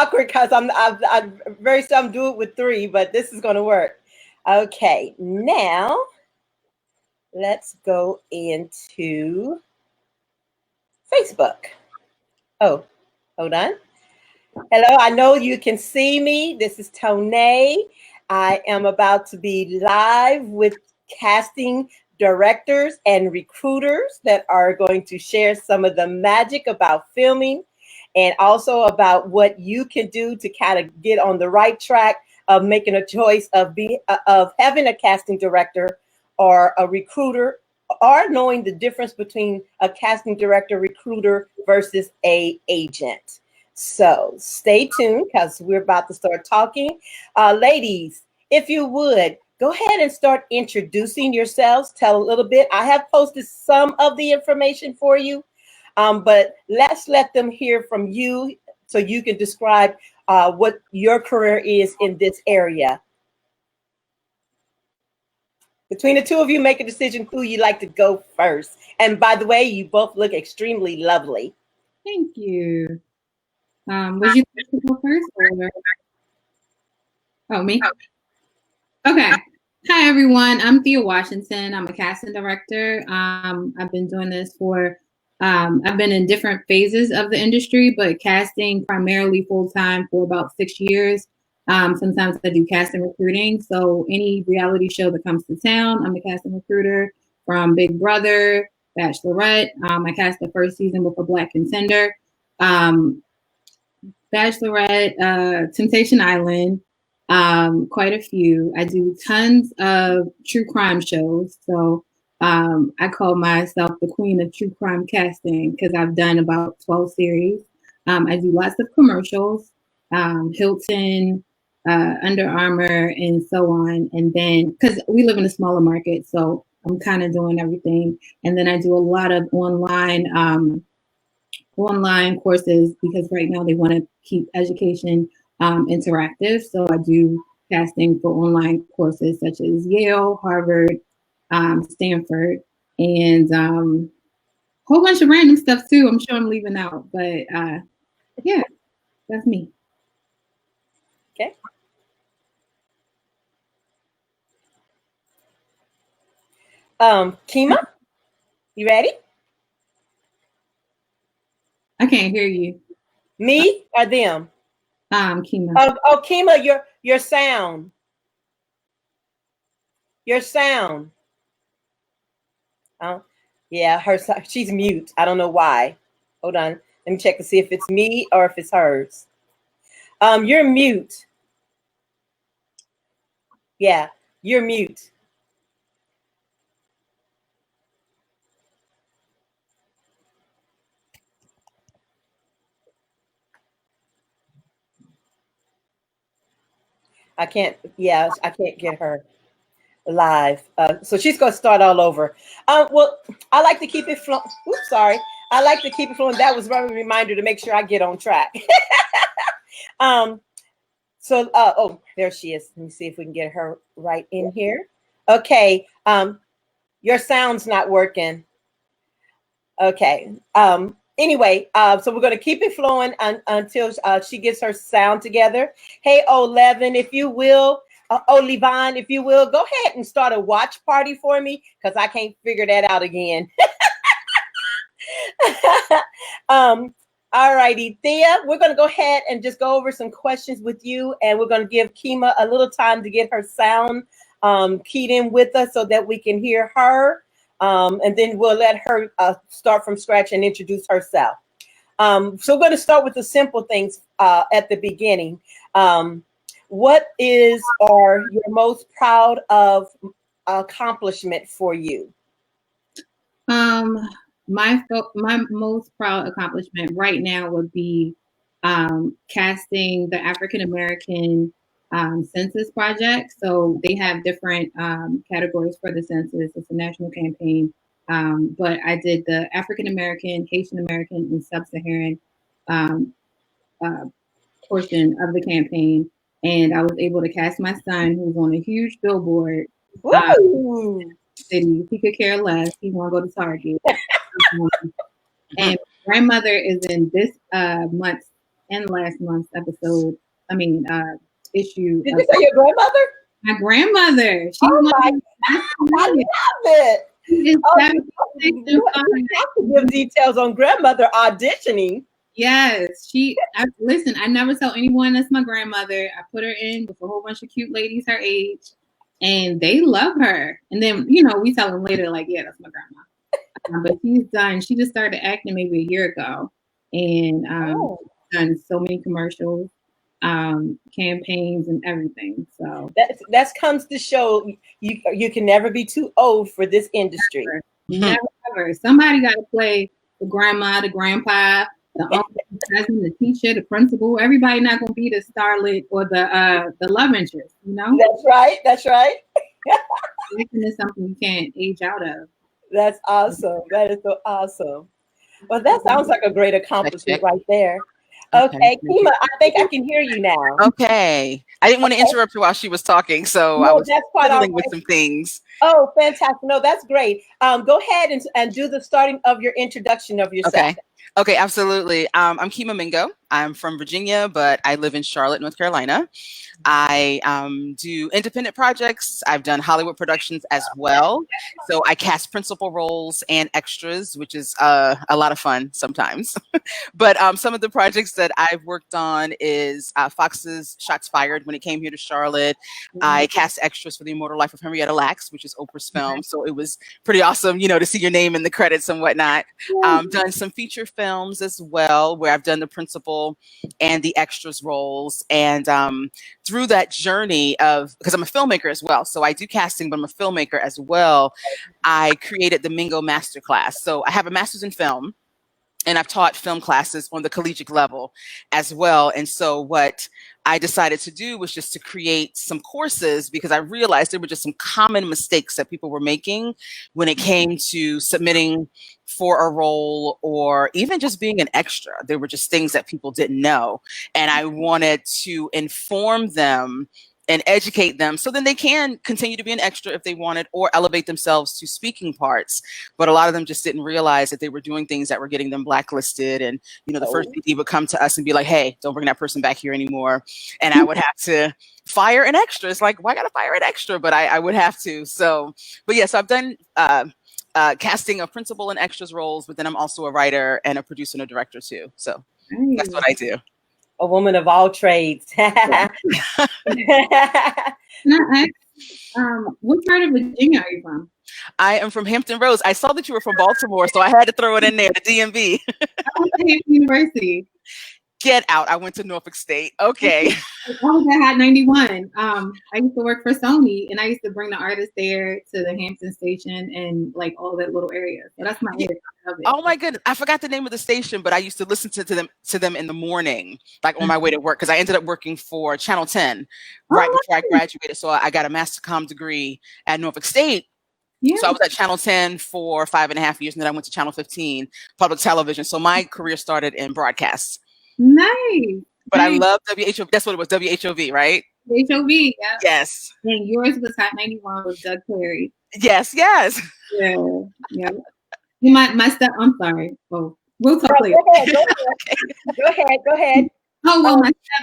awkward because I very seldom do it with three, but this is going to work. Okay, now let's go into Facebook. Oh, hold on. Hello, I know you can see me. This is Tone. I am about to be live with casting directors and recruiters that are going to share some of the magic about filming and also about what you can do to kind of get on the right track of making a choice of having a casting director or a recruiter, or knowing the difference between a casting director, recruiter versus a agent. So stay tuned because we're about to start talking. Ladies, if you would, go ahead and start introducing yourselves. Tell a little bit. I have posted some of the information for you, but let's let them hear from you so you can describe what your career is in this area. Between the two of you, make a decision who you'd like to go first. And by the way, you both look extremely lovely. Thank you. Would you like to go first? Or... Oh, me? Okay. Hi, everyone. I'm Thea Washington. I'm a casting director. I've been doing this for, I've been in different phases of the industry, but casting primarily full-time for about 6 years. Sometimes I do casting recruiting. So any reality show that comes to town, I'm a casting recruiter. From Big Brother, Bachelorette. I cast the first season with a Black contender. Bachelorette, Temptation Island, quite a few. I do tons of true crime shows. So I call myself the queen of true crime casting because I've done about 12 series. I do lots of commercials, Hilton, Under Armour, and so on. And then, because we live in a smaller market, so I'm kind of doing everything. And then I do a lot of online courses because right now they want to keep education interactive. So I do casting for online courses such as Yale, Harvard, Stanford, and a whole bunch of random stuff too. I'm sure I'm leaving out, but yeah, that's me. Okay. Keema, you ready? I can't hear you. Me or them? Keema. Oh, Keema, your sound. Your sound. Oh, yeah, she's mute. I don't know why. Hold on. Let me check to see if it's me or if it's hers. You're mute. Yeah, you're mute. I can't get her live. So she's going to start all over. Well, I like to keep it flowing. Oops, sorry. I like to keep it flowing. That was a reminder to make sure I get on track. Oh, there she is. Let me see if we can get her right in here. Okay. Your sound's not working. Okay. Anyway, so we're going to keep it flowing until she gets her sound together. Hey, Olevin, if you will, Olivine, if you will, go ahead and start a watch party for me because I can't figure that out again. All righty, Thea, we're going to go ahead and just go over some questions with you, and we're going to give Keema a little time to get her sound keyed in with us so that we can hear her. And then we'll let her start from scratch and introduce herself. So we're going to start with the simple things at the beginning. What is your most proud of accomplishment for you? My most proud accomplishment right now would be casting the African American census project. So they have different categories for the census. It's a national campaign. But I did the African American, Haitian American, and Sub-Saharan portion of the campaign. And I was able to cast my son, who's on a huge billboard. City. He could care less. He won't go to Target. And grandmother is in this month's in last month's episode. I mean, issue. Did you say your grandmother? My grandmother. She's Oh my God, I love it. She is Oh, 76 and you have to give details on grandmother auditioning. Yes, listen, I never tell anyone that's my grandmother. I put her in with a whole bunch of cute ladies her age, and they love her. And then, we tell them later, like, yeah, that's my grandma. But she's done. She just started acting maybe a year ago, and done so many commercials, campaigns, and everything. So that comes to show you can never be too old for this industry. Never ever. Somebody got to play the grandma, the grandpa, the uncle, the cousin, the teacher, the principal. Everybody not gonna be the starlet or the love interest, That's right. That's right. Acting is something you can't age out of. That's awesome. That is so awesome. Well, that sounds like a great accomplishment right there. Okay, Keema, I think I can hear you now. Okay. I didn't want to interrupt her while she was talking, so I was fiddling with some things. Oh, fantastic. No, that's great. Go ahead and do the starting of your introduction of yourself. Okay, absolutely. I'm Keema Mingo. I'm from Virginia, but I live in Charlotte, North Carolina. I do independent projects. I've done Hollywood productions as well. So I cast principal roles and extras, which is a lot of fun sometimes. But some of the projects that I've worked on is Fox's Shots Fired when it came here to Charlotte. I cast extras for The Immortal Life of Henrietta Lacks, which is Oprah's film. So it was pretty awesome, to see your name in the credits and whatnot. Done some feature films as well, where I've done the principal and the extras roles. And through that journey because I'm a filmmaker as well, so I do casting, but I'm a filmmaker as well, I created the Mingo Masterclass. So I have a master's in film, and I've taught film classes on the collegiate level as well. And so what I decided to do was just to create some courses, because I realized there were just some common mistakes that people were making when it came to submitting for a role or even just being an extra. There were just things that people didn't know. And I wanted to inform them and educate them so then they can continue to be an extra if they wanted, or elevate themselves to speaking parts. But a lot of them just didn't realize that they were doing things that were getting them blacklisted. And, the first PD would come to us and be like, hey, don't bring that person back here anymore. And I would have to fire an extra. It's like, why gotta fire an extra? But I would have to. So, but yes, I've done casting of principal and extras roles, but then I'm also a writer and a producer and a director too. So that's what I do. A woman of all trades. Can I ask, what part of Virginia are you from? I am from Hampton Roads. I saw that you were from Baltimore, so I had to throw it in there, the DMV. I went to Hampton University. Get out. I went to Norfolk State. Okay. I was at Hot 91. I used to work for Sony, and I used to bring the artists there to the Hampton station and like all that little area. So that's my area. Oh my goodness. I forgot the name of the station, but I used to listen to them in the morning, like on my way to work, because I ended up working for Channel 10 right before I graduated. So I got a Master Comm degree at Norfolk State. Yeah. So I was at Channel 10 for 5.5 years, and then I went to Channel 15, public television. So my career started in broadcast. Nice. But I love WHOV. That's what it was, WHOV, right? WHOV, yeah. Yes. And yours was Hot 91 with Doug Perry. Yes. Yeah. My step. I'm sorry. Oh, we'll talk later. Go ahead. Oh well,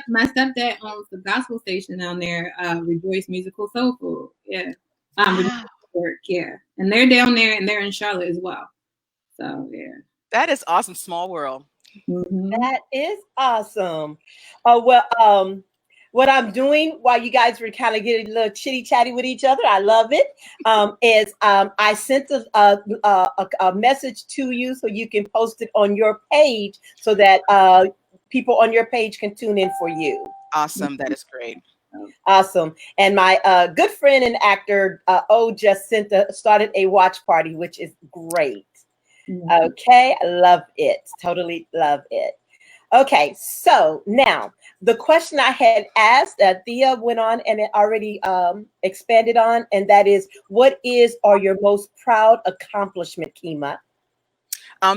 my stepdad owns the gospel station down there, Rejoice Musical Soul Food. Yeah. Yeah, and they're down there, and they're in Charlotte as well. So yeah. That is awesome. Small world. Mm-hmm. That is awesome. What I'm doing while you guys were kind of getting a little chitty chatty with each other, I love it. Is I sent a message to you so you can post it on your page so that people on your page can tune in for you. Awesome. That is great. Awesome. And my good friend and actor just started a watch party, which is great. Okay, I love it. Totally love it. Okay, so now the question I had asked, Thea went on and it already expanded on, and that is, what is or your most proud accomplishment, Keema?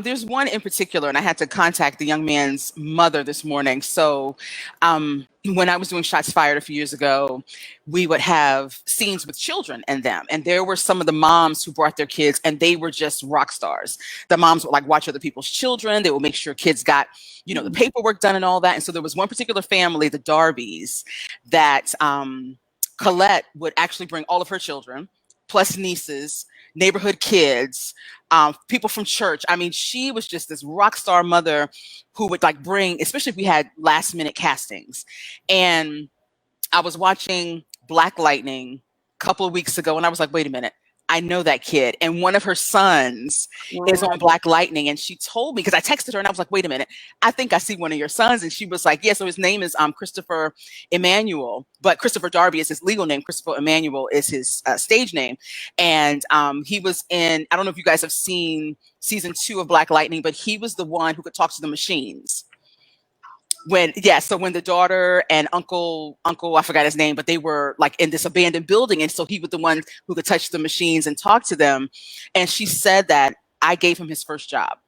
There's one in particular, and I had to contact the young man's mother this morning. So when I was doing Shots Fired a few years ago, we would have scenes with children in them. And there were some of the moms who brought their kids, and they were just rock stars. The moms would like watch other people's children. They would make sure kids got, the paperwork done and all that. And so there was one particular family, the Darbys, that Colette would actually bring all of her children, plus nieces, neighborhood kids, people from church. I mean, she was just this rock star mother who would like bring, especially if we had last minute castings. And I was watching Black Lightning a couple of weeks ago, and I was like, wait a minute, I know that kid. And one of her sons is on Black Lightning. And she told me, because I texted her and I was like, wait a minute, I think I see one of your sons. And she was like, yeah, so his name is Christopher Emmanuel, but Christopher Darby is his legal name. Christopher Emmanuel is his stage name. And he was in, I don't know if you guys have seen season 2 of Black Lightning, but he was the one who could talk to the machines. So when the daughter and uncle, I forgot his name, but they were like in this abandoned building. And so he was the one who could touch the machines and talk to them. And she said that I gave him his first job.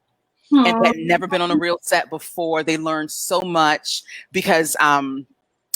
Aww. And had never been on a real set before. They learned so much because,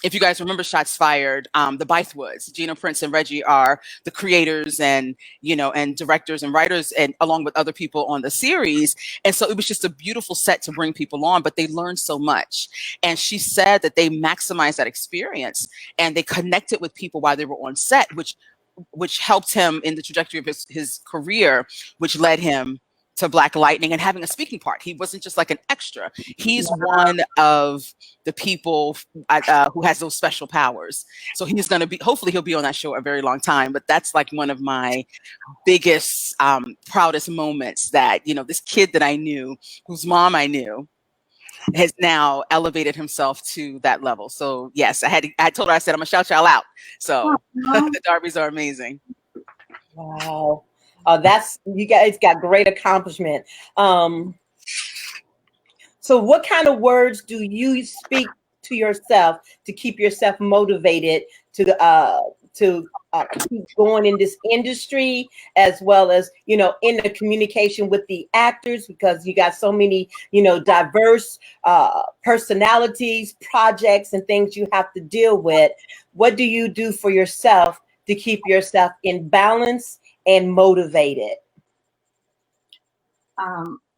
if you guys remember Shots Fired, the Bythwoods, Gina Prince and Reggie are the creators and, and directors and writers, and along with other people on the series. And so it was just a beautiful set to bring people on, but they learned so much. And she said that they maximized that experience and they connected with people while they were on set, which helped him in the trajectory of his career, which led him to Black Lightning and having a speaking part. He wasn't just like an extra. He's one of the people who has those special powers. So he's going to be, hopefully he'll be on that show a very long time, but that's like one of my biggest, proudest moments that, this kid that I knew, whose mom I knew, has now elevated himself to that level. So yes, I told her, I said, I'm gonna shout y'all out. So the Darbys are amazing. Wow. That's, you guys got great accomplishment. So what kind of words do you speak to yourself to keep yourself motivated to keep going in this industry, as well as, in the communication with the actors, because you got so many, diverse personalities, projects, and things you have to deal with? What do you do for yourself to keep yourself in balance and motivated?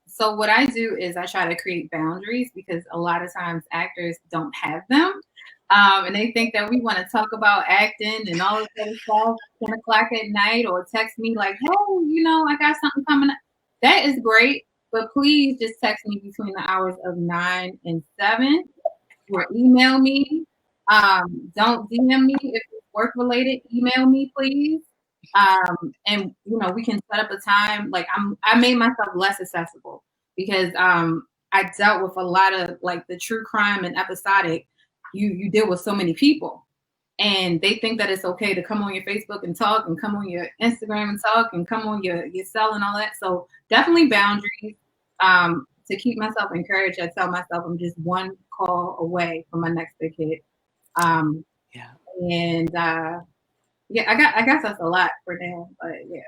So what I do is I try to create boundaries, because a lot of times actors don't have them. And they think that we want to talk about acting and all this other stuff 10 o'clock at night, or text me like, hey, I got something coming up. That is great, but please just text me between the hours of 9 and 7, or email me. Don't DM me if it's work related. Email me, please. And we can set up a time. Like I made myself less accessible, because I dealt with a lot of like the true crime and episodic. You deal with so many people, and they think that it's okay to come on your Facebook and talk, and come on your Instagram and talk, and come on your cell and all that. So definitely boundaries. To keep myself encouraged, I tell myself I'm just one call away from my next big hit. Yeah, I guess that's a lot for now, but yeah.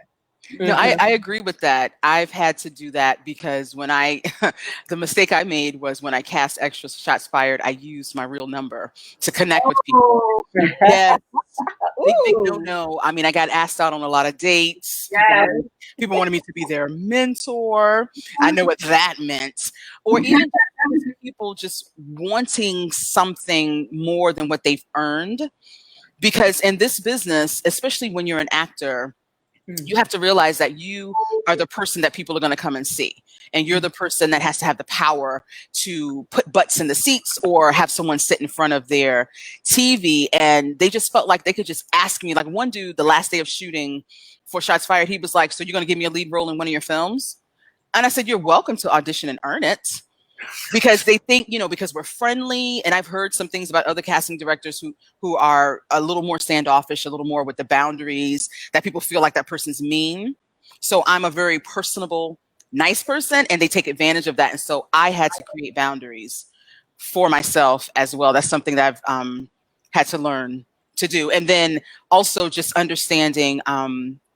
No, I agree with that. I've had to do that because when the mistake I made was when I cast extra Shots Fired, I used my real number to connect with people. Yes. They don't know. I mean, I got asked out on a lot of dates. Yes. People wanted me to be their mentor. I know what that meant. Or even people just wanting something more than what they've earned. Because in this business, especially when you're an actor, you have to realize that you are the person that people are going to come and see. And you're the person that has to have the power to put butts in the seats or have someone sit in front of their TV. And they just felt like they could just ask me. Like one dude, the last day of shooting for Shots Fired, he was like, so you're going to give me a lead role in one of your films? And I said, you're welcome to audition and earn it. Because they think, because we're friendly. And I've heard some things about other casting directors who are a little more standoffish, a little more with the boundaries, that people feel like that person's mean. So I'm a very personable, nice person, and they take advantage of that. And so I had to create boundaries for myself as well. That's something that I've had to learn to do. And then also just understanding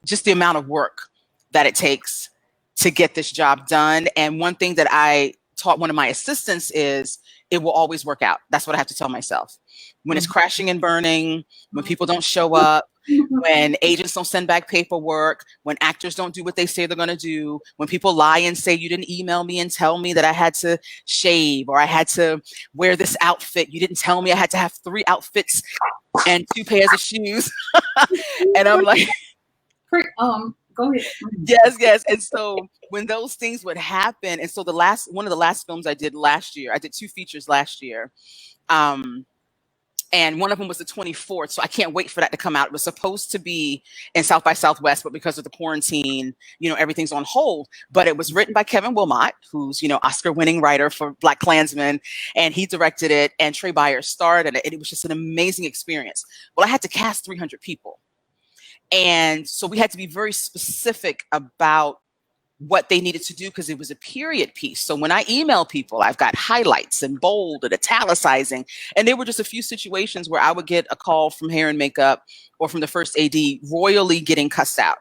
just the amount of work that it takes to get this job done. And one thing that I taught one of my assistants is it will always work out. That's what I have to tell myself. When it's crashing and burning, when people don't show up, when agents don't send back paperwork, when actors don't do what they say they're going to do, when people lie and say you didn't email me and tell me that I had to shave or I had to wear this outfit. You didn't tell me I had to have 3 outfits and 2 pairs of shoes. And I'm like, go ahead. Yes. And so when those things would happen, and so one of the last films I did last year, I did 2 features last year. And one of them was the 24th. So I can't wait for that to come out. It was supposed to be in South by Southwest, but because of the quarantine, everything's on hold. But it was written by Kevin Wilmot, who's, Oscar-winning writer for Black Klansman, and he directed it, and Trey Byers starred in it. And it was just an amazing experience. Well, I had to cast 300 people. And so we had to be very specific about what they needed to do because it was a period piece. So when I email people, I've got highlights and bold and italicizing. And there were just a few situations where I would get a call from hair and makeup or from the first AD royally getting cussed out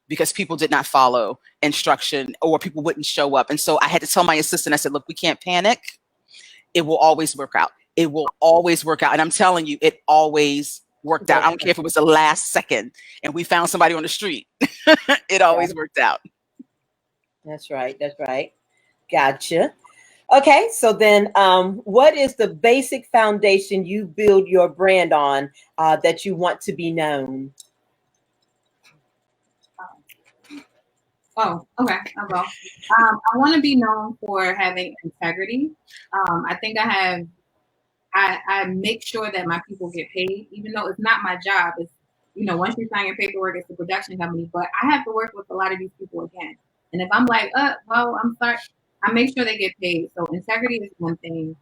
because people did not follow instruction or people wouldn't show up. And so I had to tell my assistant, I said, look, we can't panic. It will always work out. It will always work out. And I'm telling you, it always worked out. I don't care if it was the last second and we found somebody on the street. It always worked out. That's right. Gotcha. Okay, so then what is the basic foundation you build your brand on that you want to be known? Oh, okay, I'll go. I want to be known for having integrity. I think I make sure that my people get paid, even though it's not my job. It's, once you sign your paperwork, it's the production company, but I have to work with a lot of these people again. And if I'm like, well, I'm sorry, I make sure they get paid. So integrity is one thing.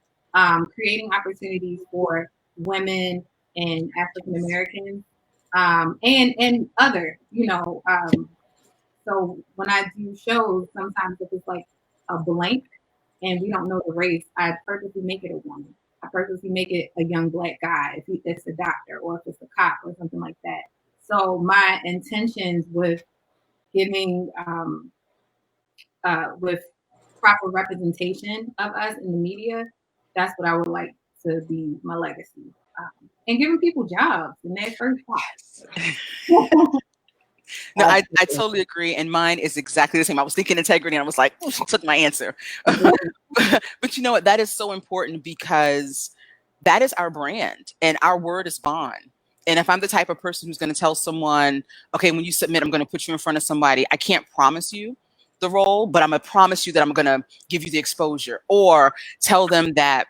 Creating opportunities for women and African Americans, and other, so when I do shows, sometimes if it's like a blank and we don't know the race, I purposely make it a woman. I purposely make it a young Black guy if it's a doctor or if it's a cop or something like that. So my intentions with giving with proper representation of us in the media, that's what I would like to be my legacy. And giving people jobs in their first job. No, I totally agree. And mine is exactly the same. I was thinking integrity and I was like, she took my answer. But you know what? That is so important because that is our brand and our word is bond. And if I'm the type of person who's going to tell someone, okay, when you submit, I'm going to put you in front of somebody, I can't promise you the role, but I'm going to promise you that I'm going to give you the exposure or tell them that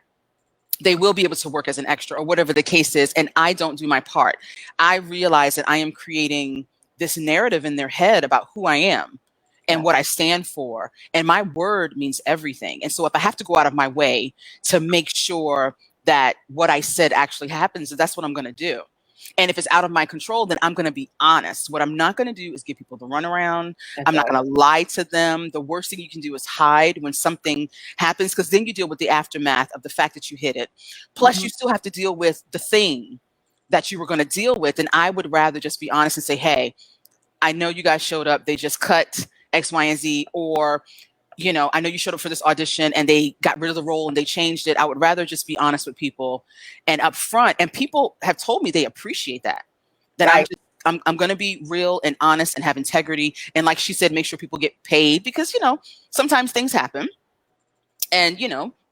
they will be able to work as an extra or whatever the case is. And I don't do my part. I realize that I am creating this narrative in their head about who I am and what I stand for. And my word means everything. And so if I have to go out of my way to make sure that what I said actually happens, that's what I'm going to do. And if it's out of my control, then I'm going to be honest. What I'm not going to do is give people the runaround. I'm not going to lie to them. The worst thing you can do is hide when something happens, because then you deal with the aftermath of the fact that you hit it. Plus, you still have to deal with the thing that you were going to deal with. And I would rather just be honest and say, hey, I know you guys showed up. They just cut X, Y, and Z. Or, I know you showed up for this audition and they got rid of the role and they changed it. I would rather just be honest with people and upfront. And people have told me they appreciate that. Right. I'm going to be real and honest and have integrity. And like she said, make sure people get paid because, sometimes things happen and,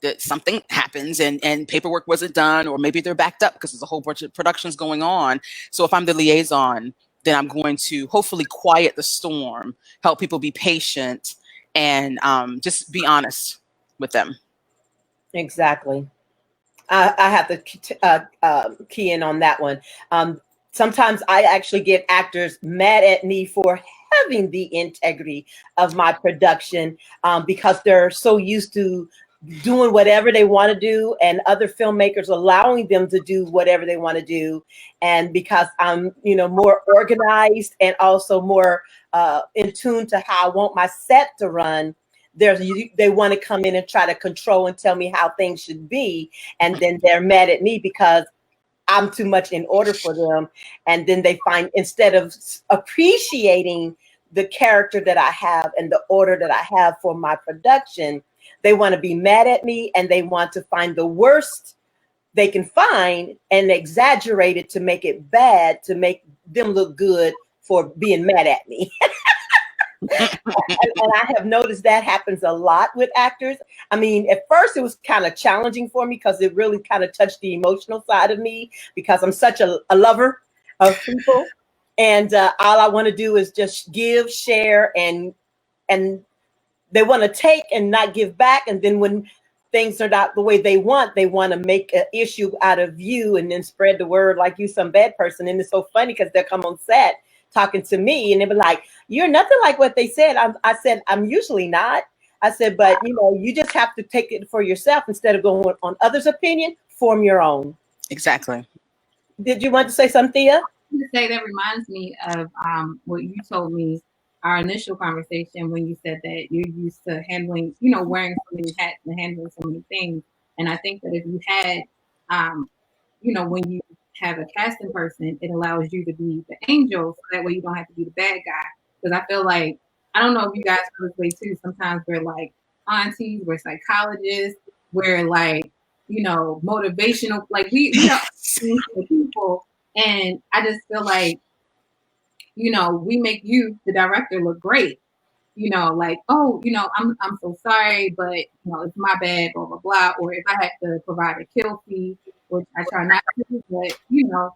that something happens and paperwork wasn't done, or maybe they're backed up because there's a whole bunch of productions going on. So if I'm the liaison, then I'm going to hopefully quiet the storm, help people be patient, and just be honest with them. Exactly. I have to key in on that one. Sometimes I actually get actors mad at me for having the integrity of my production because they're so used to doing whatever they want to do and other filmmakers allowing them to do whatever they want to do. And because I'm, more organized and also more in tune to how I want my set to run, they want to come in and try to control and tell me how things should be. And then they're mad at me because I'm too much in order for them. And then they find, instead of appreciating the character that I have and the order that I have for my production, they want to be mad at me and they want to find the worst they can find and exaggerate it to make it bad, to make them look good for being mad at me. And I have noticed that happens a lot with actors. I mean, at first it was kind of challenging for me because it really kind of touched the emotional side of me because I'm such a lover of people. And all I want to do is just give, share, and they want to take and not give back. And then when things are not the way they want to make an issue out of you and then spread the word like you some bad person. And it's so funny because they'll come on set talking to me and they'll be like, you're nothing like what they said. I said, I'm usually not. I said, but you know, you just have to take it for yourself instead of going on others' opinion, form your own. Exactly. Did you want to say something, Thea? To say that reminds me of what you told me our initial conversation when you said that you're used to handling, you know, wearing so many hats and handling so many things. And I think that if you had, you know, when you have a casting person, it allows you to be the angel, so that way you don't have to be the bad guy. Because I feel like, I don't know if you guys feel this way too. Sometimes we're like aunties, we're psychologists, we're like, you know, motivational, like we are things for people. And I just feel like, you know, we make you, the director, look great. You know, like, oh, you know, I'm so sorry, but you know, it's my bad, blah blah blah. Or if I had to provide a kill fee, which I try not to, but you know,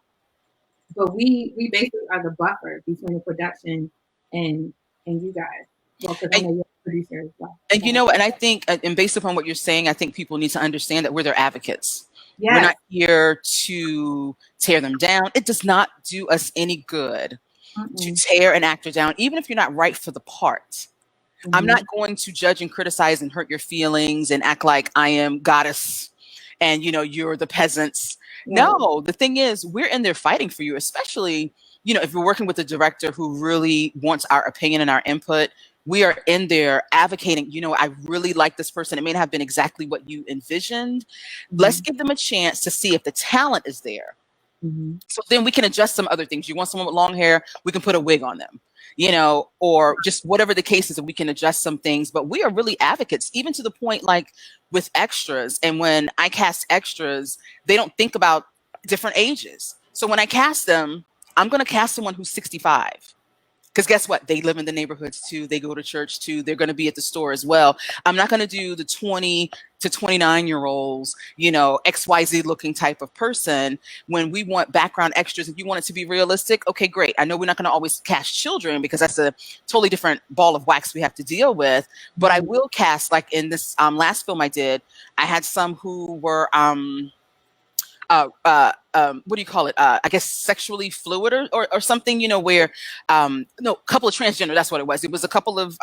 but we basically are the buffer between the production and you guys. Well, because I know you're a producer as well. And you know, and I think, and based upon what you're saying, I think people need to understand that we're their advocates. Yes. We're not here to tear them down. It does not do us any good to tear an actor down, even if you're not right for the part. I'm not going to judge and criticize and hurt your feelings and act like I am goddess and, you know, you're the peasants. Yeah. No, the thing is, we're in there fighting for you, especially, you know, if you're working with a director who really wants our opinion and our input. We are in there advocating, you know, I really like this person. It may not have been exactly what you envisioned. Let's give them a chance to see if the talent is there. So then we can adjust some other things. You want someone with long hair, we can put a wig on them, you know, or just whatever the case is, that we can adjust some things. But we are really advocates, even to the point like with extras. And when I cast extras, they don't think about different ages. So when I cast them, I'm going to cast someone who's 65. Because guess what? They live in the neighborhoods too. They go to church too. They're going to be at the store as well. I'm not going to do the 20 to 29-year-olds, you know, XYZ looking type of person. When we want background extras, if you want it to be realistic, okay, great. I know we're not going to always cast children because that's a totally different ball of wax we have to deal with. But I will cast, like in this last film I did, I had some who were what do you call it? I guess sexually fluid or something, you know, where, no, couple of transgender, that's what it was. It was a couple of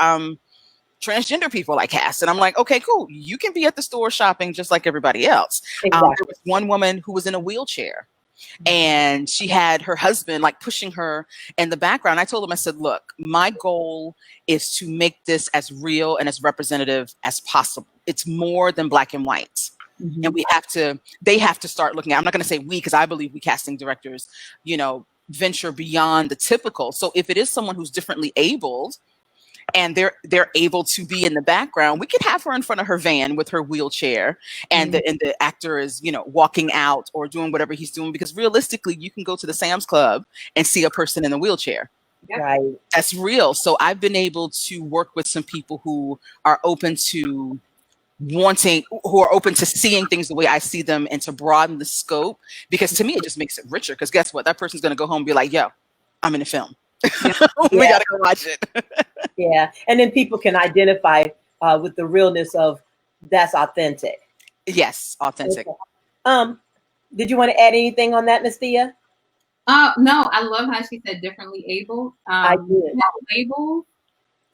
transgender people I cast. And I'm like, okay, cool. You can be at the store shopping just like everybody else. Exactly. There was one woman who was in a wheelchair and she had her husband like pushing her in the background. I told him, I said, look, my goal is to make this as real and as representative as possible. It's more than black and white. And they have to start looking at, I'm not going to say we, because I believe we casting directors, you know, venture beyond the typical. So if it is someone who's differently abled and they're able to be in the background, we could have her in front of her van with her wheelchair and the actor is, you know, walking out or doing whatever he's doing, because realistically you can go to the Sam's Club and see a person in a wheelchair. Right. That's real. So I've been able to work with some people who are open to seeing things the way I see them and to broaden the scope, because to me it just makes it richer, because guess what, that person's going to go home and be like, yo, I'm in a film. We got to go watch it. Yeah. And then people can identify with the realness of that's authentic. Yes, authentic. Okay. Did you want to add anything on that, Miss Thea? No, I love how she said differently able. I did. Labels.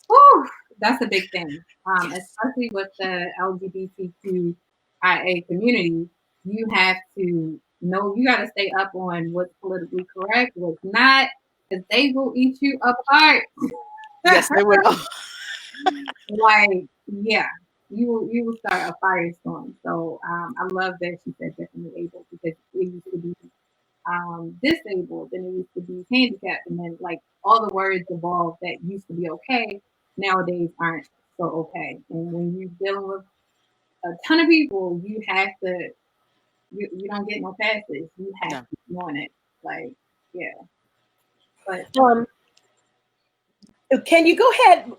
Whew, that's a big thing. Especially with the LGBTQIA community, you have to know, you got to stay up on what's politically correct, what's not, because they will eat you apart. Yes, they will. Like, yeah, you will start a firestorm. So I love that she said definitely able, because it used to be disabled, and it used to be handicapped, and then like all the words evolved that used to be okay nowadays aren't so okay. And when you're dealing with a ton of people, you have to, you don't get no passes. You have to be on it. Like, yeah. But can you go ahead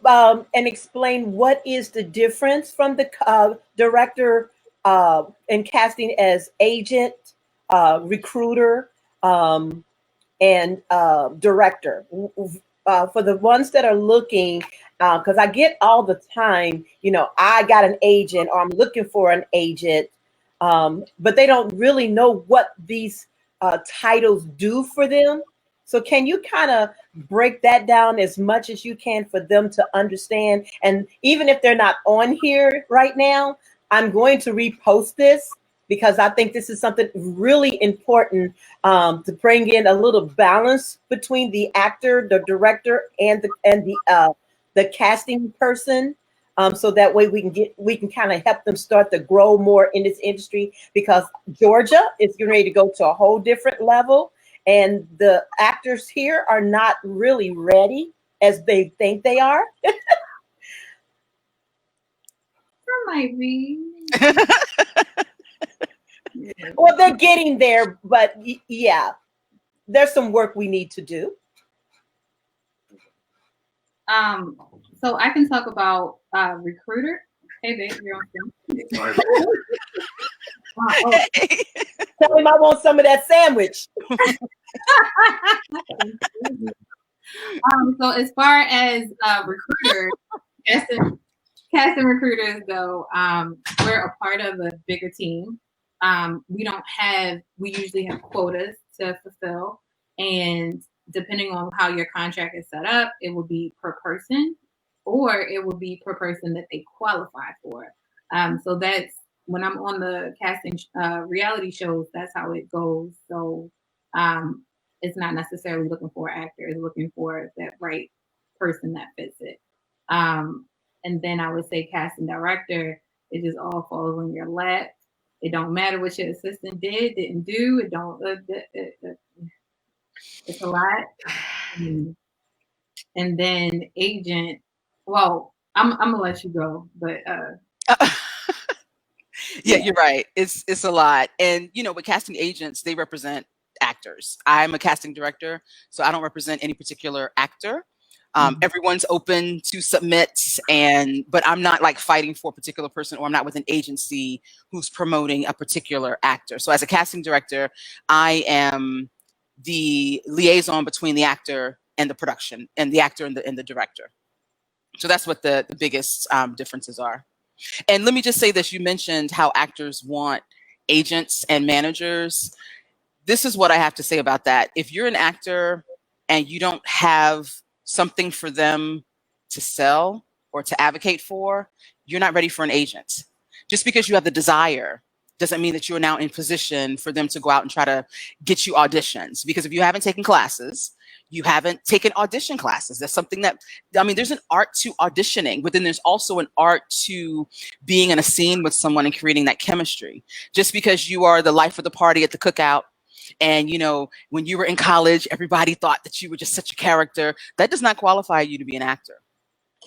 and explain what is the difference from the director and casting as agent, recruiter, and director? For the ones that are looking, because I get all the time, I got an agent or I'm looking for an agent, but they don't really know what these titles do for them. So can you kind of break that down as much as you can for them to understand? And even if they're not on here right now, I'm going to repost this because I think this is something really important to bring in a little balance between the actor, the director, and the casting person. So that way we can kind of help them start to grow more in this industry, because Georgia is getting ready to go to a whole different level. And the actors here are not really ready as they think they are. I might be. Well, they're getting there, but yeah, there's some work we need to do. So I can talk about recruiter. Hey, babe, you're on film. Tell him I want some of that sandwich. So as far as recruiters, casting recruiters go, we're a part of a bigger team. We usually have quotas to fulfill, and depending on how your contract is set up, it will be per person, or it will be per person that they qualify for. So that's when I'm on the casting reality shows, that's how it goes. So it's not necessarily looking for an actor, it's looking for that right person that fits it. And then I would say casting director, it just all falls on your lap. It don't matter what your assistant didn't do. It don't. It's a lot. And then agent. Well, I'm gonna let you go, but yeah, you're right. It's a lot, and with casting agents, they represent actors. I'm a casting director, so I don't represent any particular actor. Everyone's open to submit, but I'm not like fighting for a particular person, or I'm not with an agency who's promoting a particular actor. So as a casting director, I am the liaison between the actor and the production, and the actor and the director. So that's what the biggest differences are. And let me just say this, you mentioned how actors want agents and managers. This is what I have to say about that. If you're an actor and you don't have something for them to sell or to advocate for, you're not ready for an agent. Just because you have the desire doesn't mean that you're now in position for them to go out and try to get you auditions. Because if you haven't taken classes, you haven't taken audition classes. That's something that, there's an art to auditioning, but then there's also an art to being in a scene with someone and creating that chemistry. Just because you are the life of the party at the cookout, and when you were in college, everybody thought that you were just such a character, that does not qualify you to be an actor.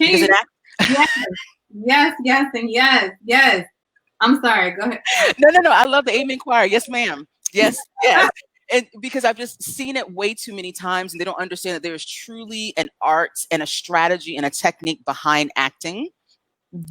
Yes, and yes. I'm sorry, go ahead. No, I love the Amen Choir. Yes, ma'am. Yes. And because I've just seen it way too many times, and they don't understand that there is truly an art and a strategy and a technique behind acting.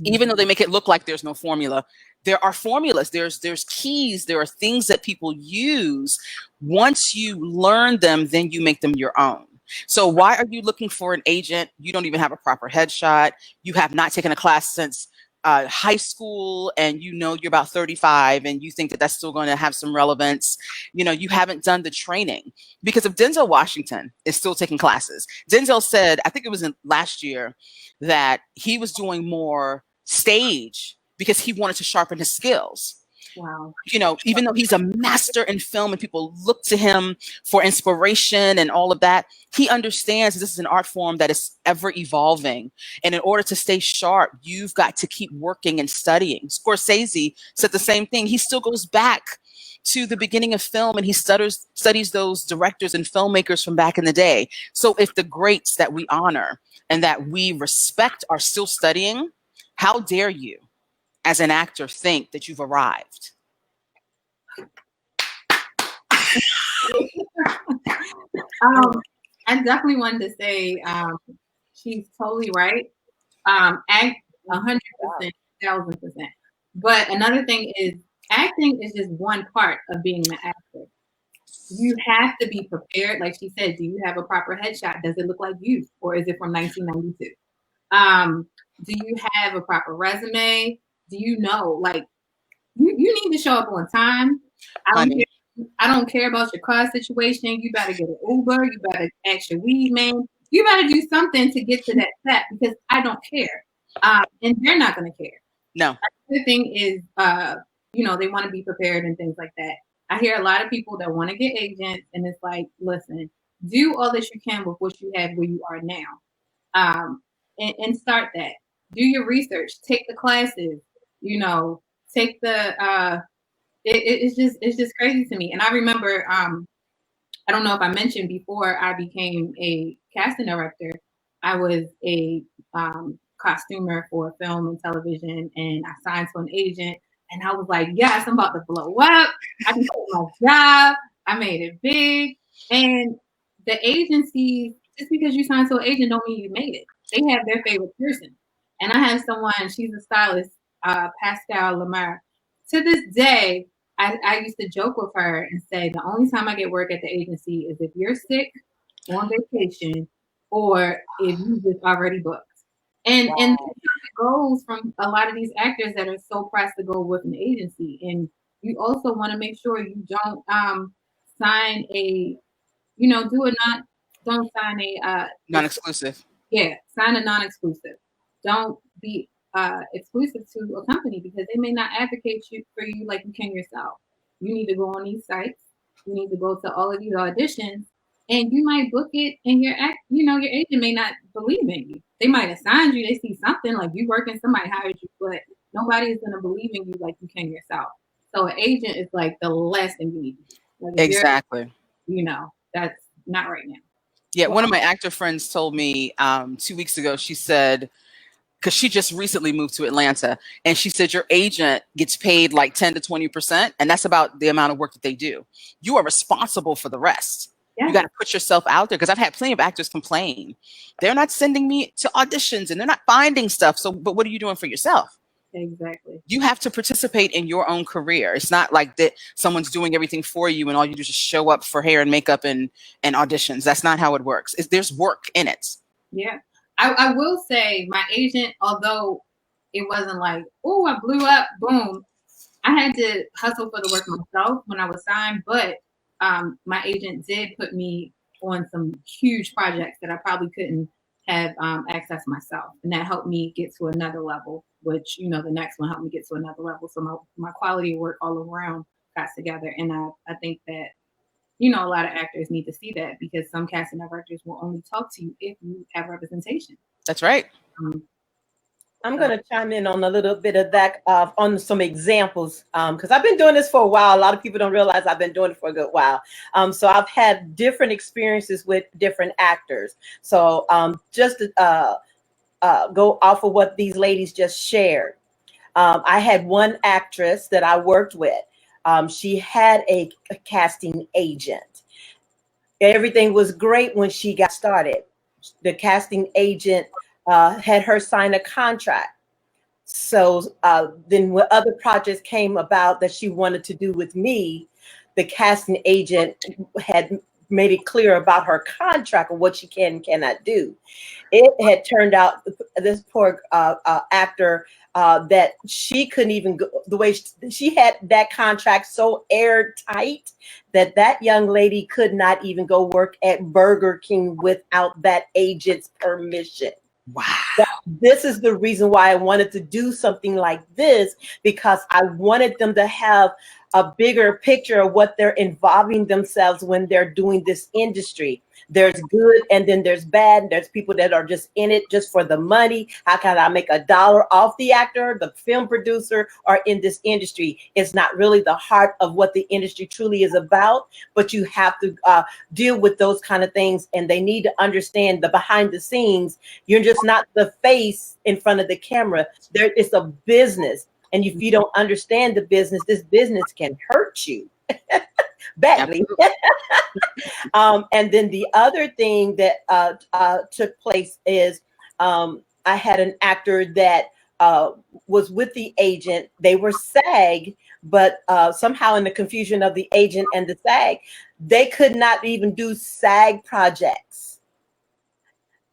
Even though they make it look like there's no formula, there are formulas, there's keys, there are things that people use. Once you learn them, then you make them your own. So why are you looking for an agent? You don't even have a proper headshot. You have not taken a class since high school, and you're about 35, and you think that that's still going to have some relevance. You haven't done the training. Because if Denzel Washington is still taking classes, Denzel said, I think it was in last year, that he was doing more stage because he wanted to sharpen his skills. Wow. Even though he's a master in film and people look to him for inspiration and all of that, he understands this is an art form that is ever evolving. And in order to stay sharp, you've got to keep working and studying. Scorsese said the same thing. He still goes back to the beginning of film and he studies those directors and filmmakers from back in the day. So if the greats that we honor and that we respect are still studying, how dare you as an actor think that you've arrived? I definitely wanted to say she's totally right. Act 100%, 1,000%. But another thing is, acting is just one part of being an actor. You have to be prepared. Like she said, do you have a proper headshot? Does it look like you, or is it from 1992? Do you have a proper resume? Do you know, like, you need to show up on time. I don't care about your car situation. You better get an Uber. You better ask your weed man. You better do something to get to that set, because I don't care. And they're not going to care. No. The thing is, they want to be prepared and things like that. I hear a lot of people that want to get agents, and it's like, listen, do all that you can with what you have where you are now. And start that. Do your research. Take the classes. Take the. It's just crazy to me. And I remember, I don't know if I mentioned before I became a casting director, I was a costumer for film and television, and I signed to an agent, and I was like, yes, I'm about to blow up. I can quit my job. I made it big. And the agencies, just because you signed to an agent don't mean you made it. They have their favorite person. And I have someone, she's a stylist, Pascal Lamar. To this day, I used to joke with her and say, the only time I get work at the agency is if you're sick, on vacation, or if you just already booked. And it goes from a lot of these actors that are so pressed to go with an agency. And you also want to make sure you don't sign a, don't sign a non-exclusive. Yeah, sign a non-exclusive. Don't be exclusive to a company, because they may not advocate for you like you can yourself. You need to go on these sites. You need to go to all of these auditions, and you might book it, and your agent may not believe in you. They might assign you. They see something like you working, somebody hired you, but nobody is going to believe in you like you can yourself. So an agent is like the last thing you need. Like, exactly. That's not right now. Yeah, one of my actor friends told me 2 weeks ago, she said, because she just recently moved to Atlanta, and she said your agent gets paid like 10 to 20%, and that's about the amount of work that they do. You are responsible for the rest. Yeah. You got to put yourself out there, because I've had plenty of actors complain. They're not sending me to auditions, and they're not finding stuff. So, but what are you doing for yourself? Exactly. You have to participate in your own career. It's not like that someone's doing everything for you and all you do is just show up for hair and makeup and auditions. That's not how it works. There's work in it. Yeah. I will say my agent, although it wasn't like, oh, I blew up, boom. I had to hustle for the work myself when I was signed, but my agent did put me on some huge projects that I probably couldn't have access myself. And that helped me get to another level, which, the next one helped me get to another level. So my quality of work all around got together. And I think that, a lot of actors need to see that, because some casting directors will only talk to you if you have representation. That's right. I'm going to chime in on a little bit of that, on some examples, because I've been doing this for a while. A lot of people don't realize I've been doing it for a good while. So I've had different experiences with different actors. So just to go off of what these ladies just shared, I had one actress that I worked with. She had a casting agent. Everything was great when she got started. The casting agent had her sign a contract. So then when other projects came about that she wanted to do with me, the casting agent had made it clear about her contract of what she can and cannot do. It had turned out this poor actor that she couldn't even go, the way she had that contract so airtight that young lady could not even go work at Burger King without that agent's permission. Wow. This is the reason why I wanted to do something like this, because I wanted them to have a bigger picture of what they're involving themselves when they're doing this industry. There's good and then there's bad. There's people that are just in it just for the money. How can I make $1 off the actor, the film producer, or in this industry? It's not really the heart of what the industry truly is about, but you have to deal with those kind of things, and they need to understand the behind the scenes. You're just not the face in front of the camera. There is a business, and if you don't understand the business, this business can hurt you badly. And then the other thing that took place is I had an actor that was with the agent. They were SAG, but somehow in the confusion of the agent and the SAG, they could not even do SAG projects.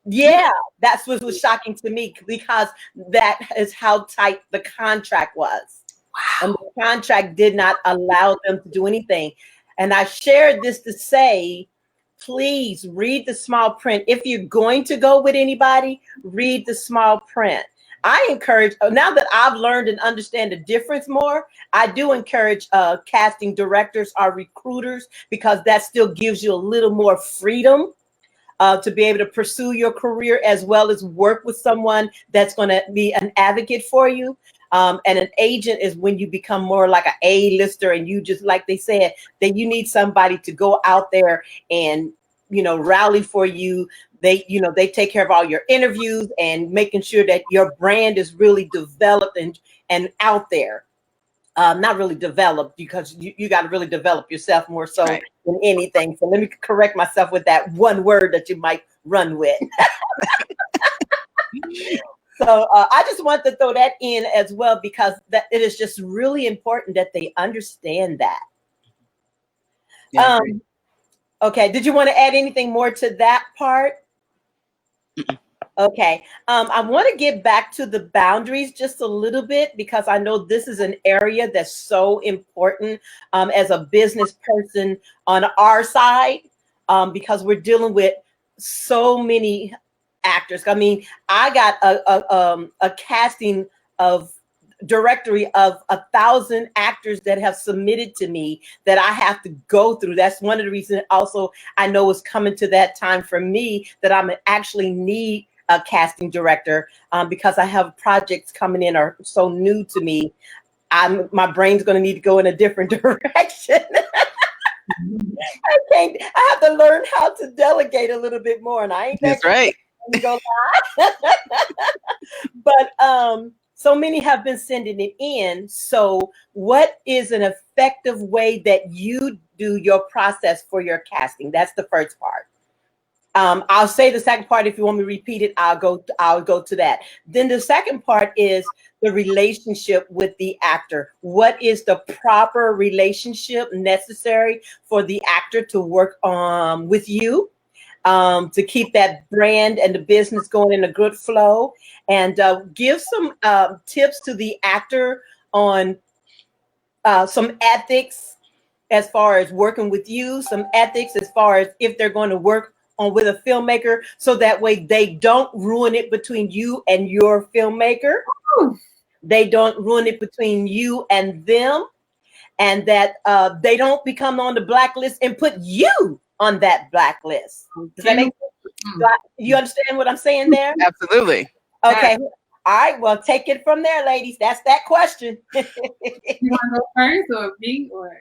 Yeah, that's what was shocking to me, because that is how tight the contract was. Wow. And the contract did not allow them to do anything. And I shared this to say, please read the small print. If you're going to go with anybody, read the small print. I encourage, now that I've learned and understand the difference more, I do encourage casting directors or recruiters, because that still gives you a little more freedom to be able to pursue your career, as well as work with someone that's going to be an advocate for you. And an agent is when you become more like an A-lister, and you just, like they said, that you need somebody to go out there and, rally for you. They take care of all your interviews and making sure that your brand is really developed and out there. Not really developed, because you got to really develop yourself more so than anything. So let me correct myself with that one word that you might run with. So I just want to throw that in as well, because that it is just really important that they understand that. Yeah, okay. Did you want to add anything more to that part? Okay. I want to get back to the boundaries just a little bit, because I know this is an area that's so important as a business person on our side, because we're dealing with so many actors. I mean, I got a casting of directory of 1,000 actors that have submitted to me that I have to go through. That's one of the reasons also I know it's coming to that time for me that I'm actually need a casting director, because I have projects coming in are so new to me. My brain's going to need to go in a different direction. I have to learn how to delegate a little bit more, and I ain't that's right. Go but so many have been sending it in. So what is an effective way that you do your process for your casting? That's the first part. I'll say the second part. If you want me to repeat it, I'll go to that. Then the second part is the relationship with the actor. What is the proper relationship necessary for the actor to work with you? To keep that brand and the business going in a good flow, and give some tips to the actor on some ethics as far as working with you, some ethics as far as if they're going to work on with a filmmaker, so that way they don't ruin it between you and your filmmaker. They don't ruin it between you and them, and that they don't become on the blacklist and put you on that blacklist. Does that make sense? You understand what I'm saying there? Absolutely. Okay. All right. Well, take it from there, ladies. That's that question. You want to go first, or me, or?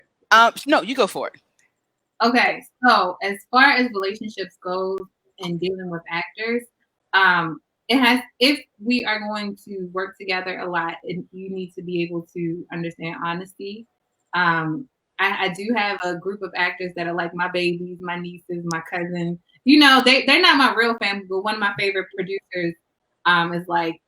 No, you go for it. Okay. So as far as relationships go and dealing with actors, if we are going to work together a lot, and you need to be able to understand honesty. I do have a group of actors that are like my babies, my nieces, my cousins. They're not my real family, but one of my favorite producers is like,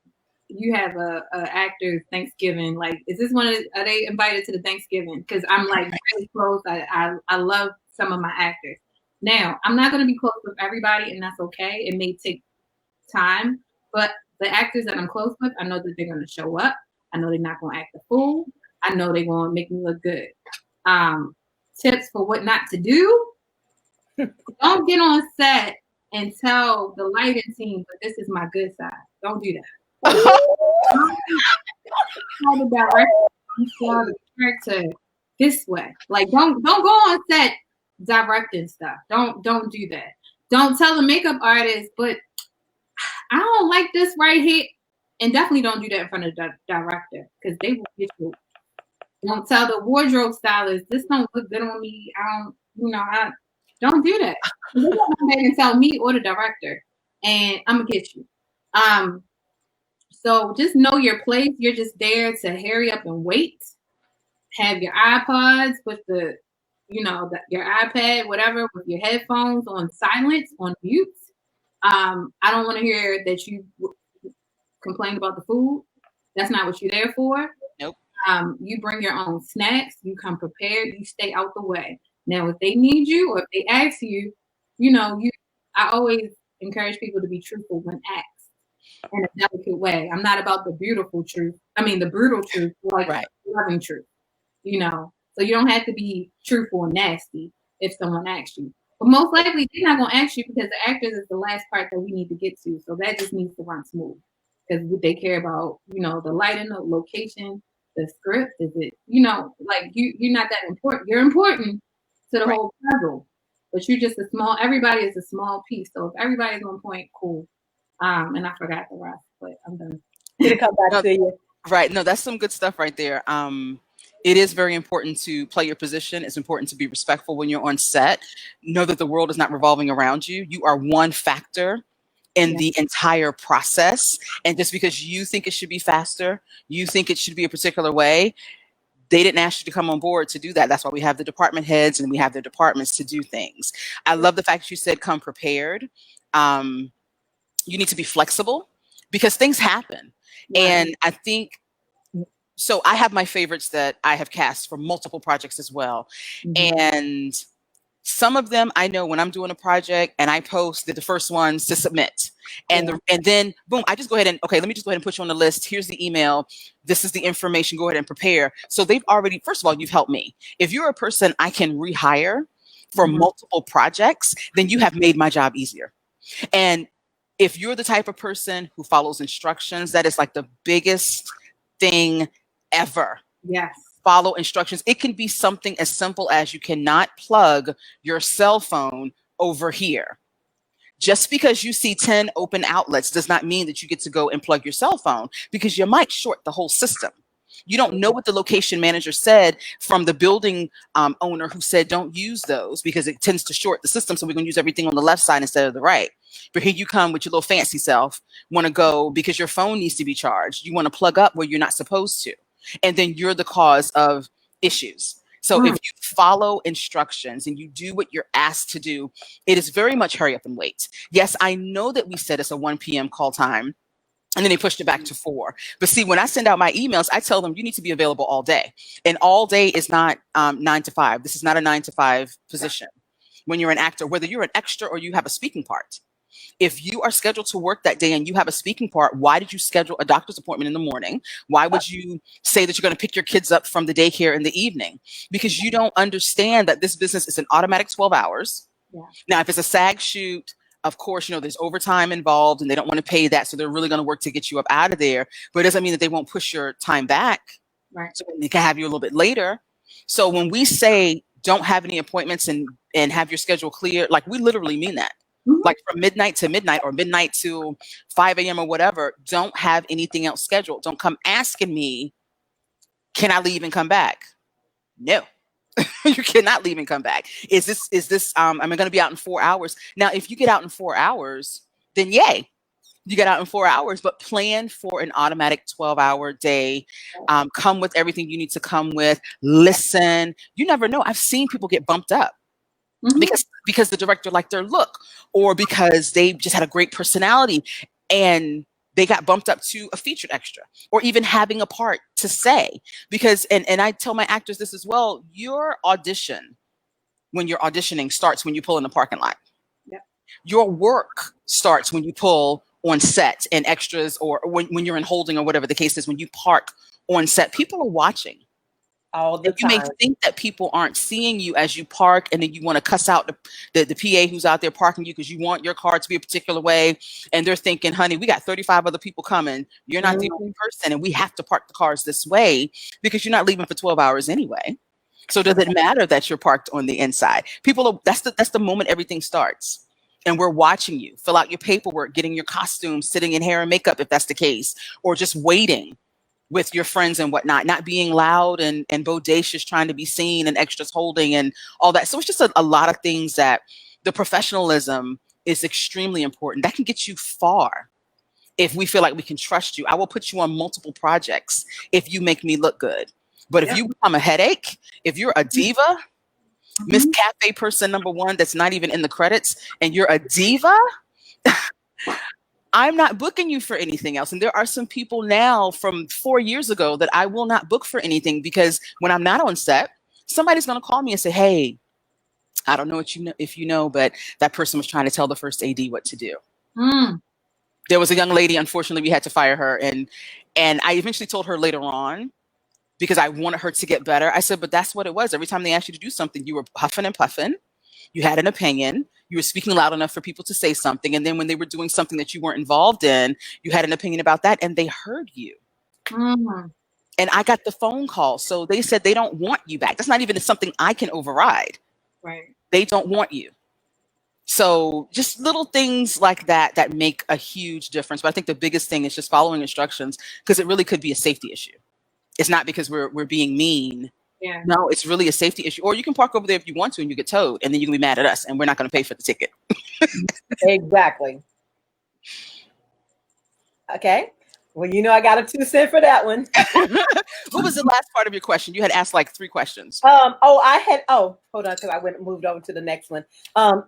you have a actor's Thanksgiving. Like, is this are they invited to the Thanksgiving? Because I'm like really close. I love some of my actors. Now, I'm not going to be close with everybody, and that's okay. It may take time, but the actors that I'm close with, I know that they're going to show up. I know they're not going to act a fool. I know they're going to make me look good. Tips for what not to do. Don't get on set and tell the lighting team, but this is my good side. Don't do that. Tell the director, tell the character this way. Like, don't go on set directing stuff. Don't do that. Don't tell the makeup artist, but I don't like this right here. And definitely don't do that in front of the director, because they will get you. Don't tell the wardrobe stylist, this don't look good on me. I don't do that. They don't come back and tell me or the director, and I'm gonna get you. So just know your place. You're just there to hurry up and wait. Have your iPods with your iPad, whatever, with your headphones on silence, on mute. I don't want to hear that you complain about the food. That's not what you're there for. Nope. You bring your own snacks. You come prepared. You stay out the way. Now, if they need you or if they ask you, I always encourage people to be truthful when asked in a delicate way. I'm not about the beautiful truth. I mean, the brutal truth, like Right. loving truth. So you don't have to be truthful and nasty if someone asks you. But most likely, they're not going to ask you, because the actors is the last part that we need to get to. So that just needs to run smooth, because they care about, the lighting, the location, the script. Is it, like you're not that important. You're important to the whole puzzle, but you're just everybody is a small piece. So if everybody's on point, cool. And I forgot the rest, but I'm done. It'll come back to you. Right. No, that's some good stuff right there. It is very important to play your position. It's important to be respectful when you're on set. Know that the world is not revolving around you. You are one factor in the entire process. And just because you think it should be faster, you think it should be a particular way, they didn't ask you to come on board to do that. That's why we have the department heads and we have their departments to do things. I love the fact that you said come prepared. You need to be flexible because things happen. And I think, so I have my favorites that I have cast for multiple projects as well. And some of them I know when I'm doing a project and I post the first ones to submit. And then boom, I just go ahead and, okay, let me just go ahead and put you on the list. Here's the email. This is the information. Go ahead and prepare. So they've already, first of all, you've helped me. If you're a person I can rehire for multiple projects, then you have made my job easier. And if you're the type of person who follows instructions, that is like the biggest thing ever. Yes. Follow instructions. It can be something as simple as you cannot plug your cell phone over here. Just because you see 10 open outlets does not mean that you get to go and plug your cell phone, because you might short the whole system. You don't know what the location manager said from the building owner who said, don't use those because it tends to short the system. So we're going to use everything on the left side instead of the right. But here you come with your little fancy self, want to go because your phone needs to be charged. You want to plug up where you're not supposed to. And then you're the cause of issues. So if you follow instructions and you do what you're asked to do, it is very much hurry up and wait. Yes, I know that we said it's a 1 p.m. call time. And then they pushed it back to 4. But see, when I send out my emails, I tell them you need to be available all day. And all day is not 9 to 5. This is not a 9 to 5 position. When you're an actor, whether you're an extra or you have a speaking part, if you are scheduled to work that day and you have a speaking part, why did you schedule a doctor's appointment in the morning? Why would you say that you're going to pick your kids up from the daycare in the evening? Because you don't understand that this business is an automatic 12 hours. Yeah. Now, if it's a SAG shoot, of course, there's overtime involved and they don't want to pay that. So they're really going to work to get you up out of there. But it doesn't mean that they won't push your time back. Right. So they can have you a little bit later. So when we say don't have any appointments and have your schedule clear, like we literally mean that. Like from midnight to midnight or midnight to 5 a.m. or whatever, don't have anything else scheduled. Don't come asking me, can I leave and come back? No. You cannot leave and come back. Is this am I going to be out in 4 hours? Now, if you get out in 4 hours, then yay, you get out in 4 hours, but plan for an automatic 12-hour day. Come with everything you need to come with. Listen, you never know. I've seen people get bumped up because the director liked their look, or because they just had a great personality and they got bumped up to a featured extra, or even having a part to say. Because, and I tell my actors this as well, your audition, when you're auditioning, starts when you pull in the parking lot. Yep. Your work starts when you pull on set and extras, or when you're in holding or whatever the case is, when you park on set. People are watching. All the time. You may think that people aren't seeing you as you park, and then you want to cuss out the PA who's out there parking you because you want your car to be a particular way. And they're thinking, honey, we got 35 other people coming. You're not the only person, and we have to park the cars this way because you're not leaving for 12 hours anyway. So does it matter that you're parked on the inside? That's the moment everything starts. and we're watching you fill out your paperwork, getting your costume, sitting in hair and makeup, if that's the case, or just waiting with your friends and whatnot, not being loud and bodacious, trying to be seen and extras holding and all that. So it's just a lot of things that the professionalism is extremely important. That can get you far if we feel like we can trust you. I will put you on multiple projects if you make me look good. But if you become a headache, if you're a diva, Miss Cafe person #1 that's not even in the credits, and you're a diva, I'm not booking you for anything else. And there are some people now from 4 years ago that I will not book for anything, because when I'm not on set, somebody's going to call me and say, hey, I don't know what you know, if you know, but that person was trying to tell the first AD what to do. There was a young lady, unfortunately, we had to fire her. And I eventually told her later on, because I wanted her to get better. I said, but that's what it was. Every time they asked you to do something, you were huffing and puffing. You had an opinion. You were speaking loud enough for people to say something. And then when they were doing something that you weren't involved in, you had an opinion about that, and they heard you. And I got the phone call. So they said they don't want you back. That's not even something I can override. Right. They don't want you. So just little things like that that make a huge difference. But I think the biggest thing is just following instructions, because it really could be a safety issue. It's not because we're being mean. Yeah. No, it's really a safety issue. Or you can park over there if you want to and you get towed, and then you can be mad at us and we're not going to pay for the ticket. Exactly. Okay. Well, I got a 2 cent for that one. What was the last part of your question? You had asked like 3 questions. Hold on, because I moved over to the next one.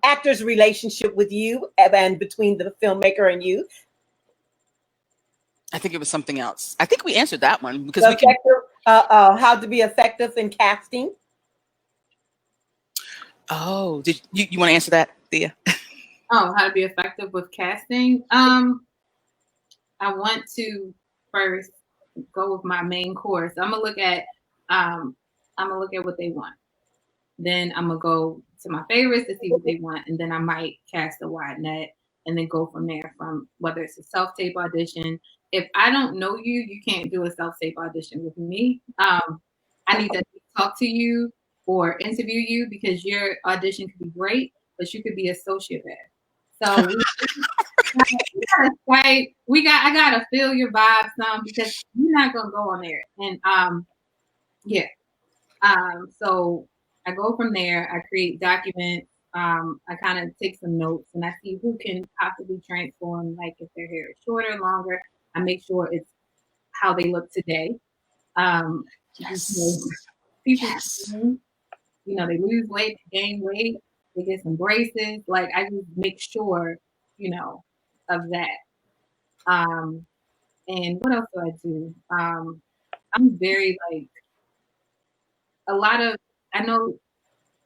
Actor's relationship with you and between the filmmaker and you. I think it was something else. I think we answered that one, because how to be effective in casting. Oh, did you want to answer that, Thea? Oh, how to be effective with casting. I want to first go with my main course. I'm gonna look at what they want. Then I'm gonna go to my favorites to see what they want, and then I might cast a wide net and then go from there. From whether it's a self-tape audition. If I don't know you, you can't do a self-tape audition with me. I need to talk to you or interview you, because your audition could be great, but you could be a sociopath. So I gotta feel your vibes because you're not gonna go on there. And so I go from there, I create documents, I kind of take some notes, and I see who can possibly transform, like if their hair is shorter, longer. I make sure it's how they look today. Yes. People, they lose weight, they gain weight, they get some braces. Like, I just make sure, of that. And what else do I do? I'm very I know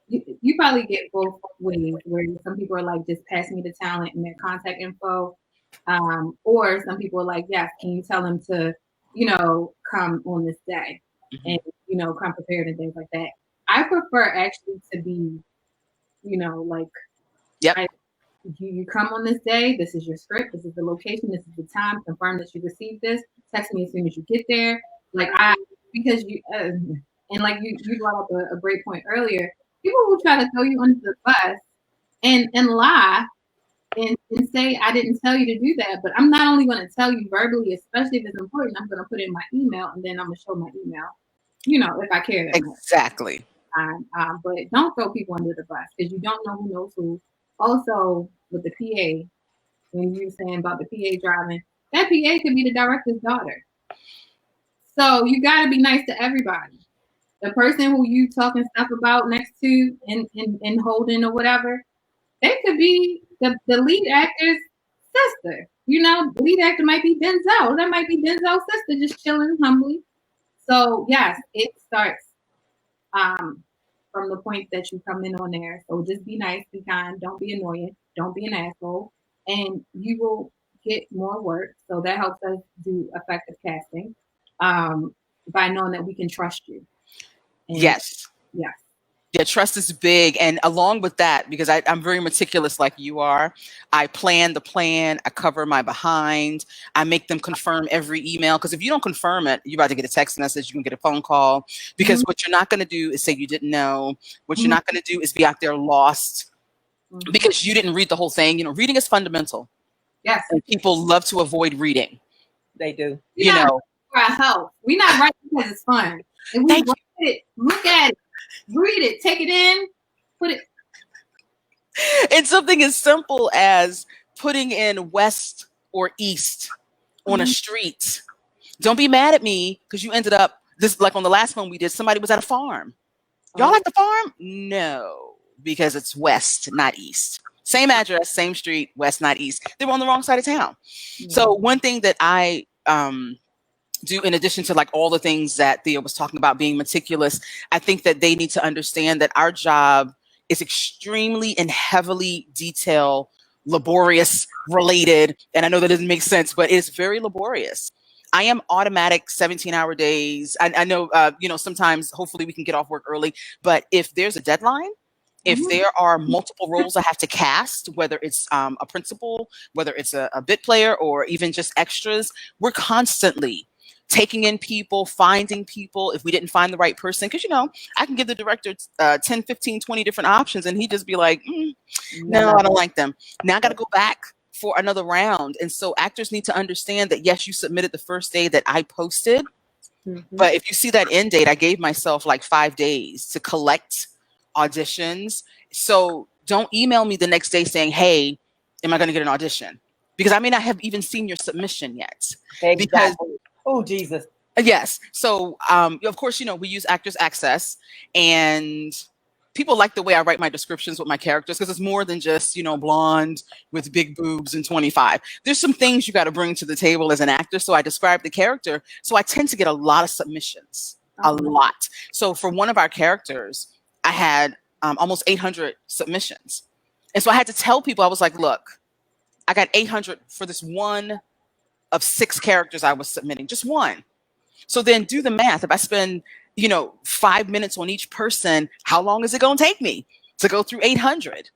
you probably get both ways, where some people are like, just pass me the talent and their contact info. Or some people are like, yes, can you tell them to, come on this day and, come prepared and things like that. I prefer actually to be, you come on this day, this is your script, this is the location, this is the time, confirm that you received this, text me as soon as you get there. Because you, and like you brought up a great point earlier, people will try to throw you under the bus and lie and say, I didn't tell you to do that. But I'm not only going to tell you verbally, especially if it's important, I'm going to put it in my email, and then I'm going to show my email, if I care that exactly. much. But don't throw people under the bus, because you don't know who knows who. Also, with the PA, when you were saying about the PA driving, that PA could be the director's daughter. So you got to be nice to everybody. The person who you talking stuff about next to and holding or whatever, they could be the lead actor's sister. The lead actor might be Denzel. That might be Denzel's sister, just chilling humbly. So yes, it starts from the point that you come in on there. So just be nice, be kind, don't be annoying, don't be an asshole, and you will get more work. So that helps us do effective casting by knowing that we can trust you. And yes. Yes. Yeah, trust is big. And along with that, because I'm very meticulous like you are, I plan the plan, I cover my behind, I make them confirm every email. Because if you don't confirm it, you're about to get a text message, you can get a phone call. Because what you're not going to do is say you didn't know. What you're not going to do is be out there lost because you didn't read the whole thing. You know, reading is fundamental. Yes. And people love to avoid reading. They do. You know, for our health. We're not writing because it's fun. If we write it, look at it, read it, take it in, put it. And something as simple as putting in west or east on a street. Don't be mad at me because you ended up this, like on the last one we did, somebody was at a farm. Y'all like the farm? No, because it's west, not east. Same address, same street, west, not east. They were on the wrong side of town. So one thing that I do, in addition to like all the things that Thea was talking about being meticulous, I think that they need to understand that our job is extremely and heavily detail, laborious, related. And I know that doesn't make sense, but it's very laborious. I am automatic 17-hour days. I know, you know, sometimes hopefully we can get off work early, but if there's a deadline, if there are multiple roles I have to cast, whether it's a principal, whether it's a bit player, or even just extras, we're constantly taking in people, finding people. If we didn't find the right person, because, you know, I can give the director 10, 15, 20 different options and he'd just be like, no, I don't like them. Now I got to go back for another round. And so actors need to understand that, yes, you submitted the first day that I posted, but if you see that end date, I gave myself like 5 days to collect auditions. So don't email me the next day saying, hey, am I going to get an audition? Because I may not have even seen your submission yet. Exactly. Because, oh, Jesus. Yes. So, of course, you know, we use Actors Access, and people like the way I write my descriptions with my characters because it's more than just, you know, blonde with big boobs and 25. There's some things you got to bring to the table as an actor. So I describe the character. So I tend to get a lot of submissions, a lot. So for one of our characters, I had almost 800 submissions. And so I had to tell people, I was like, look, I got 800 for this one of 6 characters I was submitting, just one. So then do the math. If I spend, you know, 5 minutes on each person, how long is it going to take me to go through 800?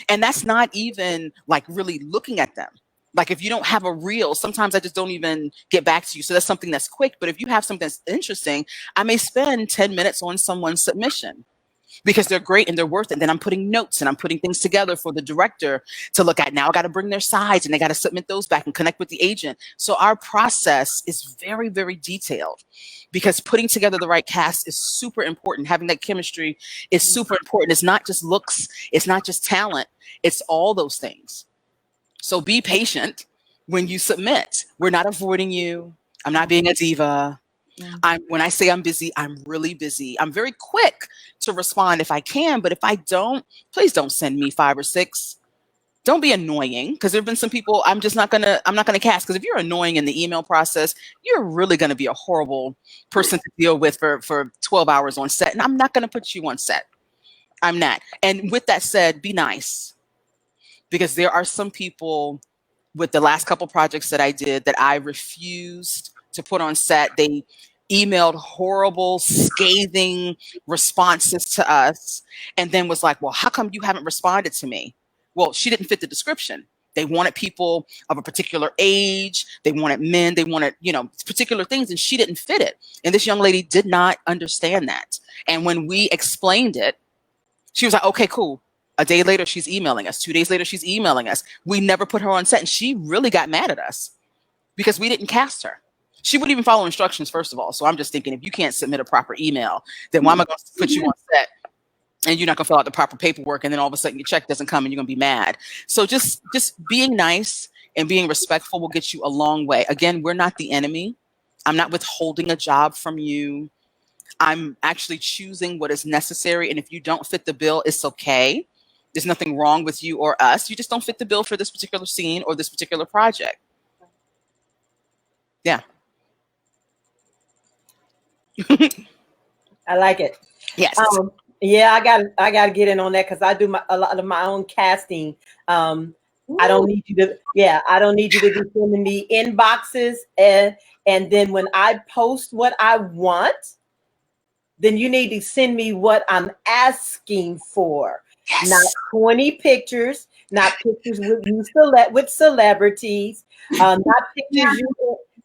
And that's not even like really looking at them. Like if you don't have a reel, sometimes I just don't even get back to you. So that's something that's quick. But if you have something that's interesting, I may spend 10 minutes on someone's submission because they're great and they're worth it. And then I'm putting notes and I'm putting things together for the director to look at. Now I got to bring their sides and they got to submit those back and connect with the agent. So our process is very, very detailed because putting together the right cast is super important. Having that chemistry is super important. It's not just looks. It's not just talent. It's all those things. So be patient when you submit. We're not avoiding you. I'm not being a diva. When I say I'm busy, I'm really busy. I'm very quick to respond if I can, but if I don't, please don't send me 5 or 6. Don't be annoying, because there have been some people I'm not gonna cast, because if you're annoying in the email process, you're really gonna be a horrible person to deal with for 12 hours on set, and I'm not gonna put you on set. I'm not. And with that said, be nice, because there are some people with the last couple projects that I did that I refused to put on set. They emailed horrible, scathing responses to us and then was like, well, how come you haven't responded to me? Well, she didn't fit the description. They wanted people of a particular age. They wanted men. They wanted, you know, particular things, and she didn't fit it. And this young lady did not understand that. And when we explained it, she was like, okay, cool. A day later, she's emailing us. 2 days later, she's emailing us. We never put her on set, and she really got mad at us because we didn't cast her. She wouldn't even follow instructions, first of all. So I'm just thinking, if you can't submit a proper email, then why am I going to put you on set and you're not going to fill out the proper paperwork, and then all of a sudden your check doesn't come and you're going to be mad? So just being nice and being respectful will get you a long way. Again, we're not the enemy. I'm not withholding a job from you. I'm actually choosing what is necessary. And if you don't fit the bill, it's okay. There's nothing wrong with you or us. You just don't fit the bill for this particular scene or this particular project. Yeah. I like it. Yes. Yeah, I got to get in on that because I do a lot of my own casting. I don't need you to. Yeah, I don't need you to be sending me inboxes and then when I post what I want, then you need to send me what I'm asking for. Yes. Not 20 pictures, not pictures with you with celebrities,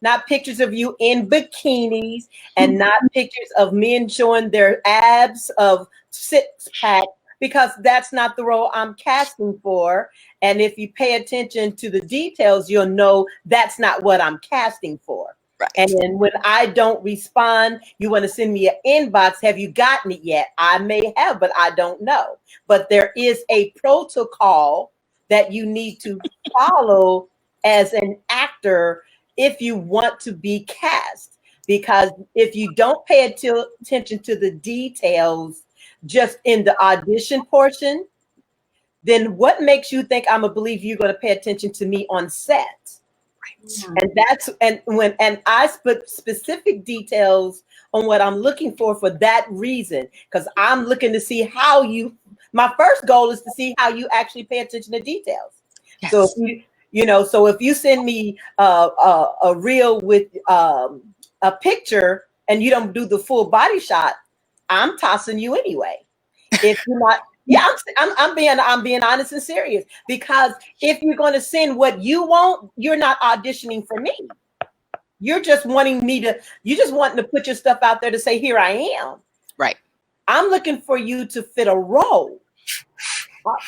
not pictures of you in bikinis, and not pictures of men showing their abs of 6-pack, because that's not the role I'm casting for. And if you pay attention to the details, you'll know that's not what I'm casting for. Right. And then when I don't respond, you want to send me an inbox. Have you gotten it yet? I may have, but I don't know. But there is a protocol that you need to follow as an actor if you want to be cast. Because if you don't pay attention to the details just in the audition portion, then what makes you think I'm gonna believe you're gonna pay attention to me on set? And that's and I put specific details on what I'm looking for that reason, because I'm looking to see how you. My first goal is to see how you actually pay attention to details. Yes. So if so if you send me a reel with a picture and you don't do the full body shot, I'm tossing you anyway. If you're not. Yeah, I'm being honest and serious, because if you're going to send what you want, you're not auditioning for me. You're just wanting to put your stuff out there to say, here I am. Right. I'm looking for you to fit a role.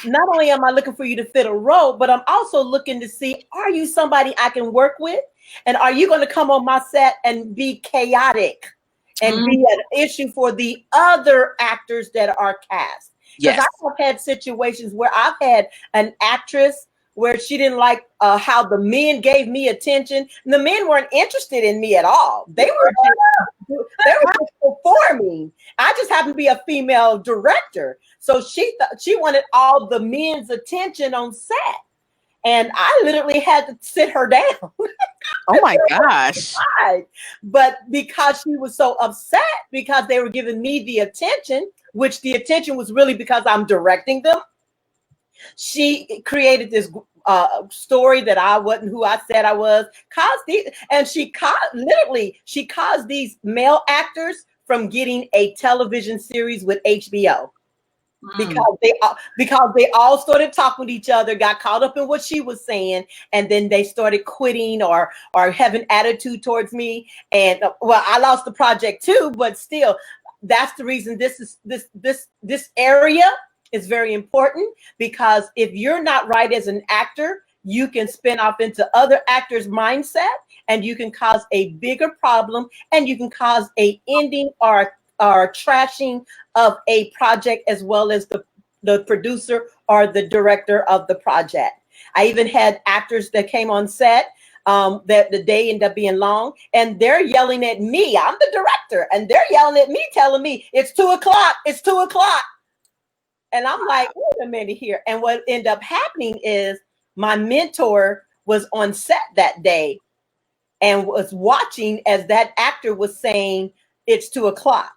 Not only am I looking for you to fit a role, but I'm also looking to see, are you somebody I can work with? And are you going to come on my set and be chaotic and be an issue for the other actors that are cast? Because Yes. I've had situations where I've had an actress where she didn't like how the men gave me attention. And the men weren't interested in me at all. They were just performing. I just happened to be a female director. So she wanted all the men's attention on set. And I literally had to sit her down. Oh my gosh. But because she was so upset because they were giving me the attention, which the attention was really because I'm directing them, she created this story that I wasn't who I said I was. She caused these male actors from getting a television series with HBO. Because they all started talking with each other, got caught up in what she was saying, and then they started quitting or having attitude towards me. And I lost the project too, but still, that's the reason this area is very important, because if you're not right as an actor, you can spin off into other actors' mindset, and you can cause a bigger problem, and you can cause a ending or trashing of a project, as well as the producer or the director of the project. I even had actors that came on set that the day ended up being long, and they're yelling at me. I'm the director, and they're yelling at me, telling me it's 2:00. It's 2:00. And I'm like, wait a minute here. And what ended up happening is my mentor was on set that day and was watching as that actor was saying, it's 2:00.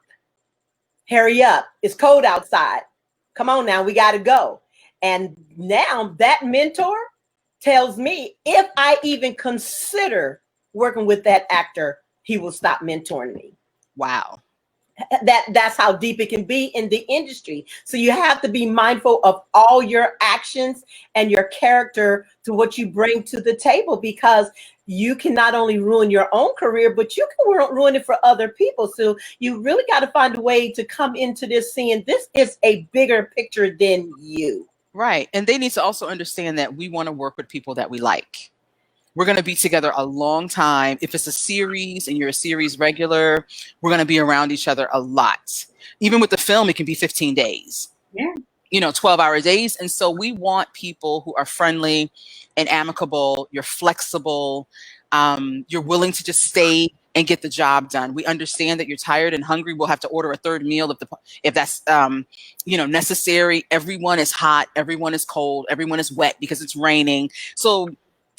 Hurry up. It's cold outside. Come on now. We got to go. And now that mentor tells me if I even consider working with that actor, he will stop mentoring me. Wow. That's how deep it can be in the industry. So you have to be mindful of all your actions and your character to what you bring to the table, because you can not only ruin your own career, but you can ruin it for other people. So you really got to find a way to come into this seeing this is a bigger picture than you. Right. And they need to also understand that we want to work with people that we like. We're going to be together a long time. If it's a series and you're a series regular, we're going to be around each other a lot. Even with the film, it can be 15 days. Yeah. 12-hour days. And so we want people who are friendly and amicable. You're flexible. You're willing to just stay and get the job done. We understand that you're tired and hungry. We'll have to order a third meal if that's necessary. Everyone is hot. Everyone is cold. Everyone is wet because it's raining. So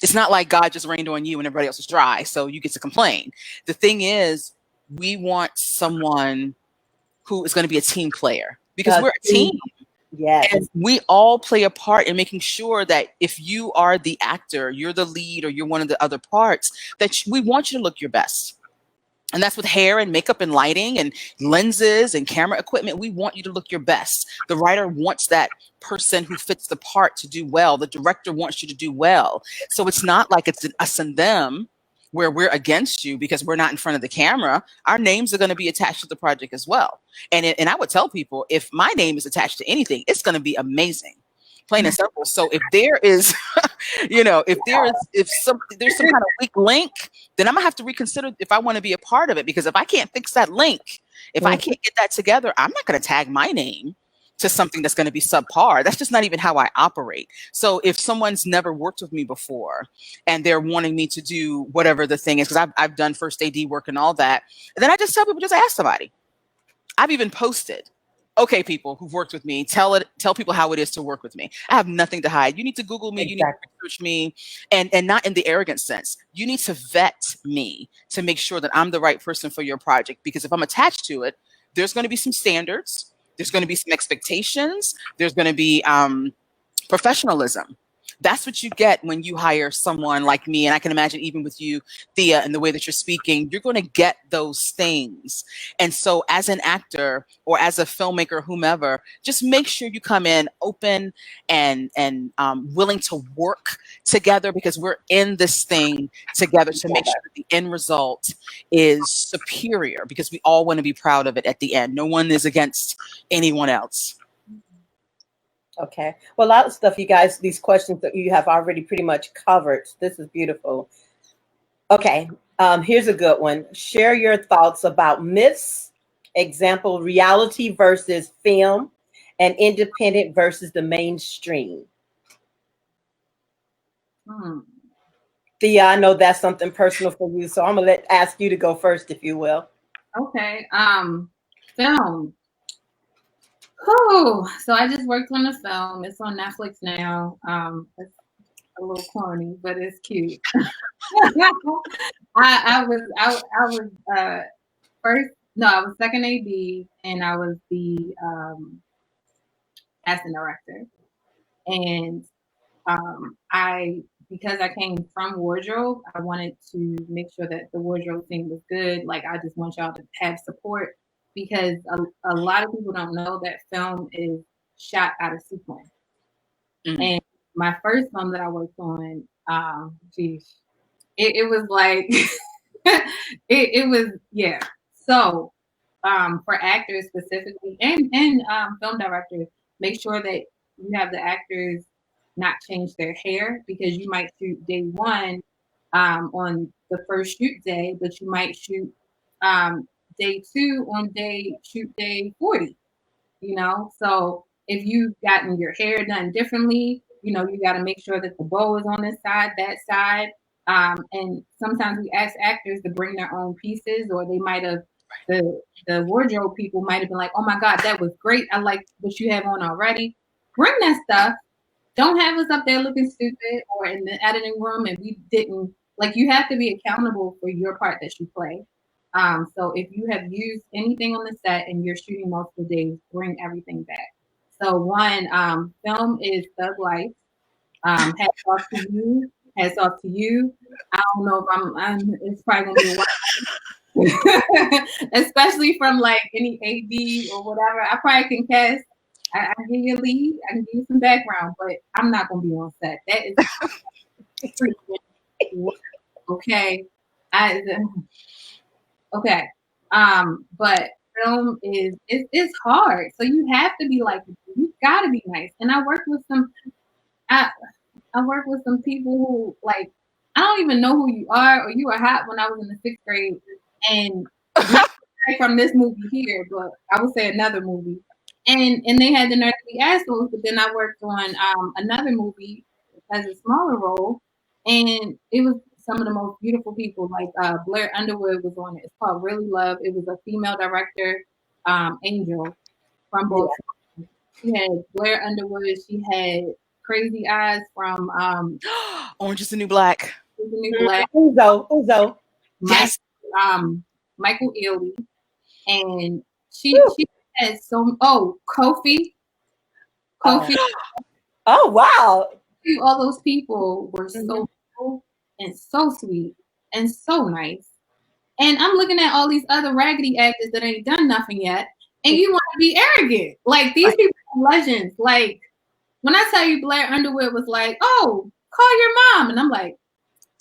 it's not like God just rained on you and everybody else is dry, so you get to complain. The thing is, we want someone who is going to be a team player, because we're a team. Yes. And we all play a part in making sure that if you are the actor, you're the lead, or you're one of the other parts, that we want you to look your best. And that's with hair and makeup and lighting and lenses and camera equipment. We want you to look your best. The writer wants that person who fits the part to do well. The director wants you to do well. So it's not like it's an us and them. where we're against you because we're not in front of the camera, our names are going to be attached to the project as well. And I would tell people, if my name is attached to anything, it's going to be amazing. Plain and simple. So if there is, there's some kind of weak link, then I'm gonna have to reconsider if I want to be a part of it. Because if I can't fix that link, if I can't get that together, I'm not going to tag my name to something that's going to be subpar. That's just not even how I operate. So if someone's never worked with me before and they're wanting me to do whatever the thing is, because I've done first AD work and all that, and then I just tell people, just ask somebody. I've even posted, okay, people who've worked with me, tell people how it is to work with me. I have nothing to hide. You need to Google me. Exactly. You need to research me, and not in the arrogant sense. You need to vet me to make sure that I'm the right person for your project. Because if I'm attached to it, there's going to be some standards. There's going to be some expectations. There's going to be professionalism. That's what you get when you hire someone like me. And I can imagine even with you, Thea, and the way that you're speaking, you're going to get those things. And so as an actor or as a filmmaker, whomever, just make sure you come in open and willing to work together, because we're in this thing together to make sure that the end result is superior, because we all want to be proud of it at the end. No one is against anyone else. Okay. Well, a lot of stuff, you guys, these questions that you have already pretty much covered. This is beautiful. Okay. Here's a good one. Share your thoughts about myths, example, reality versus film, and independent versus the mainstream. Thea, I know that's something personal for you, so I'm going to ask you to go first, if you will. Okay. Film. Oh, so I just worked on a film. It's on Netflix now. It's a little corny, but it's cute. I was second AD, and I was the casting director. And because I came from wardrobe, I wanted to make sure that the wardrobe thing was good. Like, I just want y'all to have support, because a lot of people don't know that film is shot out of sequence. And my first film that I worked on, it was like, it was, yeah. So for actors specifically and film directors, make sure that you have the actors not change their hair, because you might shoot day one on the first shoot day, but you might shoot day two on shoot day 40, So if you've gotten your hair done differently, you got to make sure that the bow is on this side, that side. And sometimes we ask actors to bring their own pieces, or they might have, the wardrobe people might have been like, oh my God, that was great. I like what you have on already. Bring that stuff. Don't have us up there looking stupid or in the editing room and we didn't. Like, you have to be accountable for your part that you play. So if you have used anything on the set and you're shooting multiple days, bring everything back. So one, film is thug life. Hats off to you. Hats off to you. I don't know if it's probably gonna be a while. Especially from like any AD or whatever. I probably can cast. I can give you a lead. I can give you some background, but I'm not gonna be on set. That is okay. Okay. But film it's hard. So you have to be like, you gotta be nice. And I work with some people who, like, I don't even know who you are, or you were hot when I was in the 6th grade. And not from this movie here, but I would say another movie. And they had the nerve to be assholes, but then I worked on another movie as a smaller role, and it was some of the most beautiful people. Like Blair Underwood was on it. It's called Really Love. It was a female director, Angel from both. She had Blair Underwood. She had Crazy Eyes from Orange is the New Black. Uzo. Yes. Michael Ealy, and she had Kofi. Oh wow! All those people were so cool and so sweet and so nice. And I'm looking at all these other raggedy actors that ain't done nothing yet, and you want to be arrogant. Like, these people are legends. Like, when I tell you Blair Underwood was like, "Oh, call your mom," and I'm like,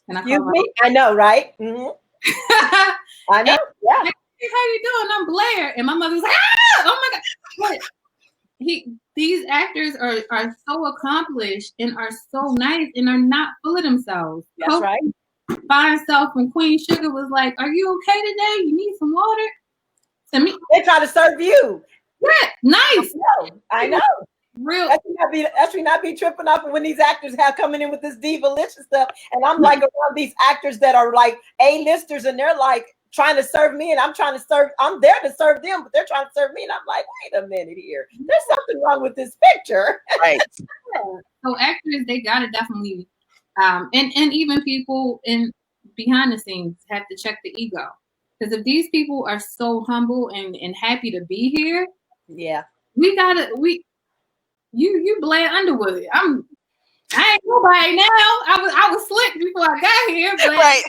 Can I Excuse call me? I know, right? Mm-hmm. I know. Yeah. Hey, how you doing? I'm Blair. And my mother's like, ah! Oh my God. But these actors are so accomplished and are so nice and are not full of themselves. That's right. Fine Self from Queen Sugar was like, are you okay today? You need some water? To me, they try to serve you. Yeah, nice. I know. Real. That should not be tripping off when these actors have coming in with this diva-licious stuff. And I'm like around these actors that are like A-listers and they're like trying to serve me and I'm there to serve them, but they're trying to serve me. And I'm like, wait a minute here. There's something wrong with this picture. Right. So actors, they gotta definitely and even people in behind the scenes have to check the ego. Because if these people are so humble and happy to be here, yeah, you Blair Underwood. I ain't nobody now. I was slick before I got here, but right.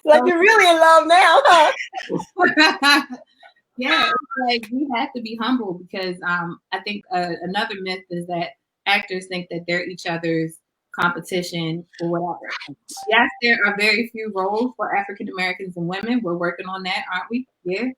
Like you're really in love now, huh? Yeah, like we have to be humble because I think another myth is that actors think that they're each other's competition or whatever. Yes, there are very few roles for African Americans and women. We're working on that, aren't we? Yeah.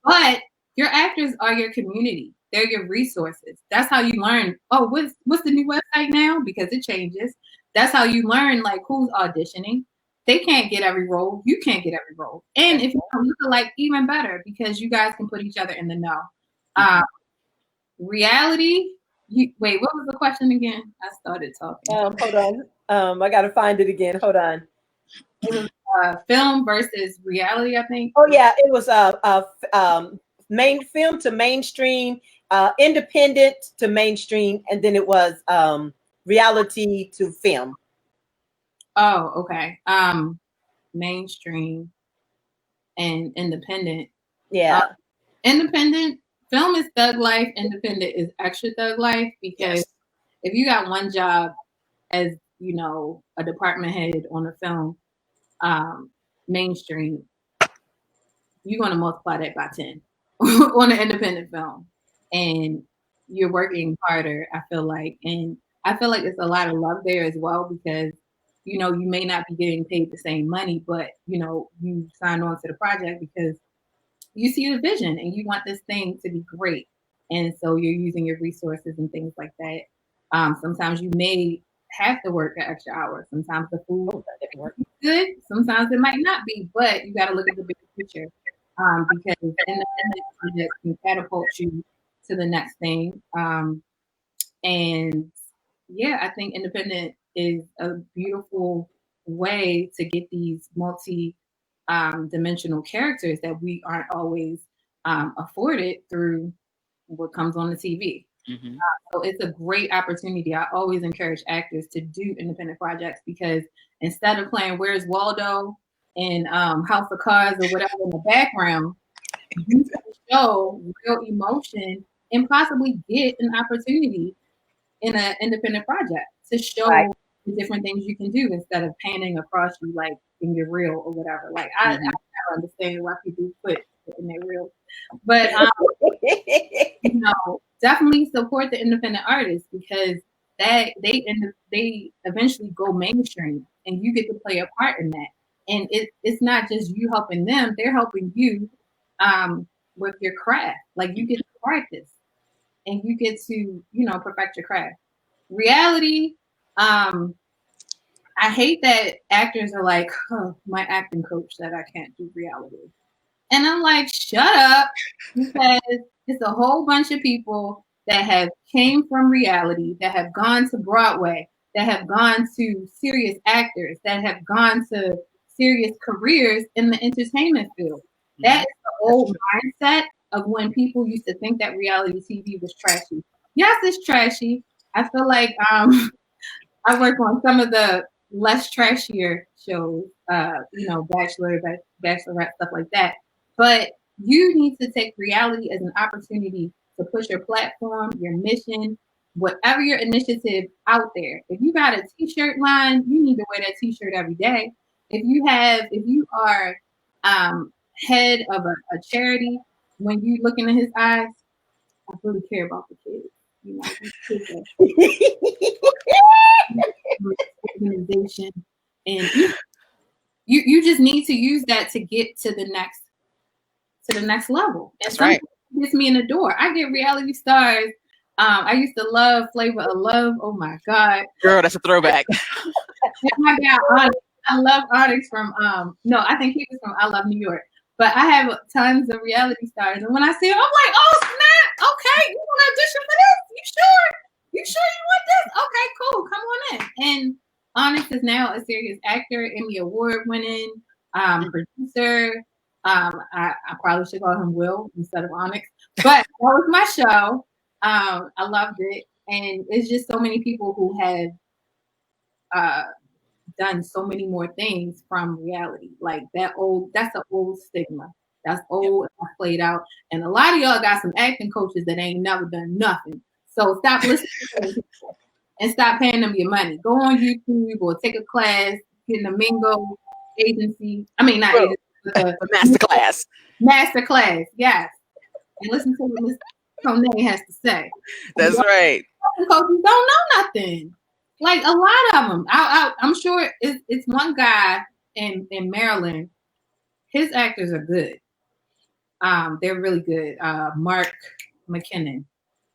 But your actors are your community. They're your resources. That's how you learn. Oh, what's the new website now? Because it changes. That's how you learn like who's auditioning. They can't get every role. You can't get every role. And if you don't look alike, even better because you guys can put each other in the know. Reality. Wait, what was the question again? I started talking. Hold on. I got to find it again. Hold on. It was film versus reality, I think. Oh yeah, it was main film to mainstream, independent to mainstream, and then it was reality to film. Oh, okay. Mainstream and independent. Yeah. Independent film is thug life. Independent is extra thug life because if you got one job as you know a department head on a film, mainstream, you're going to multiply that by 10 on an independent film, and you're working harder. I feel like it's a lot of love there as well because you know you may not be getting paid the same money, but you know you signed on to the project because you see the vision and you want this thing to be great. And so you're using your resources and things like that. Sometimes you may have to work an extra hour. Sometimes the food is good. Sometimes it might not be, but you got to look at the bigger picture because independent projects can catapult you to the next thing. And yeah, I think independent is a beautiful way to get these dimensional characters that we aren't always afforded through what comes on the TV. Mm-hmm. So it's a great opportunity. I always encourage actors to do independent projects because instead of playing Where's Waldo and House of Cards or whatever in the background, you can show real emotion and possibly get an opportunity in an independent project to show the different things you can do instead of panning across you like in your reel or whatever. Like I don't understand why people put it in their reel, but you know, definitely support the independent artists because they eventually go mainstream and you get to play a part in that. And it's not just you helping them; they're helping you with your craft. Like you get to practice and you get to perfect your craft. Reality, I hate that actors are like, oh, my acting coach said I can't do reality. And I'm like, shut up, because it's a whole bunch of people that have came from reality, that have gone to Broadway, that have gone to serious actors, that have gone to serious careers in the entertainment field. That is the old mindset of when people used to think that reality TV was trashy. Yes, it's trashy. I feel like I work on some of the less trashier shows, Bachelor, Bachelorette, stuff like that. But you need to take reality as an opportunity to push your platform, your mission, whatever your initiative out there. If you got a t-shirt line, you need to wear that t-shirt every day. If you are head of a charity, when you look into his eyes, I really care about the kids. organization, and you just need to use that to get to the next level. And That's right. Gets me in the door. I get reality stars. I used to love Flavor of Love. Oh my God, girl, that's a throwback. my God, I love Onyx from no, I think he was from I Love New York. But I have tons of reality stars, and when I see him, I'm like, oh snap! Okay, you want to audition for this? You sure? You sure you want this? Okay, cool. Come on in. And Onyx is now a serious actor, Emmy Award winning producer. I probably should call him Will instead of Onyx, but that was my show. I loved it, and it's just so many people who have done so many more things from reality. Like that's an old stigma. That's old and played out. And a lot of y'all got some acting coaches that ain't never done nothing. So stop listening to them people and stop paying them your money. Go on YouTube or take a class, get in the Mingo agency. I mean, not agency, but master class. Master class, yes. And listen to what Ms. Monet has to say. That's right. Coaches don't know nothing. Like a lot of them. I'm sure it's one guy in Maryland. His actors are good. They're really good. Mark McKinnon.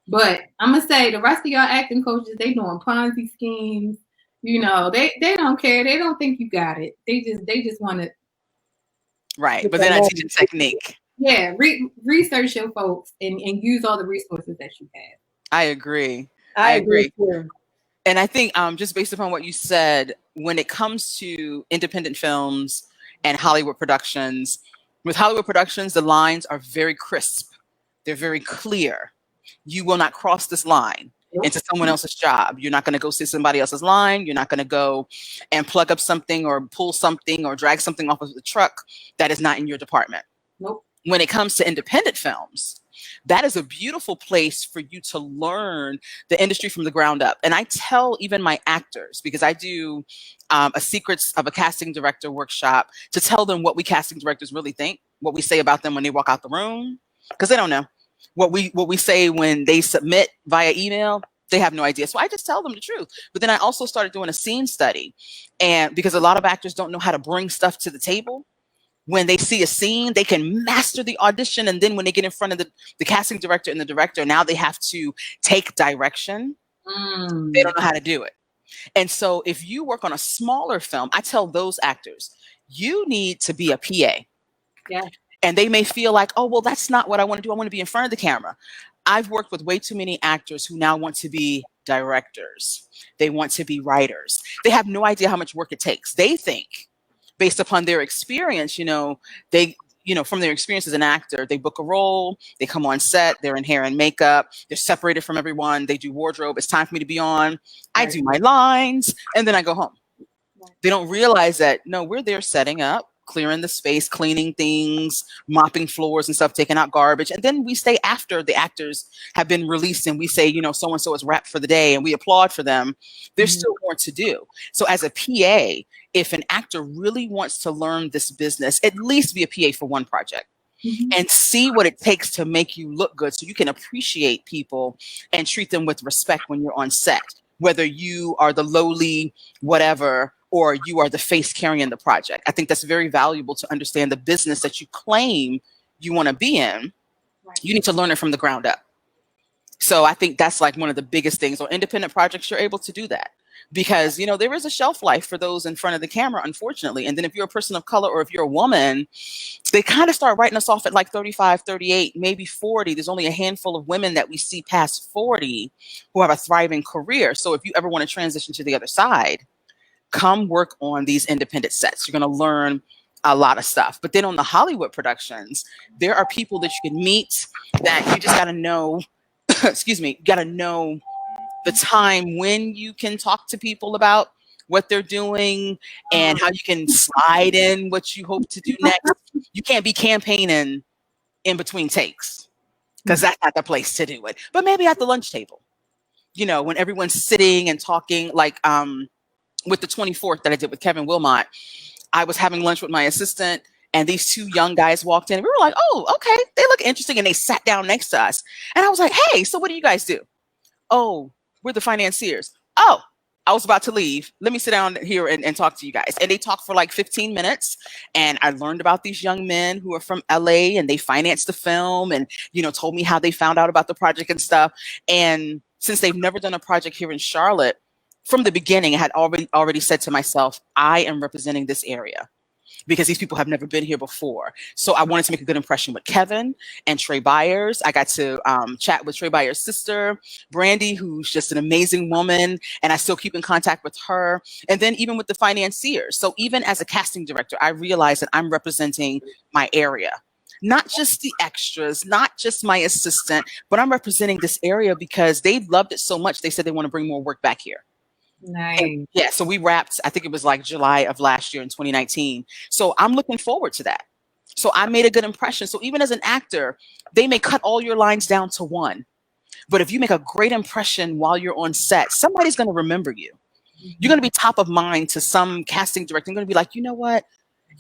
But I'm gonna say the rest of y'all acting coaches, they doing Ponzi schemes. You know, they don't care. They don't think you got it. They just want to. Right, but they're not teaching technique. Yeah, research your folks and use all the resources that you have. I agree. I agree too. And I think just based upon what you said, when it comes to independent films and Hollywood productions, with Hollywood productions, the lines are very crisp. They're very clear. You will not cross this line into someone else's job. You're not going to go see somebody else's line. You're not going to go and plug up something or pull something or drag something off of the truck that is not in your department. Nope. When it comes to independent films, that is a beautiful place for you to learn the industry from the ground up. And I tell even my actors, because I do a Secrets of a Casting Director workshop, to tell them what we casting directors really think, what we say about them when they walk out the room, because they don't know. What we say when they submit via email, they have no idea. So I just tell them the truth. But then I also started doing a scene study, and because a lot of actors don't know how to bring stuff to the table. When they see a scene, they can master the audition. And then when they get in front of the casting director and the director, now they have to take direction. They don't know how to do it. And so if you work on a smaller film, I tell those actors, you need to be a PA. Yeah. And they may feel like, oh, well, that's not what I want to do. I want to be in front of the camera. I've worked with way too many actors who now want to be directors. They want to be writers. They have no idea how much work it takes. They think, based upon their experience, from their experience as an actor, they book a role, they come on set, they're in hair and makeup, they're separated from everyone, they do wardrobe, it's time for me to be on, I do my lines, and then I go home. They don't realize that, no, we're there setting up, clearing the space, cleaning things, mopping floors and stuff, taking out garbage. And then we stay after the actors have been released and we say, so-and-so is wrapped for the day and we applaud for them. There's still more to do. So as a PA, if an actor really wants to learn this business, at least be a PA for one project and see what it takes to make you look good so you can appreciate people and treat them with respect when you're on set, whether you are the lowly whatever or you are the face carrying the project. I think that's very valuable to understand the business that you claim you want to be in. Right. You need to learn it from the ground up. So I think that's like one of the biggest things. On independent projects, you're able to do that. Because, there is a shelf life for those in front of the camera, unfortunately. And then if you're a person of color or if you're a woman, they kind of start writing us off at like 35, 38, maybe 40. There's only a handful of women that we see past 40 who have a thriving career. So if you ever want to transition to the other side, come work on these independent sets. You're going to learn a lot of stuff. But then on the Hollywood productions, there are people that you can meet that you just got to know, got to know the time when you can talk to people about what they're doing and how you can slide in what you hope to do next. You can't be campaigning in between takes because that's not the place to do it. But maybe at the lunch table, when everyone's sitting and talking, like with the 24th that I did with Kevin Wilmot, I was having lunch with my assistant and these two young guys walked in and we were like, oh, okay, they look interesting. And they sat down next to us. And I was like, hey, so what do you guys do? Oh, we're the financiers. Oh, I was about to leave. Let me sit down here and talk to you guys. And they talked for like 15 minutes. And I learned about these young men who are from LA and they financed the film and, told me how they found out about the project and stuff. And since they've never done a project here in Charlotte, from the beginning, I had already said to myself, I am representing this area, because these people have never been here before. So I wanted to make a good impression with Kevin and Trey Byers. I got to chat with Trey Byers' sister, Brandy, who's just an amazing woman, and I still keep in contact with her. And then even with the financiers. So even as a casting director, I realized that I'm representing my area. Not just the extras, not just my assistant, but I'm representing this area because they loved it so much. They said they want to bring more work back here. Nice. Yeah, so we wrapped, I think it was like July of last year in 2019. So I'm looking forward to that. So I made a good impression. So even as an actor, they may cut all your lines down to one. But if you make a great impression while you're on set, somebody's going to remember you. You're going to be top of mind to some casting director. You're going to be like, you know what?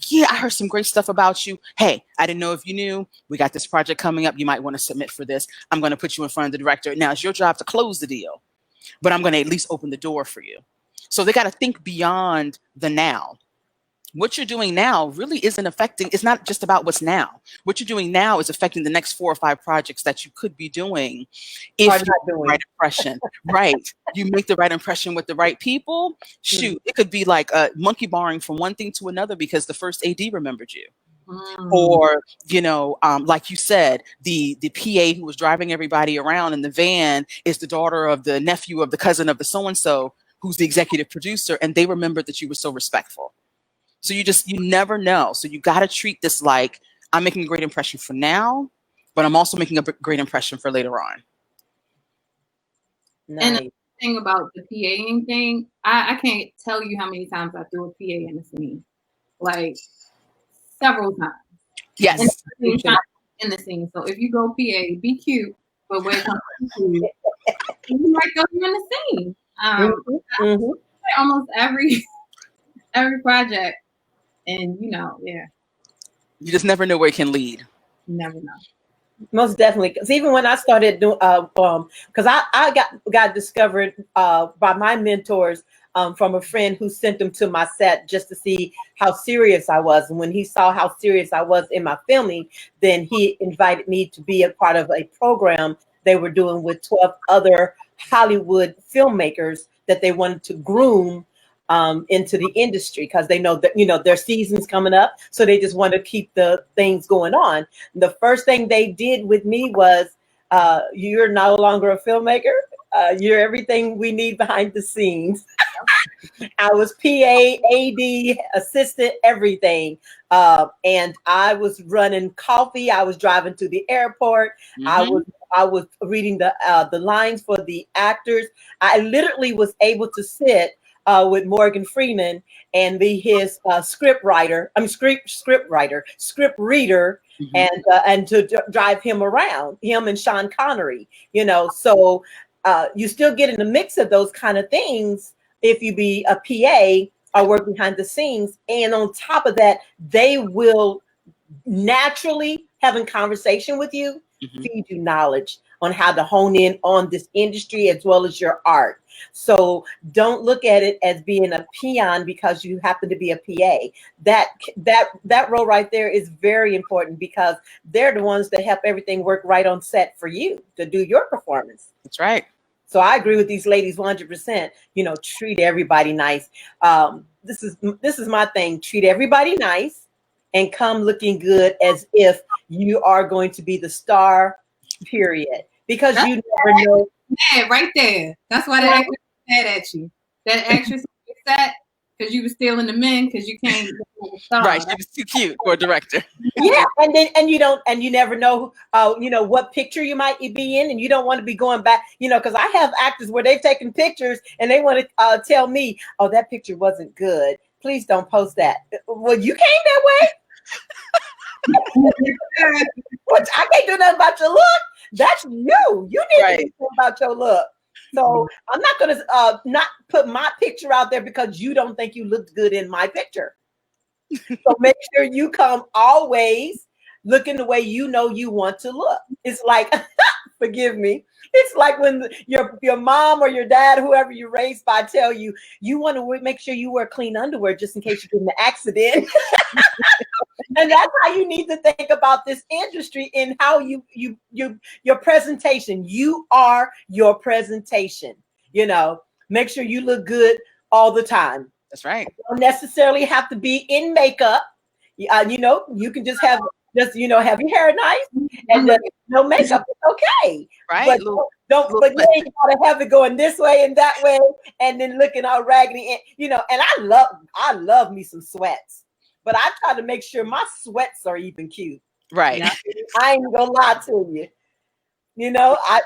Yeah, I heard some great stuff about you. Hey, I didn't know if you knew. We got this project coming up. You might want to submit for this. I'm going to put you in front of the director. Now it's your job to close the deal, but I'm going to at least open the door for you. So they got to think beyond the now. What you're doing now really isn't affecting, it's not just about what's now. What you're doing now is affecting the next 4 or 5 projects that you could be doing if you make the right impression. Right. You make the right impression with the right people. Shoot, it could be like a monkey barring from one thing to another because the first AD remembered you. Or, like you said, the PA who was driving everybody around in the van is the daughter of the nephew of the cousin of the so-and-so who's the executive producer, and they remembered that you were so respectful. So you never know. So you got to treat this like I'm making a great impression for now, but I'm also making a great impression for later on. Nice. And the thing about the PAing thing, I can't tell you how many times I threw a PA in the scene. Like several times. Yes. In the scene. So if you go PA, be cute, but when it comes to you, you might go in the scene. Almost every project, and yeah. You just never know where it can lead. Never know. Most definitely, because even when I started doing, because I got discovered by my mentors from a friend who sent them to my set just to see how serious I was. And when he saw how serious I was in my filming, then he invited me to be a part of a program they were doing with 12 other Hollywood filmmakers that they wanted to groom into the industry because they know that their season's coming up, so they just want to keep the things going on. The first thing they did with me was, you're no longer a filmmaker. You're everything we need behind the scenes. I was PA, AD, assistant, everything. And I was running coffee. I was driving to the airport. I was reading the lines for the actors. I literally was able to sit with Morgan Freeman and be his script reader, and to drive him around, him and Sean Connery, so you still get in the mix of those kind of things if you be a PA or work behind the scenes. And on top of that, they will naturally having conversation with you, feed you knowledge on how to hone in on this industry as well as your art. So don't look at it as being a peon because you happen to be a PA. That role right there is very important because they're the ones that help everything work right on set for you to do your performance. That's right. So I agree with these ladies 100%. Treat everybody nice. This is my thing. Treat everybody nice and come looking good as if you are going to be the star, period. Because you never know. Yeah, right there. That's why that actress mad at you. That actress was upset because you were stealing the men because you can't be a star. Right, she was too cute for a director. Yeah, and you never know what picture you might be in, and you don't want to be going back, because I have actors where they've taken pictures and they want to tell me, oh, that picture wasn't good. Please don't post that. Well, you came that way. I can't do nothing about your look. That's you. You need to do something about your look. So I'm not going to not put my picture out there because you don't think you looked good in my picture. So make sure you come always looking the way you know you want to look. It's like, forgive me. It's like when your mom or your dad, whoever you raised by, tell you you want to make sure you wear clean underwear just in case you get in an accident. And that's how you need to think about this industry and how your presentation. You are your presentation. You know, make sure you look good all the time. That's right. You don't necessarily have to be in makeup. You know, you can just have have your hair nice and no makeup. It's okay. Right. But but you ain't gotta have it going this way and that way and then looking all raggedy. And and I love me some sweats. But I try to make sure my sweats are even cute. Right. I ain't gonna lie to you. I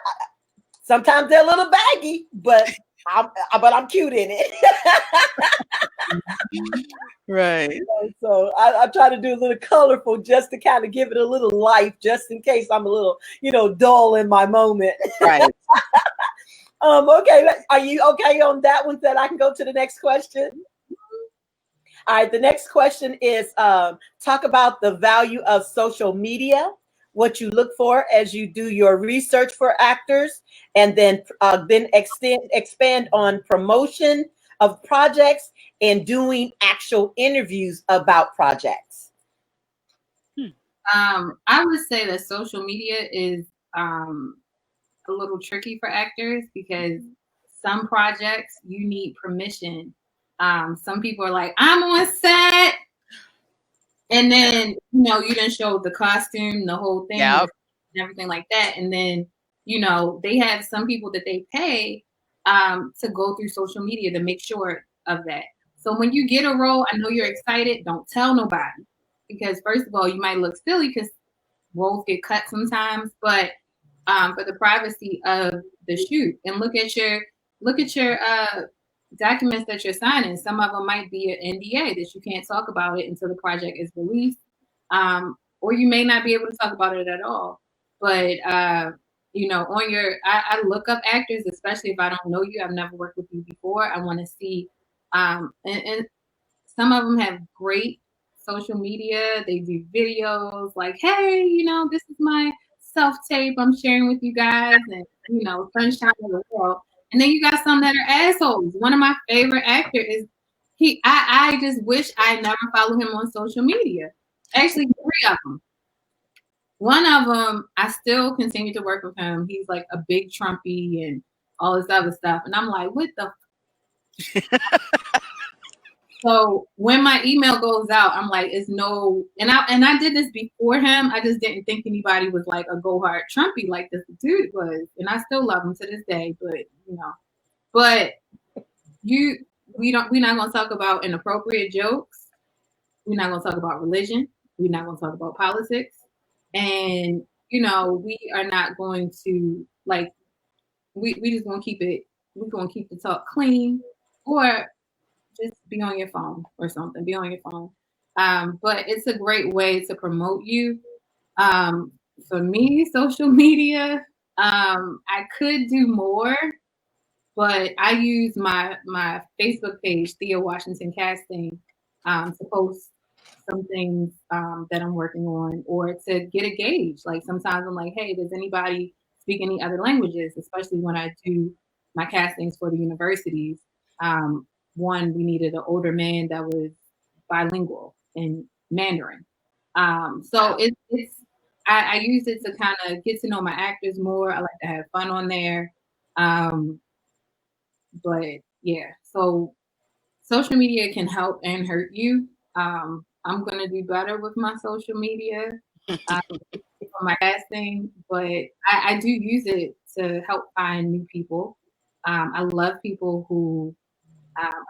sometimes they're a little baggy, but I'm cute in it. Right. So I try to do a little colorful just to kind of give it a little life, just in case I'm a little, dull in my moment. Right. Okay. Are you okay on that one? That I can go to the next question? All right, the next question is talk about the value of social media, what you look for as you do your research for actors, and then expand on promotion of projects and doing actual interviews about projects. I would say that social media is a little tricky for actors because some projects you need permission. Some people are like, I'm on set. And then, you didn't show the costume, the whole thing, and everything like that. And then, they have some people that they pay to go through social media to make sure of that. So when you get a role, I know you're excited. Don't tell nobody. Because first of all, you might look silly because roles get cut sometimes. But for the privacy of the shoot, and look at your documents that you're signing. Some of them might be an NDA that you can't talk about it until the project is released, or you may not be able to talk about it at all. But on I look up actors, especially if I don't know you, I've never worked with you before. I want to see, and some of them have great social media. They do videos like, hey, this is my self tape I'm sharing with you guys, and sunshine of the world. And then you got some that are assholes. One of my favorite actors is I just wish I never followed him on social media. Actually, 3 of them. One of them, I still continue to work with him. He's like a big Trumpy and all this other stuff. And I'm like, what the? So when my email goes out, I'm like, it's no, and I did this before him. I just didn't think anybody was like a go hard Trumpy like this dude was, and I still love him to this day. But we're not gonna talk about inappropriate jokes. We're not gonna talk about religion. We're not gonna talk about politics, and we are not going to like. We just gonna keep it. We're gonna keep the talk clean, or just be on your phone or something. Be on your phone. But it's a great way to promote you. For me, social media, I could do more, but I use my Facebook page, Thea Washington Casting, to post some things that I'm working on, or to get a gauge. Like sometimes I'm like, hey, does anybody speak any other languages? Especially when I do my castings for the universities. One, we needed an older man that was bilingual in Mandarin. So I use it to kind of get to know my actors more. I like to have fun on there. But yeah, so social media can help and hurt you. I'm gonna do better with my social media for my casting, but I do use it to help find new people. I love people who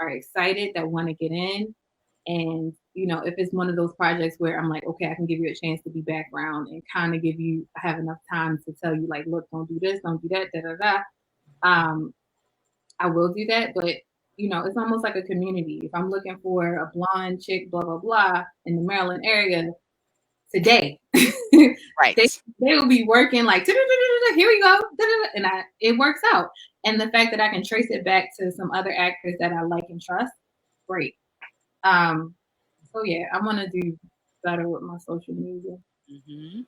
are excited, that want to get in. And, if it's one of those projects where I'm like, okay, I can give you a chance to be background and kind of have enough time to tell you, like, look, don't do this, don't do that, da da da. I will do that, but it's almost like a community. If I'm looking for a blonde chick, blah blah blah, in the Maryland area today, right, they will be working like, here we go, and it works out. And the fact that I can trace it back to some other actors that I like and trust, great. So yeah, I want to do better with my social media. Mm-hmm.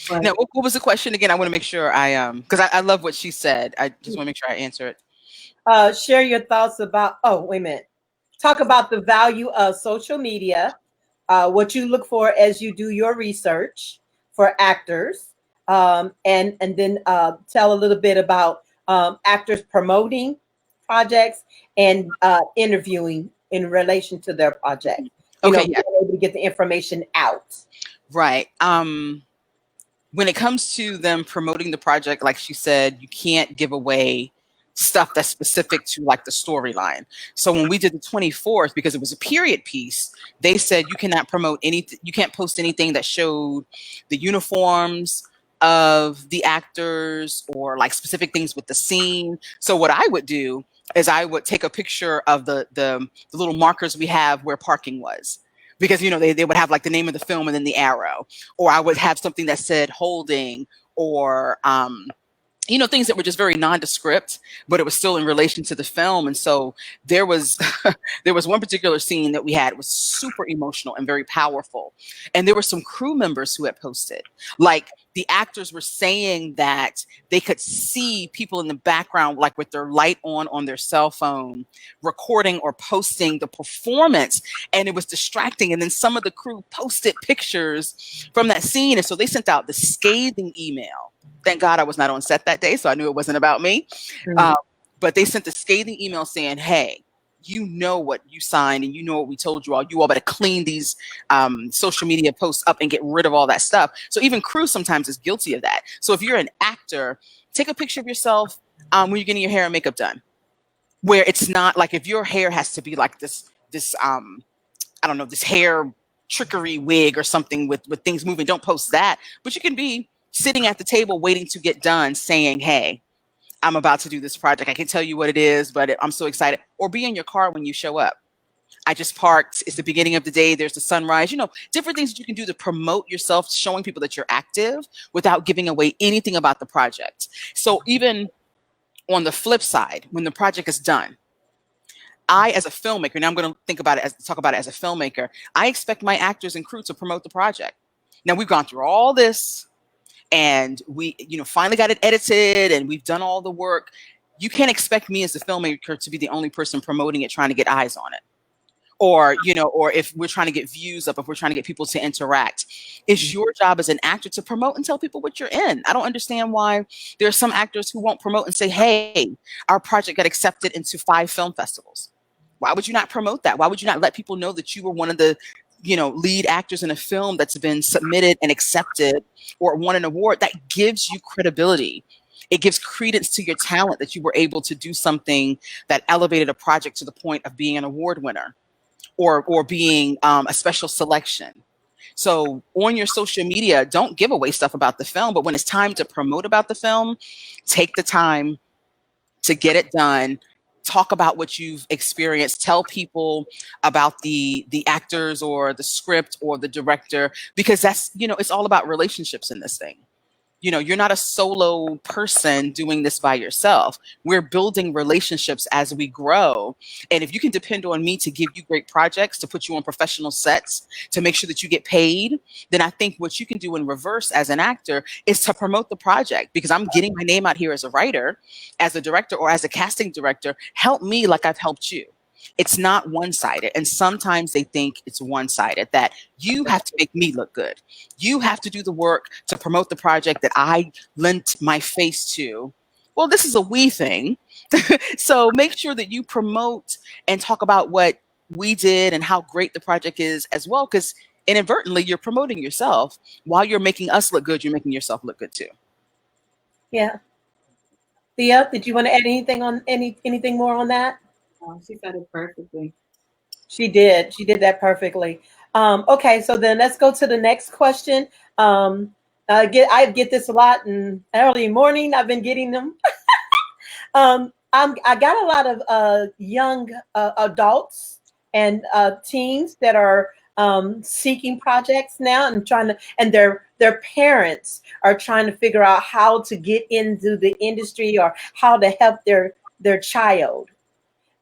But Now, what was the question again? I want to make sure because I love what she said. I just want to make sure I answer it. Share your thoughts about, oh, wait a minute. Talk about the value of social media, what you look for as you do your research for actors, and then tell a little bit about actors promoting projects and interviewing in relation to their project. You know, Okay, being yeah, able to get the information out. right. When it comes to them promoting the project, like she said, you can't give away stuff that's specific to like the storyline. So when we did the 24th, because it was a period piece, they said you cannot promote anything, you can't post anything that showed the uniforms of the actors or like specific things with the scene. So what I would do is I would take a picture of the little markers we have where parking was. Because they would have like the name of the film and then the arrow, or I would have something that said holding, or things that were just very nondescript, but it was still in relation to the film. And so there was there was one particular scene that we had. It was super emotional and very powerful. And there were some crew members who had posted, like the actors were saying that they could see people in the background, like with their light on their cell phone, recording or posting the performance, and it was distracting. And then some of the crew posted pictures from that scene. And so they sent out the scathing email. Thank God I was not on set that day, so I knew it wasn't about me. Mm. But they sent a scathing email saying, hey, you know what you signed and you know what we told you all. You all better clean these social media posts up and get rid of all that stuff. So even crew sometimes is guilty of that. So if you're an actor, take a picture of yourself when you're getting your hair and makeup done, where it's not like if your hair has to be like this I don't know, this hair trickery wig or something with things moving, don't post that. But you can be sitting at the table waiting to get done saying, hey, I'm about to do this project. I can tell you what it is, but I'm so excited. Or be in your car when you show up. I just parked. It's the beginning of the day. There's the sunrise. Different things that you can do to promote yourself, showing people that you're active without giving away anything about the project. So even on the flip side, when the project is done, I, as a filmmaker, now I'm going to talk about it as a filmmaker, I expect my actors and crew to promote the project. Now we've gone through all this and we, finally got it edited and we've done all the work. You can't expect me as a filmmaker to be the only person promoting it, trying to get eyes on it. Or if we're trying to get views up, if we're trying to get people to interact. It's your job as an actor to promote and tell people what you're in. I don't understand why there are some actors who won't promote and say, hey, our project got accepted into 5 film festivals. Why would you not promote that? Why would you not let people know that you were one of the lead actors in a film that's been submitted and accepted or won an award? That gives you credibility. It gives credence to your talent that you were able to do something that elevated a project to the point of being an award winner or being a special selection. So on your social media, don't give away stuff about the film, but when it's time to promote about the film, take the time to get it done. Talk about what you've experienced. Tell people about the actors or the script or the director, because that's, it's all about relationships in this thing. You're not a solo person doing this by yourself. We're building relationships as we grow. And if you can depend on me to give you great projects, to put you on professional sets, to make sure that you get paid, then I think what you can do in reverse as an actor is to promote the project, because I'm getting my name out here as a writer, as a director, or as a casting director. Help me like I've helped you. It's not one-sided. And sometimes they think it's one-sided, that you have to make me look good. You have to do the work to promote the project that I lent my face to. Well, this is a we thing. So make sure that you promote and talk about what we did and how great the project is as well, because inadvertently you're promoting yourself. While you're making us look good, you're making yourself look good too. Yeah. Thea, did you want to add anything more on that? she said it perfectly. She did. She did that perfectly. Okay, so then let's go to the next question. I get this a lot in early morning. I've been getting them. I got a lot of young adults and teens that are seeking projects now and and their parents are trying to figure out how to get into the industry or how to help their child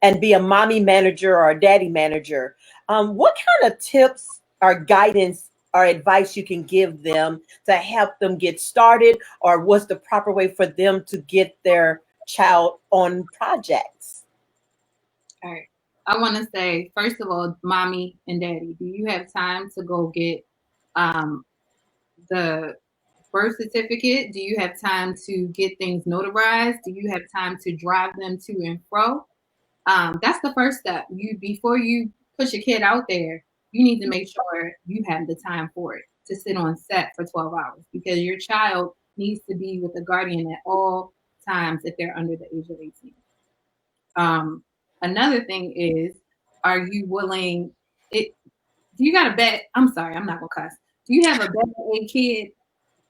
and be a mommy manager or a daddy manager. What kind of tips or guidance or advice you can give them to help them get started, or what's the proper way for them to get their child on projects? All right. I want to say, first of all, mommy and daddy, do you have time to go get the birth certificate? Do you have time to get things notarized? Do you have time to drive them to and fro? That's the first step. Before you push a kid out there, you need to make sure you have the time for it to sit on set for 12 hours, because your child needs to be with a guardian at all times if they're under the age of 18. Another thing is, are you willing? Do you got a bad? I'm sorry, I'm not gonna cuss. Do you have a bad kid?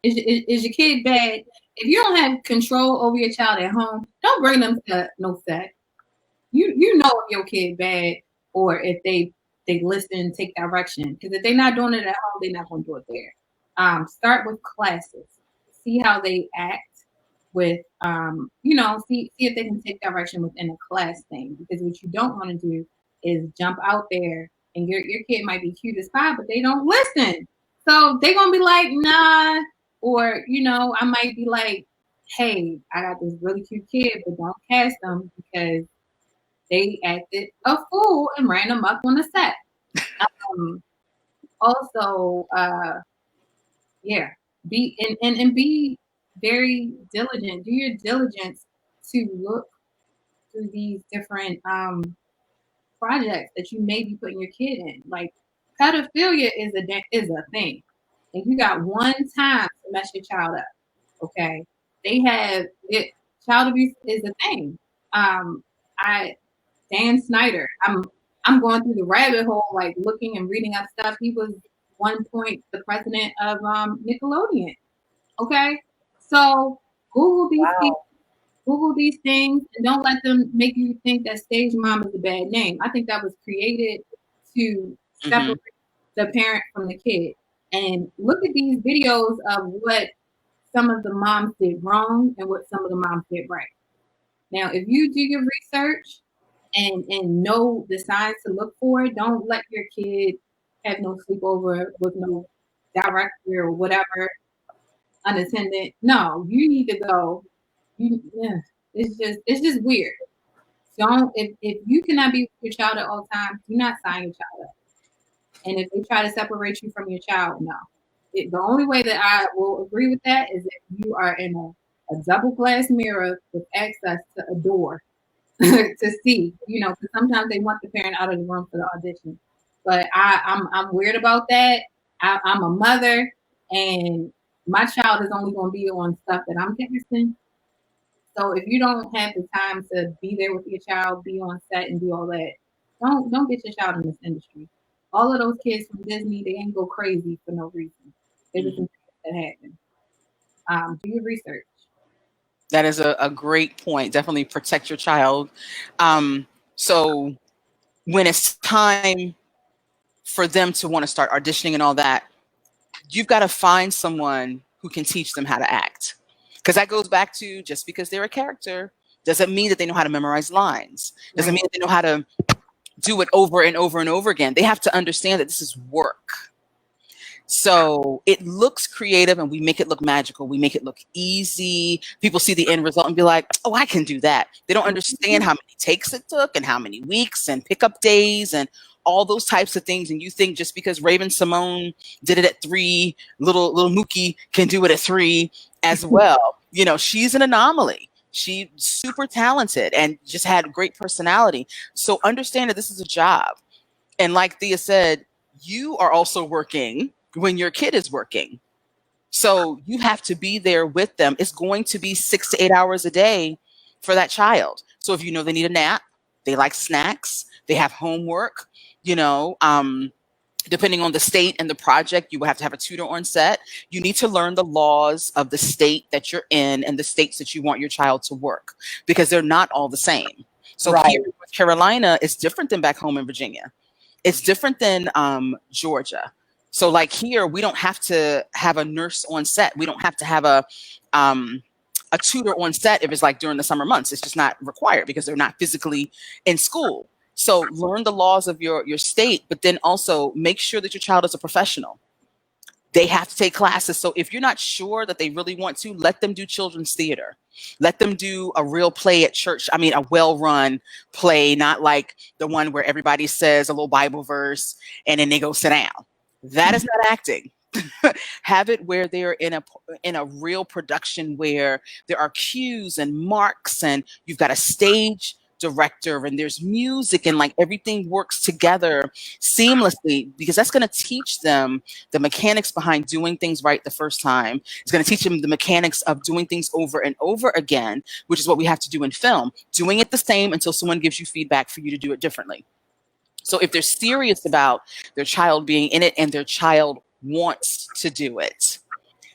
Is your kid bad? If you don't have control over your child at home, don't bring them to no set. You know if your kid bad, or if they listen, take direction. Because if they're not doing it at home, they're not going to do it there. Start with classes. See how they act with, see if they can take direction within a class thing. Because what you don't want to do is jump out there, and your kid might be cute as pie, but they don't listen. So they're going to be like, nah. Or, I might be like, hey, I got this really cute kid, but don't cast them because they acted a fool and ran amok on the set. Also, be very diligent. Do your diligence to look through these different projects that you may be putting your kid in. Like, pedophilia is a thing, and you got one time to mess your child up. Okay, they have it. Child abuse is a thing. Dan Snyder. I'm going through the rabbit hole, like looking and reading up stuff. He was one point the president of Nickelodeon. Okay, so Google these things. Google these things, and don't let them make you think that stage mom is a bad name. I think that was created to separate the parent from the kid. And look at these videos of what some of the moms did wrong and what some of the moms did right. Now, if you do your research and know the signs to look for, don't let your kid have no sleepover with no director or whatever, unattended. No, you need to go. It's just weird. Don't if you cannot be with your child at all times, do not sign your child up. And if they try to separate you from your child, no. The only way that I will agree with that is if you are in a double glass mirror with access to a door to see, because sometimes they want the parent out of the room for the audition. But I'm weird about that. I'm a mother, and my child is only going to be on stuff that I'm casting. So if you don't have the time to be there with your child, be on set and do all that, don't get your child in this industry. All of those kids from Disney, they ain't go crazy for no reason. There's some things that happen. Do your research. That is a great point. Definitely protect your child. So when it's time for them to want to start auditioning and all that, you've got to find someone who can teach them how to act. Because that goes back to, just because they're a character doesn't mean that they know how to memorize lines. Doesn't mean that they know how to do it over and over and over again. They have to understand that this is work. So it looks creative and we make it look magical. We make it look easy. People see the end result and be like, oh, I can do that. They don't understand how many takes it took and how many weeks and pickup days and all those types of things. And you think just because Raven Simone did it at 3, little Mookie can do it at 3 as well. She's an anomaly. She's super talented and just had great personality. So understand that this is a job. And like Thea said, you are also working when your kid is working. So you have to be there with them. It's going to be 6 to 8 hours a day for that child. So if they need a nap, they like snacks, they have homework, depending on the state and the project, you will have to have a tutor on set. You need to learn the laws of the state that you're in and the states that you want your child to work, because they're not all the same. So here in North Carolina, it's different than back home in Virginia. It's different than Georgia. So like here, we don't have to have a nurse on set. We don't have to have a tutor on set if it's like during the summer months. It's just not required because they're not physically in school. So learn the laws of your state, but then also make sure that your child is a professional. They have to take classes. So if you're not sure that they really want to, let them do children's theater. Let them do a real play at church. I mean, a well-run play, not like the one where everybody says a little Bible verse and then they go sit down. That is not acting. Have it where they're in a real production where there are cues and marks, and you've got a stage director and there's music, and like everything works together seamlessly, because that's going to teach them the mechanics behind doing things right the first time. It's going to teach them the mechanics of doing things over and over again, which is what we have to do in film, doing it the same until someone gives you feedback for you to do it differently. So if they're serious about their child being in it and their child wants to do it,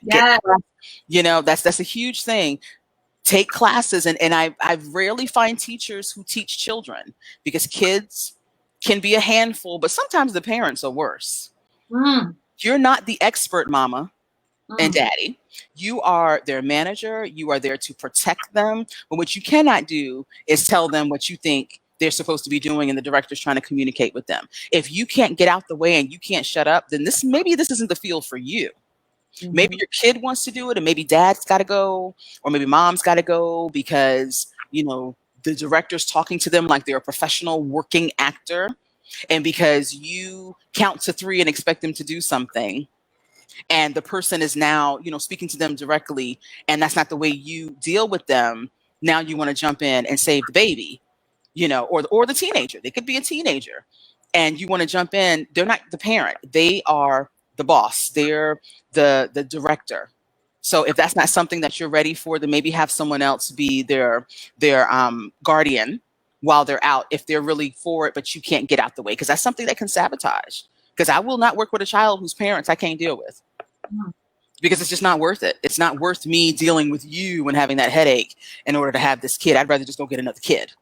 that's a huge thing. Take classes, and I rarely find teachers who teach children, because kids can be a handful, but sometimes the parents are worse. You're not the expert, mama and daddy. You are their manager. You are there to protect them. But what you cannot do is tell them what you think they're supposed to be doing and the director's trying to communicate with them. If you can't get out the way and you can't shut up, then maybe this isn't the field for you. Maybe your kid wants to do it, and maybe dad's got to go, or maybe mom's got to go because, the director's talking to them like they're a professional working actor, and because you count to 3 and expect them to do something, and the person is now, speaking to them directly, and that's not the way you deal with them. Now you want to jump in and save the baby, or the teenager. They could be a teenager, and you want to jump in. They're not the parent. They are the boss. They're the director. So if that's not something that you're ready for, then maybe have someone else be their guardian while they're out, if they're really for it, but you can't get out the way, because that's something that can sabotage. Because I will not work with a child whose parents I can't deal with, because it's just not worth it. It's not worth me dealing with you and having that headache in order to have this kid. I'd rather just go get another kid.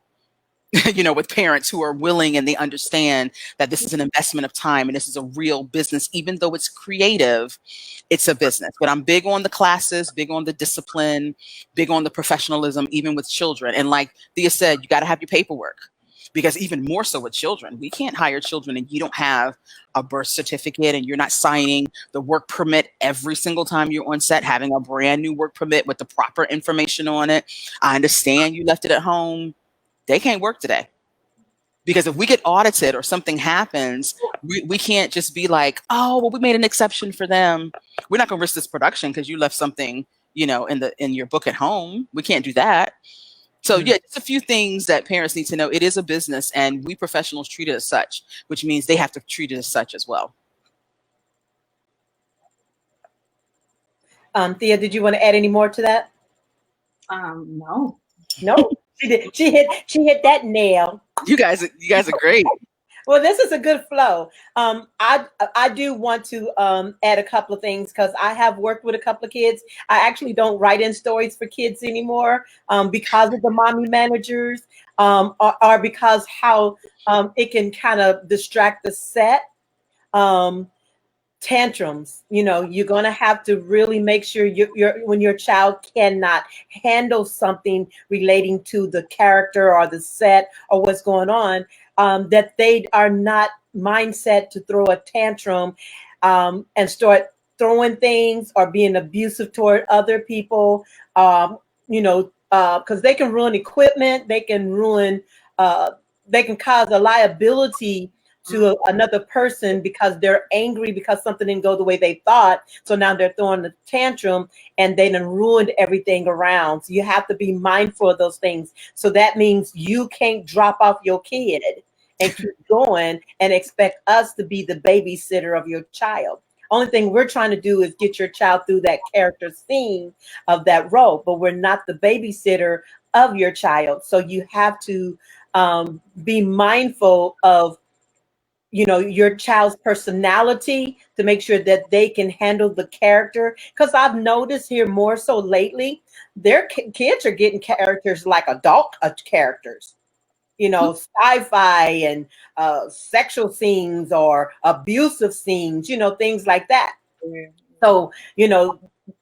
With parents who are willing and they understand that this is an investment of time and this is a real business. Even though it's creative, it's a business. But I'm big on the classes, big on the discipline, big on the professionalism, even with children. And like Thea said, you got to have your paperwork, because even more so with children, we can't hire children and you don't have a birth certificate and you're not signing the work permit every single time you're on set, having a brand new work permit with the proper information on it. I understand you left it at home. They can't work today, because if we get audited or something happens, we can't just be like, oh, well, we made an exception for them. We're not going to risk this production because you left something, in your book at home. We can't do that. So yeah, just a few things that parents need to know. It is a business, and we professionals treat it as such, which means they have to treat it as such as well. Thea, did you want to add any more to that? No. No. She did. She hit that nail. You guys are great. Well, this is a good flow. I do want to add a couple of things, because I have worked with a couple of kids. I actually don't write in stories for kids anymore, because of the mommy managers, or because how it can kind of distract the set. Tantrums, you're going to have to really make sure when your child cannot handle something relating to the character or the set or what's going on, that they are not mindset to throw a tantrum and start throwing things or being abusive toward other people, because they can ruin equipment, they can cause a liability to another person because they're angry because something didn't go the way they thought. So now they're throwing a tantrum and they done ruined everything around. So you have to be mindful of those things. So that means you can't drop off your kid and keep going and expect us to be the babysitter of your child. Only thing we're trying to do is get your child through that character scene of that role, but we're not the babysitter of your child. So you have to be mindful of your child's personality to make sure that they can handle the character. Because I've noticed here more so lately, their kids are getting characters like adult characters, sci-fi and sexual scenes or abusive scenes, things like that. So,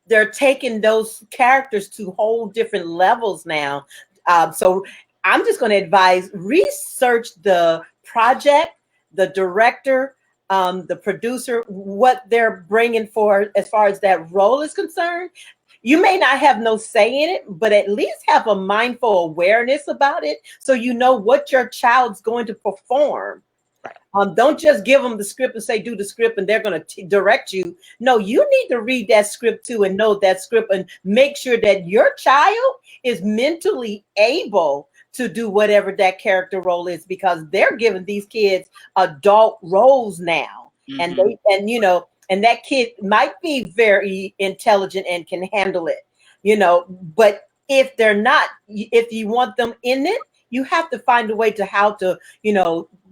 they're taking those characters to whole different levels now. So I'm just going to advise, research the project, the director, the producer, what they're bringing for as far as that role is concerned. You may not have no say in it, but at least have a mindful awareness about it so you know what your child's going to perform. Don't just give them the script and say, do the script, and they're going to direct you. No, you need to read that script too and know that script and make sure that your child is mentally able to do whatever that character role is, because they're giving these kids adult roles now. Mm-hmm. And that kid might be very intelligent and can handle it, but if they're not, if you want them in it, you have to find a way to how to,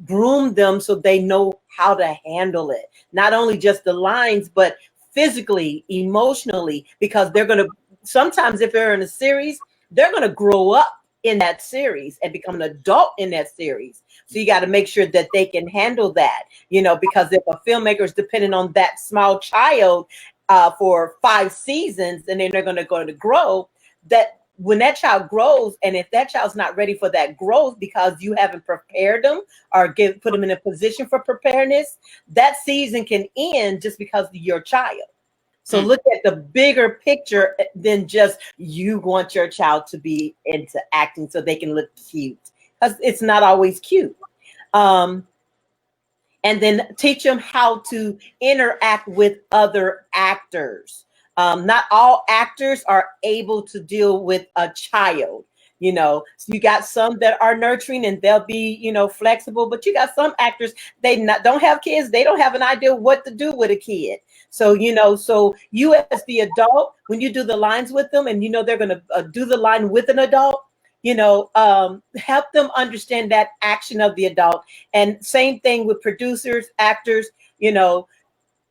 groom them so they know how to handle it. Not only just the lines, but physically, emotionally, because they're going to, sometimes if they're in a series, they're going to grow up in that series and become an adult in that series. So you got to make sure that they can handle that, because if a filmmaker is dependent on that small child for 5 seasons, and then they're going to grow, that when that child grows, and if that child's not ready for that growth because you haven't prepared them or put them in a position for preparedness, that season can end just because of your child. So look at the bigger picture than just you want your child to be into acting so they can look cute, because it's not always cute. And then teach them how to interact with other actors. Not all actors are able to deal with a child. So you got some that are nurturing and they'll be, flexible, but you got some actors, don't have kids. They don't have an idea what to do with a kid. So, so you as the adult, when you do the lines with them and, they're going to do the line with an adult, help them understand that action of the adult. And same thing with producers, actors,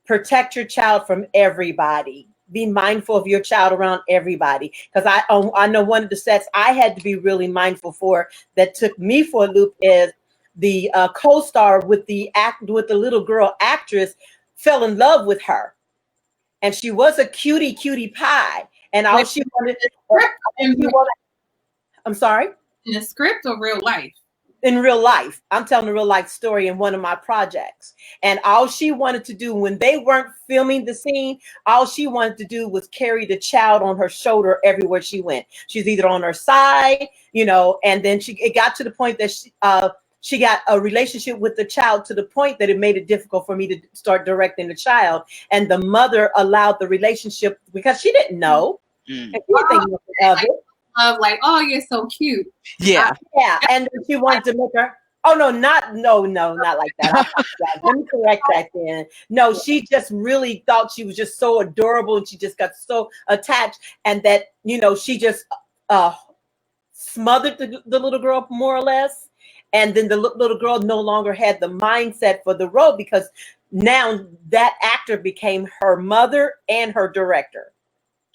protect your child from everybody. Be mindful of your child around everybody. Because I know one of the sets I had to be really mindful for that took me for a loop is the co-star with the little girl actress fell in love with her, and she was a cutie pie, and all she wanted. I'm sorry. In a script or real life? In real life. I'm telling a real life story in one of my projects. And all she wanted to do when they weren't filming the scene, all she wanted to do was carry the child on her shoulder everywhere she went. She's either on her side, and then it got to the point that she got a relationship with the child to the point that it made it difficult for me to start directing the child. And the mother allowed the relationship because she didn't know. And she didn't think of it. Of like, oh, you're so cute. Yeah. And she wanted to make her, not like that. Let me correct that then. No, she just really thought she was just so adorable and she just got so attached, and that, she just smothered the little girl more or less. And then the little girl no longer had the mindset for the role because now that actor became her mother and her director.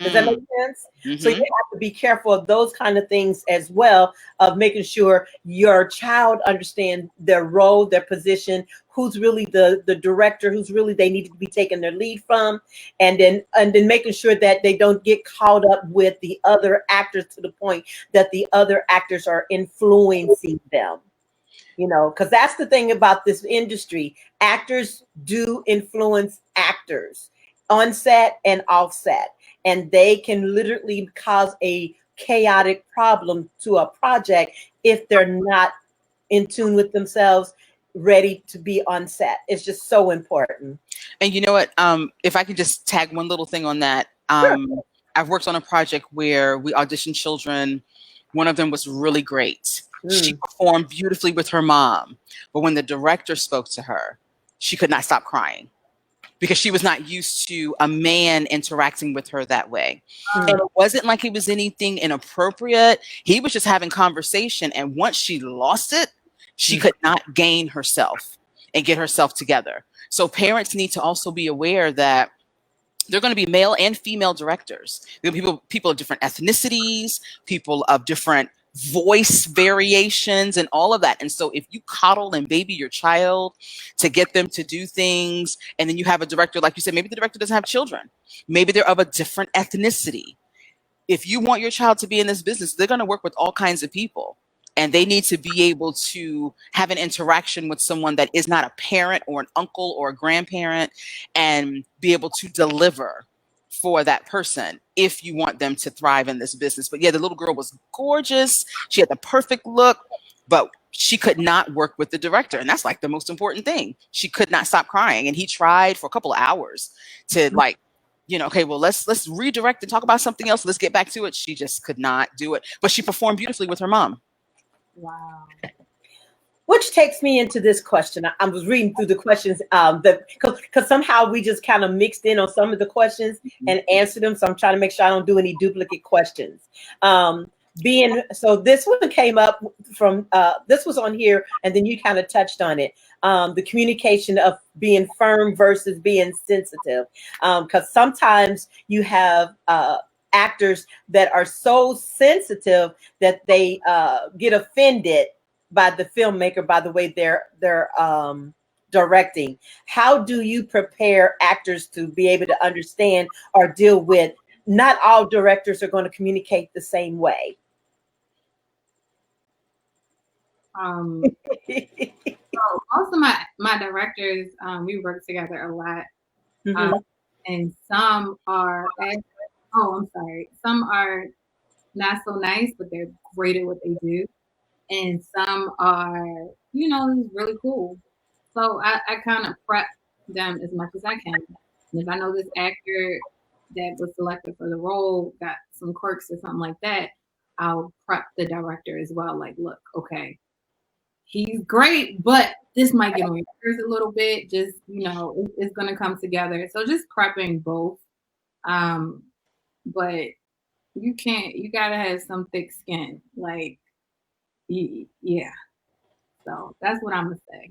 Does that make sense? Mm-hmm. So you have to be careful of those kind of things as well, of making sure your child understands their role, their position, who's really the director, who's really they need to be taking their lead from, and then making sure that they don't get caught up with the other actors to the point that the other actors are influencing them. Because that's the thing about this industry. Actors do influence actors on set and off set. And they can literally cause a chaotic problem to a project if they're not in tune with themselves, ready to be on set. It's just so important. And you know what? If I could just tag one little thing on that. Sure. I've worked on a project where we auditioned children. One of them was really great. She performed beautifully with her mom. But when the director spoke to her, she could not stop crying, because she was not used to a man interacting with her that way. And it wasn't like it was anything inappropriate. He was just having conversation. And once she lost it, she could not gain herself and get herself together. So parents need to also be aware that they're going to be male and female directors. There are people of different ethnicities, people of different voice variations and all of that. And so if you coddle and baby your child to get them to do things, and then you have a director, like you said, maybe the director doesn't have children, maybe they're of a different ethnicity. If you want your child to be in this business, they're going to work with all kinds of people. and they need to be able to have an interaction with someone that is not a parent or an uncle or a grandparent, and be able to deliver for that person if you want them to thrive in this business. But yeah, the little girl was gorgeous. She had the perfect look, but she could not work with the director. And that's like the most important thing. She could not stop crying. And he tried for a couple of hours to like, okay, well, let's redirect and talk about something else. Let's get back to it. She just could not do it. But she performed beautifully with her mom. Wow. Which takes me into this question. I was reading through the questions because somehow we just kind of mixed in on some of the questions and answered them. So I'm trying to make sure I don't do any duplicate questions. So this one came up from, this was on here, and then you kind of touched on it. The communication of being firm versus being sensitive. Because sometimes you have actors that are so sensitive that they get offended by the filmmaker, by the way they're directing. How do you prepare actors to be able to understand or deal with, not all directors are going to communicate the same way? So most of my directors, we work together a lot. And some are, some are not so nice, but they're great at what they do. And some are, really cool. So I kind of prep them as much as I can. And if I know this actor that was selected for the role got some quirks or something like that, I'll prep the director as well. Like, look, okay, he's great, but this might get on your nerves a little bit. Just, it's going to come together. So just prepping both. But you got to have some thick skin. Like, yeah. So that's what I'm going to say.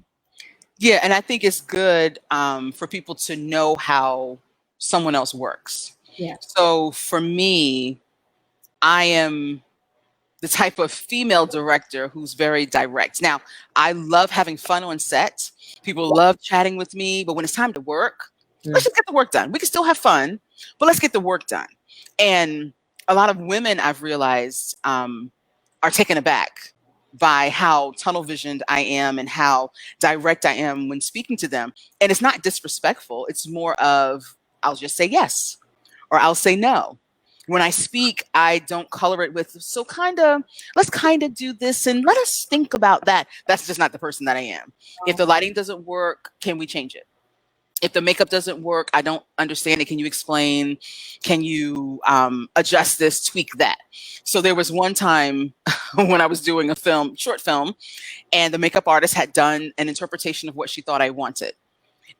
Yeah, and I think it's good for people to know how someone else works. Yeah. So for me, I am the type of female director who's very direct. Now, I love having fun on set. People love chatting with me, but when it's time to work, let's just get the work done. We can still have fun, but let's get the work done. And a lot of women, I've realized, are taken aback by how tunnel visioned I am and how direct I am when speaking to them. And it's not disrespectful. It's more of, I'll just say yes, or I'll say no. When I speak, I don't color it with, so let's do this and let us think about that. That's just not the person that I am. If the lighting doesn't work, can we change it? If the makeup doesn't work, I don't understand it. Can you explain? Can you adjust this, tweak that? So there was one time when I was doing a short film, and the makeup artist had done an interpretation of what she thought I wanted.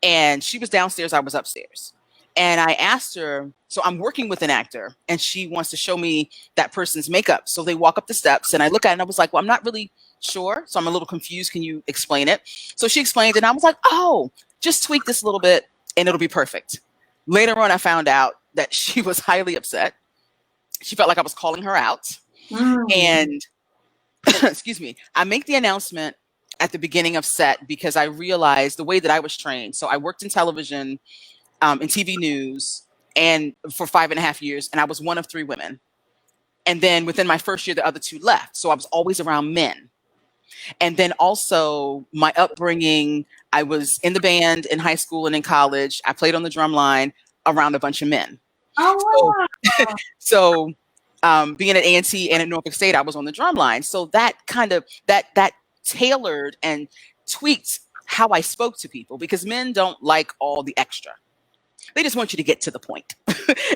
And she was downstairs, I was upstairs. And I asked her, so I'm working with an actor and she wants to show me that person's makeup. So they walk up the steps and I look at it and I was like, well, I'm not really sure. So I'm a little confused. Can you explain it? So she explained it and I was like, oh, just tweak this a little bit and it'll be perfect. Later on, I found out that she was highly upset. She felt like I was calling her out. And excuse me, I make the announcement at the beginning of set because I realized the way that I was trained. So I worked in television, in TV news, and for 5.5 years, and I was one of 3 women. And then within my first year, the other 2 left. So I was always around men. And then also my upbringing, I was in the band in high school and in college. I played on the drum line around a bunch of men. Oh, wow. So being at A&T and at Norfolk State, I was on the drum line. So that kind of, that tailored and tweaked how I spoke to people, because men don't like all the extra. They just want you to get to the point.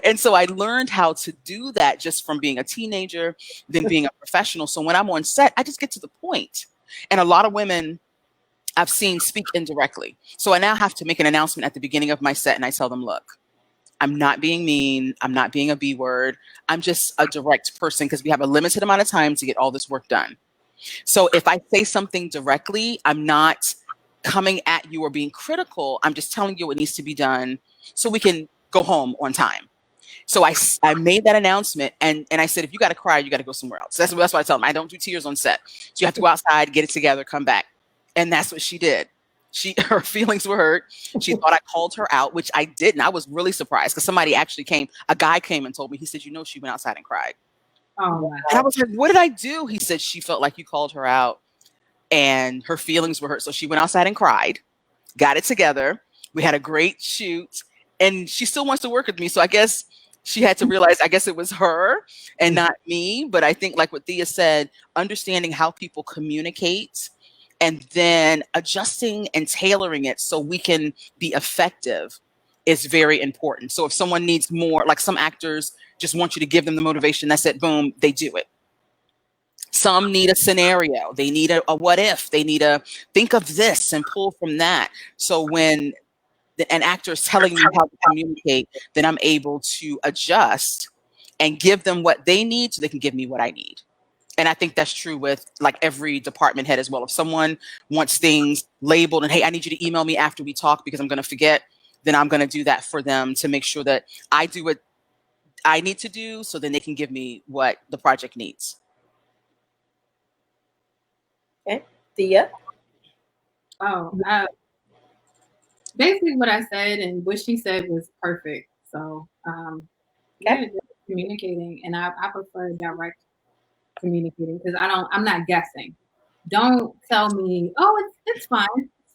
And so I learned how to do that just from being a teenager, then being a professional. So when I'm on set, I just get to the point. And a lot of women I've seen speak indirectly. So I now have to make an announcement at the beginning of my set and I tell them, look, I'm not being mean. I'm not being a B word. I'm just a direct person because we have a limited amount of time to get all this work done. So if I say something directly, I'm not coming at you or being critical. I'm just telling you what needs to be done so we can go home on time. So I made that announcement and I said, if you got to cry, you got to go somewhere else. That's what I tell them. I don't do tears on set. So you have to go outside, get it together, come back. And that's what she did. Her feelings were hurt. She thought I called her out, which I didn't. I was really surprised because a guy came and told me, he said, she went outside and cried. Oh my. And I was like, what did I do? He said she felt like you called her out and her feelings were hurt. So she went outside and cried, got it together. We had a great shoot and she still wants to work with me. So I guess she had to realize, I guess it was her and not me. But I think like what Thea said, understanding how people communicate and then adjusting and tailoring it so we can be effective is very important. So if someone needs more, like some actors just want you to give them the motivation, that's it, boom, they do it. Some need a scenario. They need a what if. They need a think of this and pull from that. So when an actor is telling me how to communicate, then I'm able to adjust and give them what they need so they can give me what I need. And I think that's true with like every department head as well. If someone wants things labeled and, hey, I need you to email me after we talk because I'm going to forget, then I'm going to do that for them to make sure that I do what I need to do so then they can give me what the project needs. Okay, Thea. Oh, basically what I said and what she said was perfect. So, yeah, just communicating, and I prefer direct communicating because I'm not guessing. Don't tell me, oh, it's fine,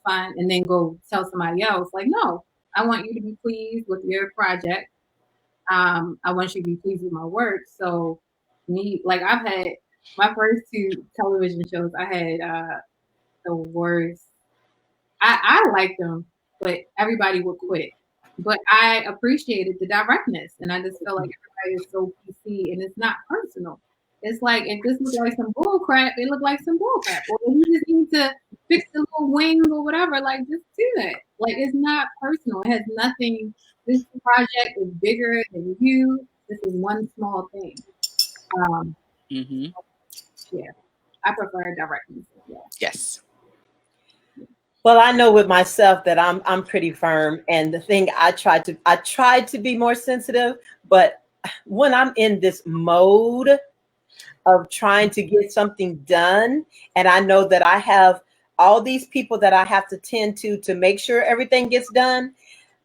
and then go tell somebody else. Like, no, I want you to be pleased with your project. I want you to be pleased with my work. So, like I've had my first 2 television shows. I had the worst. I liked them, but everybody would quit. But I appreciated the directness, and I just feel like everybody is so PC, and it's not personal. It's like if this looks like some bull crap, it look like some bull crap. Or if you just need to fix the little wings or whatever, like just do that. Like it's not personal. It has nothing. This project is bigger than you. This is one small thing. Yeah, I prefer directness as well. Yes. Well, I know with myself that I'm pretty firm, and the thing I tried to be more sensitive, but when I'm in this mode of trying to get something done, and I know that I have all these people that I have to tend to make sure everything gets done,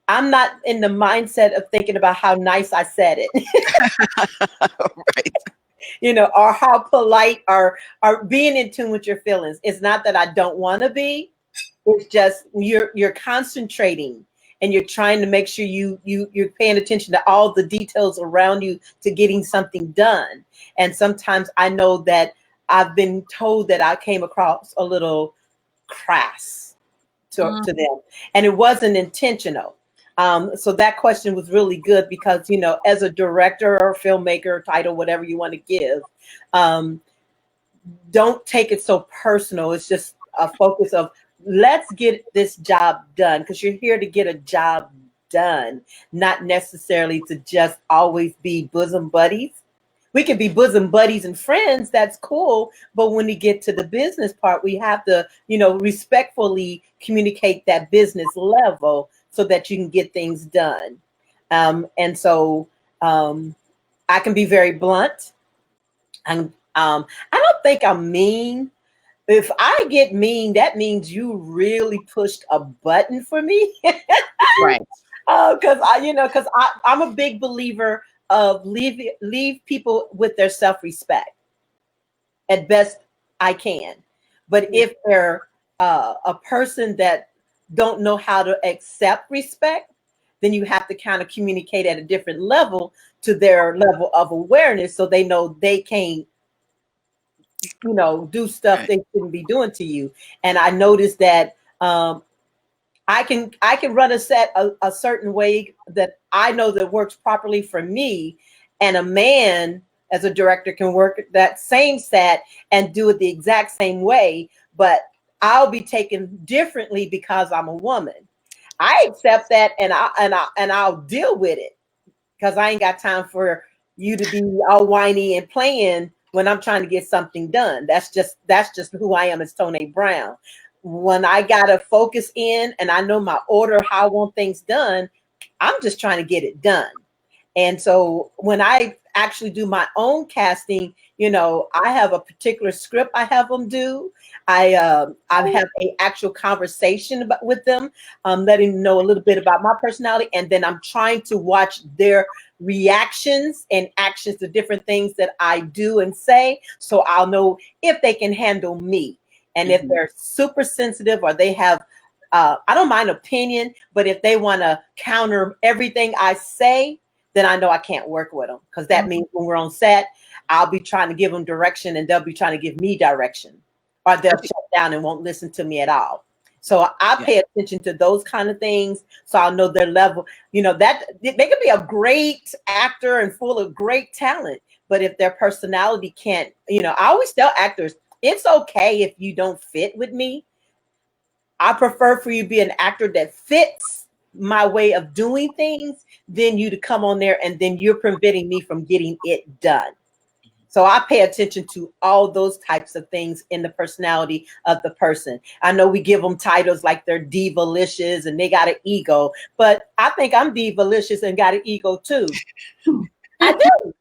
I'm not in the mindset of thinking about how nice I said it. Right. You know, or how polite or being in tune with your feelings. It's not that I don't want to be. It's just you're concentrating and you're trying to make sure you're paying attention to all the details around you to getting something done. And sometimes I know that I've been told that I came across a little crass to them, and it wasn't intentional. So that question was really good because, you know, as a director or filmmaker, title, whatever you want to give, don't take it so personal. It's just a focus of let's get this job done because you're here to get a job done, not necessarily to just always be bosom buddies. We can be bosom buddies and friends. That's cool. But when we get to the business part, we have to, you know, respectfully communicate that business level so that you can get things done. And so I can be very blunt. And I don't think I'm mean. If I get mean, that means you really pushed a button for me. Right. Because I'm a big believer of leave people with their self-respect at best I can. But if they're a person that don't know how to accept respect, then you have to kind of communicate at a different level to their level of awareness so they know they can't, you know, do stuff they shouldn't be doing to you. And I noticed that I can run a set a certain way that I know that works properly for me, and a man as a director can work that same set and do it the exact same way, but I'll be taken differently because I'm a woman. I accept that and I'll deal with it because I ain't got time for you to be all whiny and playing when I'm trying to get something done. That's just who I am as Tone Brown. When I gotta focus in and I know my order, how I want things done, I'm just trying to get it done. And so when I actually do my own casting, you know, I have a particular script I have them do. I have a actual conversation with them, letting them know a little bit about my personality, and then I'm trying to watch their reactions and actions to different things that I do and say. So I'll know if they can handle me. And if they're super sensitive or they have, I don't mind opinion, but if they want to counter everything I say, then I know I can't work with them, because that means when we're on set, I'll be trying to give them direction and they'll be trying to give me direction, or they'll shut down and won't listen to me at all. So I pay attention to those kind of things, so I'll know their level. You know, that they could be a great actor and full of great talent, but if their personality can't, you know, I always tell actors, it's okay if you don't fit with me. I prefer for you to be an actor that fits my way of doing things than you to come on there and then you're preventing me from getting it done. So I pay attention to all those types of things in the personality of the person. I know we give them titles like they're divalicious and they got an ego, but I think I'm divalicious and got an ego too. I do.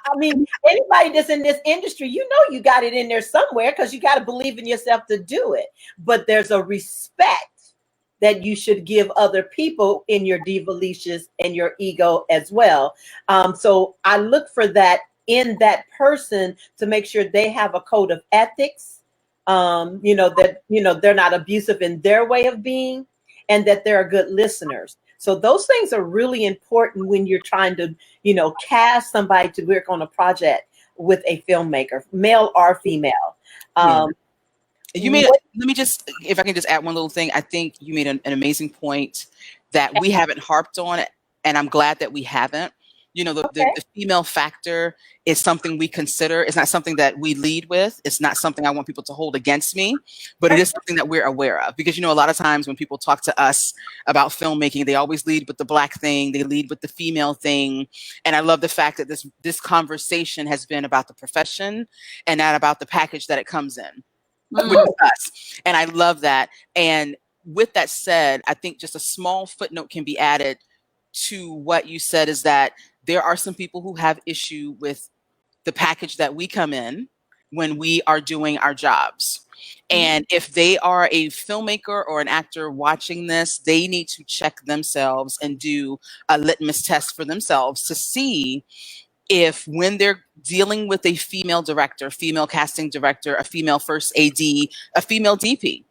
I mean, anybody that's in this industry, you know, you got it in there somewhere, because you got to believe in yourself to do it. But there's a respect that you should give other people in your divalicious and your ego as well. So I look for that in that person to make sure they have a code of ethics, that, they're not abusive in their way of being, and that they're good listeners. So those things are really important when you're trying to, cast somebody to work on a project with a filmmaker, male or female. You made, let me just, if I can just add one little thing. I think you made an amazing point that we haven't harped on it, and I'm glad that we haven't. The female factor is something we consider. It's not something that we lead with. It's not something I want people to hold against me, but it is something that we're aware of. Because, a lot of times when people talk to us about filmmaking, they always lead with the Black thing. They lead with the female thing. And I love the fact that this conversation has been about the profession and not about the package that it comes in, which is us. And I love that. And with that said, I think just a small footnote can be added to what you said, is that there are some people who have issue with the package that we come in when we are doing our jobs. And if they are a filmmaker or an actor watching this, they need to check themselves and do a litmus test for themselves to see if, when they're dealing with a female director, female casting director, a female first AD, a female DP,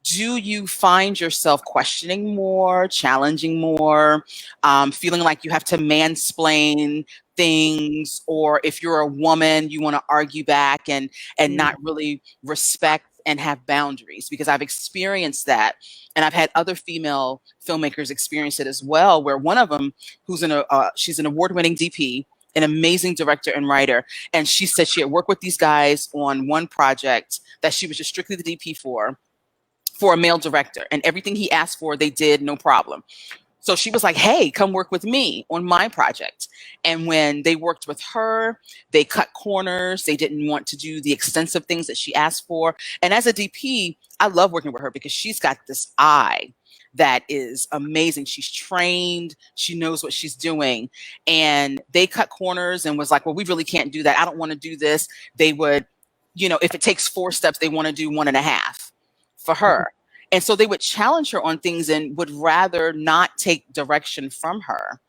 do you find yourself questioning more, challenging more, feeling like you have to mansplain things? Or if you're a woman, you want to argue back and not really respect and have boundaries? Because I've experienced that. And I've had other female filmmakers experience it as well, where one of them, who's she's an award-winning DP, an amazing director and writer. And she said she had worked with these guys on one project that she was just strictly the DP for a male director, and everything he asked for, they did, no problem. So she was like, hey, come work with me on my project. And when they worked with her, they cut corners. They didn't want to do the extensive things that she asked for. And as a DP, I love working with her because she's got this eye that is amazing. She's trained. She knows what she's doing. And they cut corners and was like, well, we really can't do that. I don't want to do this. They would, if it takes 4 steps, they want to do 1.5 for her. And so they would challenge her on things and would rather not take direction from her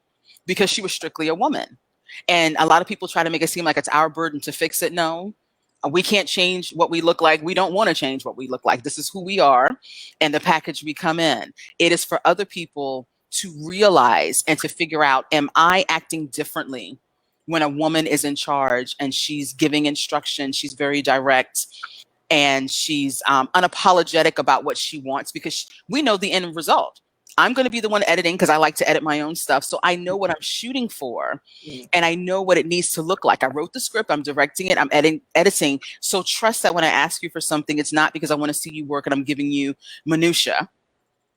because she was strictly a woman. And a lot of people try to make it seem like it's our burden to fix it. No, we can't change what we look like. We don't want to change what we look like. This is who we are and the package we come in. It is for other people to realize and to figure out, am I acting differently when a woman is in charge and she's giving instruction, she's very direct, and she's unapologetic about what she wants, because we know the end result. I'm going to be the one editing because I like to edit my own stuff. So I know what I'm shooting for and I know what it needs to look like. I wrote the script, I'm directing it, I'm editing. So trust that when I ask you for something, it's not because I want to see you work and I'm giving you minutia.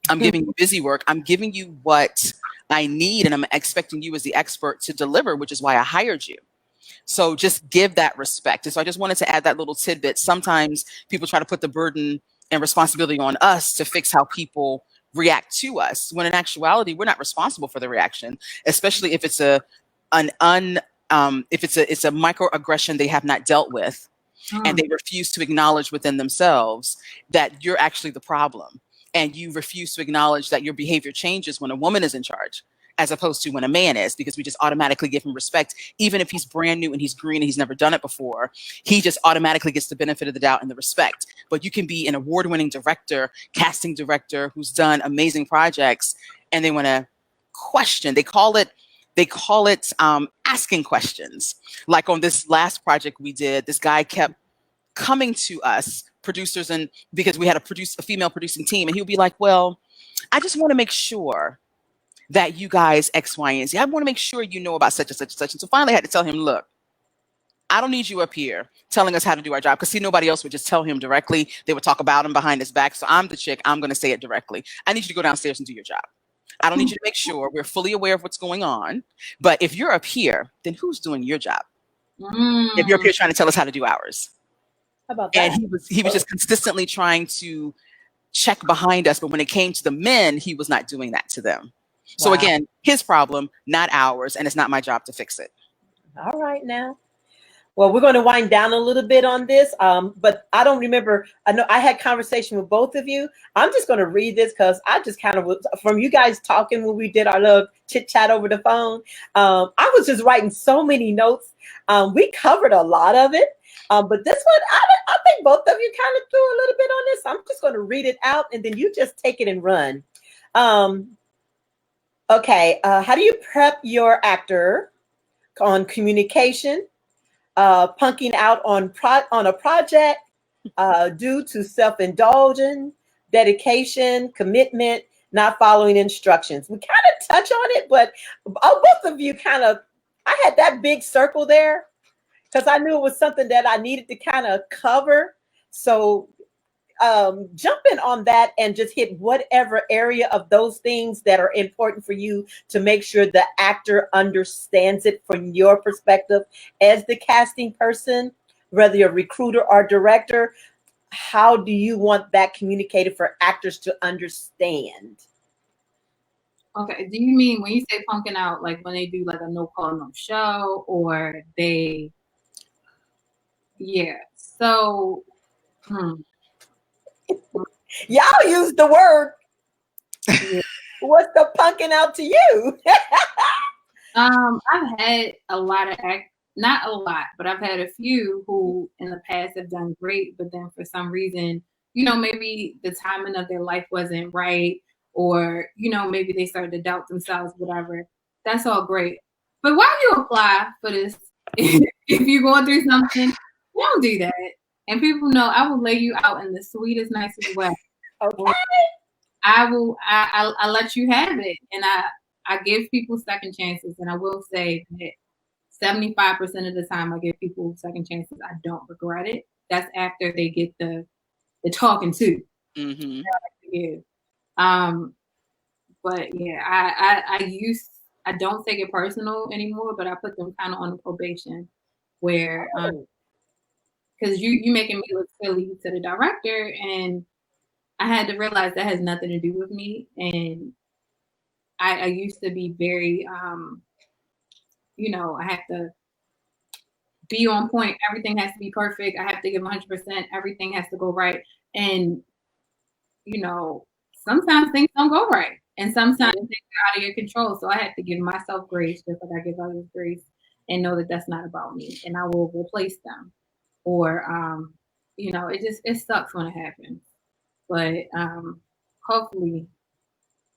I'm giving you busy work. I'm giving you what I need and I'm expecting you as the expert to deliver, which is why I hired you. So just give that respect. And so I just wanted to add that little tidbit. Sometimes people try to put the burden and responsibility on us to fix how people react to us, when in actuality, we're not responsible for the reaction, especially if it's a microaggression they have not dealt with and they refuse to acknowledge within themselves that you're actually the problem. And you refuse to acknowledge that your behavior changes when a woman is in charge. as opposed to when a man is, because we just automatically give him respect. Even if he's brand new and he's green and he's never done it before, he just automatically gets the benefit of the doubt and the respect. But you can be an award-winning director, casting director who's done amazing projects, and they want to question. They call it asking questions. Like on this last project we did, this guy kept coming to us, producers, and because we had a female producing team, and he would be like, well, I just want to make sure that you guys X, Y, and Z. I want to make sure you know about such and such and such. And so finally I had to tell him, look, I don't need you up here telling us how to do our job, because see, nobody else would just tell him directly. They would talk about him behind his back. So I'm the chick. I'm going to say it directly. I need you to go downstairs and do your job. I don't need you to make sure we're fully aware of what's going on. But if you're up here, then who's doing your job? If you're up here trying to tell us how to do ours. How about that? And he was just consistently trying to check behind us. But when it came to the men, he was not doing that to them. So Wow. again, his problem, not ours. And it's not my job to fix it. All right now. Well, we're going to wind down a little bit on this, but I don't remember. I know I had conversation with both of you. I'm just going to read this because I just kind of, from you guys talking when we did our little chit chat over the phone, I was just writing so many notes. We covered a lot of it, but this one, I think both of you kind of threw a little bit on this. I'm just going to read it out, and then you just take it and run. Okay, how do you prep your actor on communication? Punking out on a project due to self-indulgence, dedication, commitment, not following instructions. We kind of touch on it, but both of you kind of, I had that big circle there because I knew it was something that I needed to kind of cover. So jump in on that and just hit whatever area of those things that are important for you to make sure the actor understands it from your perspective as the casting person, whether you're a recruiter or director. How do you want that communicated for actors to understand? Okay, do you mean when you say punking out, like when they do like a no call, no show, or they, yeah, so, Y'all use the word. What's the punking out to you? I've had a lot of not a lot, but I've had a few who in the past have done great, but then for some reason, maybe the timing of their life wasn't right, or, maybe they started to doubt themselves, whatever. That's all great. But why do you apply for this? If you're going through something, don't do that. And people know I will lay you out in the sweetest, nicest way. Okay. I let you have it. And I give people second chances. And I will say that 75% of the time I give people second chances, I don't regret it. That's after they get the talking to. Mm-hmm. But yeah, I don't take it personal anymore, but I put them kind of on probation where because you making me look silly to the director, and I had to realize that has nothing to do with me. And I used to be very I have to be on point. Everything has to be perfect. I have to give 100%. Everything has to go right. And sometimes things don't go right, and sometimes things are out of your control. So I have to give myself grace, just like I give others grace, and know that that's not about me, and I will replace them. Or it sucks when it happens, but hopefully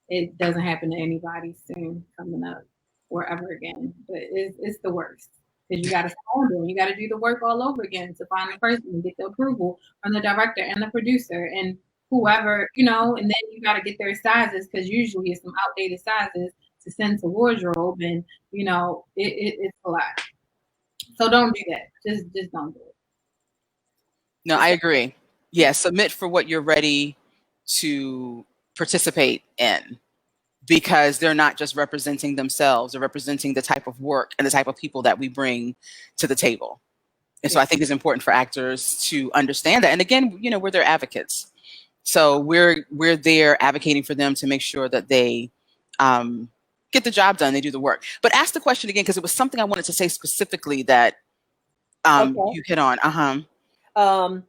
it doesn't happen to anybody soon coming up or ever again. But it's the worst, because you got to start doing, you got to do the work all over again to find the person and get the approval from the director and the producer and whoever, and then you got to get their sizes, because usually it's some outdated sizes to send to wardrobe, and it's a lot. So don't do that. Just don't do it. No, I agree. Yeah, submit for what you're ready to participate in, because they're not just representing themselves, they're representing the type of work and the type of people that we bring to the table. And so I think it's important for actors to understand that. And again, we're their advocates. So we're there advocating for them to make sure that they get the job done, they do the work. But ask the question again, because it was something I wanted to say specifically that you hit on. How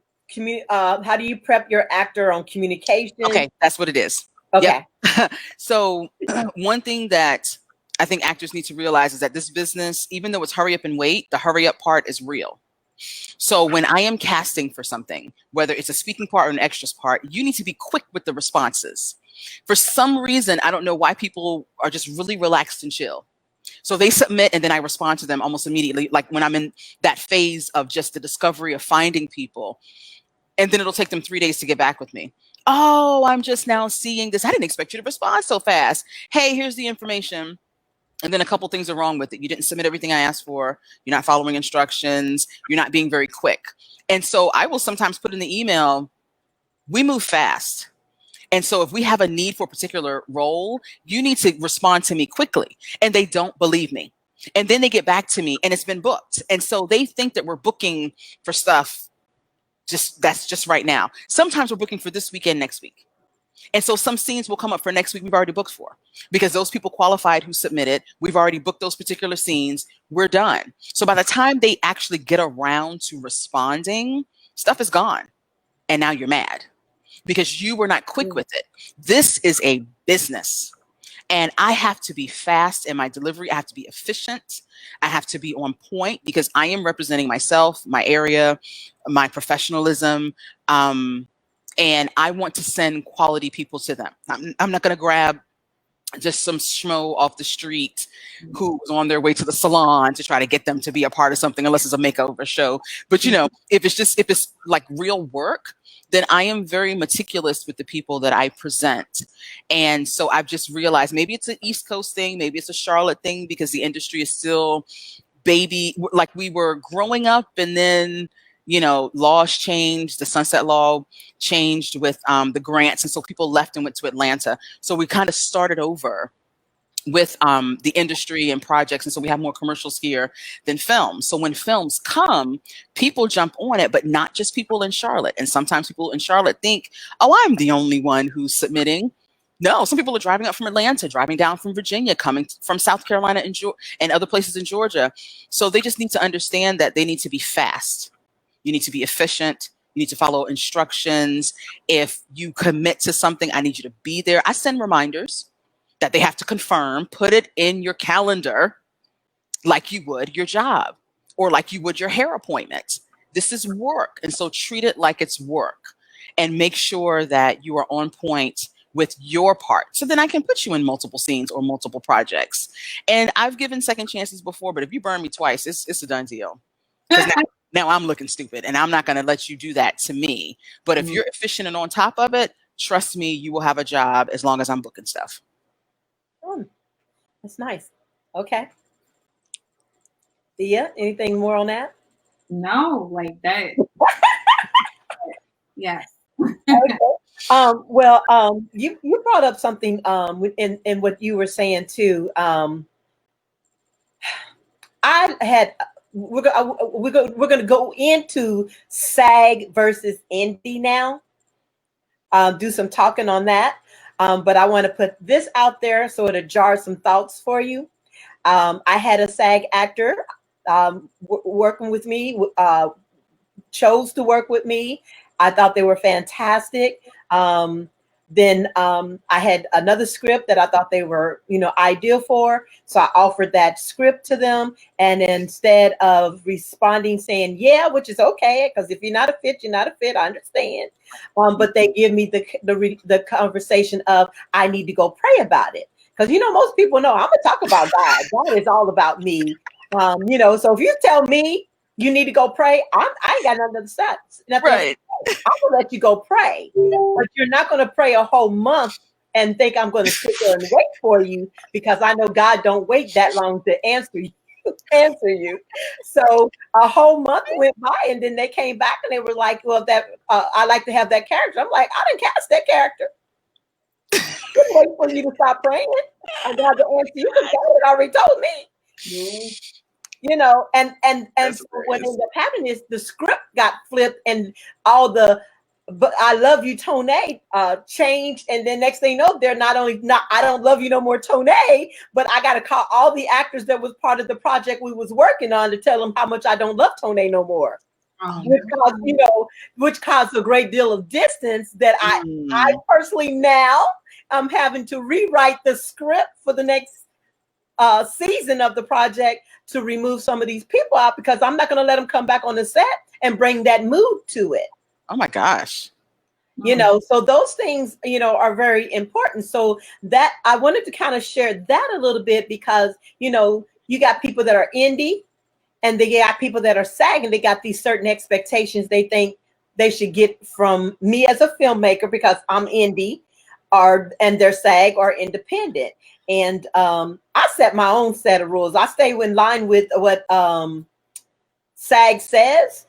do you prep your actor on communication? Okay, that's what it is. Okay. Yep. So one thing that I think actors need to realize is that this business, even though it's hurry up and wait, the hurry up part is real. So when I am casting for something, whether it's a speaking part or an extras part, you need to be quick with the responses. For some reason, I don't know why people are just really relaxed and chill. So they submit and then I respond to them almost immediately, like when I'm in that phase of just the discovery of finding people. And then it'll take them 3 days to get back with me. Oh, I'm just now seeing this. I didn't expect you to respond so fast. Hey, here's the information. And then a couple things are wrong with it. You didn't submit everything I asked for. You're not following instructions. You're not being very quick. And so I will sometimes put in the email, we move fast. And so if we have a need for a particular role, you need to respond to me quickly. And they don't believe me. And then they get back to me and it's been booked. And so they think that we're booking for stuff that's just right now. Sometimes we're booking for this weekend, next week. And so some scenes will come up for next week we've already booked for, because those people qualified who submitted, we've already booked those particular scenes, we're done. So by the time they actually get around to responding, stuff is gone. And now you're mad because you were not quick with it. This is a business. And I have to be fast in my delivery. I have to be efficient. I have to be on point because I am representing myself, my area, my professionalism. And I want to send quality people to them. I'm not going to grab just some schmo off the street who's on their way to the salon to try to get them to be a part of something, unless it's a makeover show. But you know, if it's like real work, then I am very meticulous with the people that I present. And so I've just realized maybe it's an East Coast thing, maybe it's a Charlotte thing, because the industry is still baby, like we were growing up, and then, you know, laws changed, the Sunset Law changed with the grants. And so people left and went to Atlanta. So we kind of started over with the industry and projects. And so we have more commercials here than films. So when films come, people jump on it, but not just people in Charlotte. And sometimes people in Charlotte think, oh, I'm the only one who's submitting. No, some people are driving up from Atlanta, driving down from Virginia, coming from South Carolina and other places in Georgia. So they just need to understand that they need to be fast. You need to be efficient. You need to follow instructions. If you commit to something, I need you to be there. I send reminders that they have to confirm. Put it in your calendar like you would your job or like you would your hair appointment. This is work. And so treat it like it's work and make sure that you are on point with your part. So then I can put you in multiple scenes or multiple projects. And I've given second chances before, but if you burn me twice, it's a done deal. Now I'm looking stupid and I'm not going to let you do that to me. But if you're efficient and on top of it, trust me, you will have a job as long as I'm booking stuff. That's nice. Okay. Thea, anything more on that? No, like that. Yes. Okay. You brought up something in what you were saying too. We're going to go into SAG versus indie now. Do some talking on that. But I want to put this out there so it'll jar some thoughts for you. I had a SAG actor working with me, chose to work with me. I thought they were fantastic. Then I had another script that I thought they were, ideal for. So I offered that script to them. And instead of responding saying, yeah, which is okay, because if you're not a fit, you're not a fit. I understand. But they give me the conversation of, I need to go pray about it. Because, most people know I'm going to talk about God. God is all about me. So if you tell me you need to go pray, I ain't got nothing to say. Right. I'm going to let you go pray. But you're not going to pray a whole month and think I'm going to sit there and wait for you, because I know God don't wait that long to answer you. So a whole month went by, and then they came back and they were like, well, I like to have that character. I'm like, I didn't cast that character. Couldn't wait for you to stop praying. I got the answer. You can tell it already told me. And so what ended up happening is the script got flipped, and all the "but I love you, Tone" changed, and then next thing you know, they're not I don't love you no more, Tone, but I got to call all the actors that was part of the project we was working on to tell them how much I don't love Tone no more. Which caused a great deal of distance that I personally now I'm having to rewrite the script for the next season of the project to remove some of these people out, because I'm not going to let them come back on the set and bring that mood to it. Oh my gosh. You know, so those things, you know, are very important. So that I wanted to kind of share that a little bit, because, you know, you got people that are indie and they got people that are SAG, and they got these certain expectations they think they should get from me as a filmmaker because I'm indie, and they're SAG or independent. And I set my own set of rules. I stay in line with what SAG says,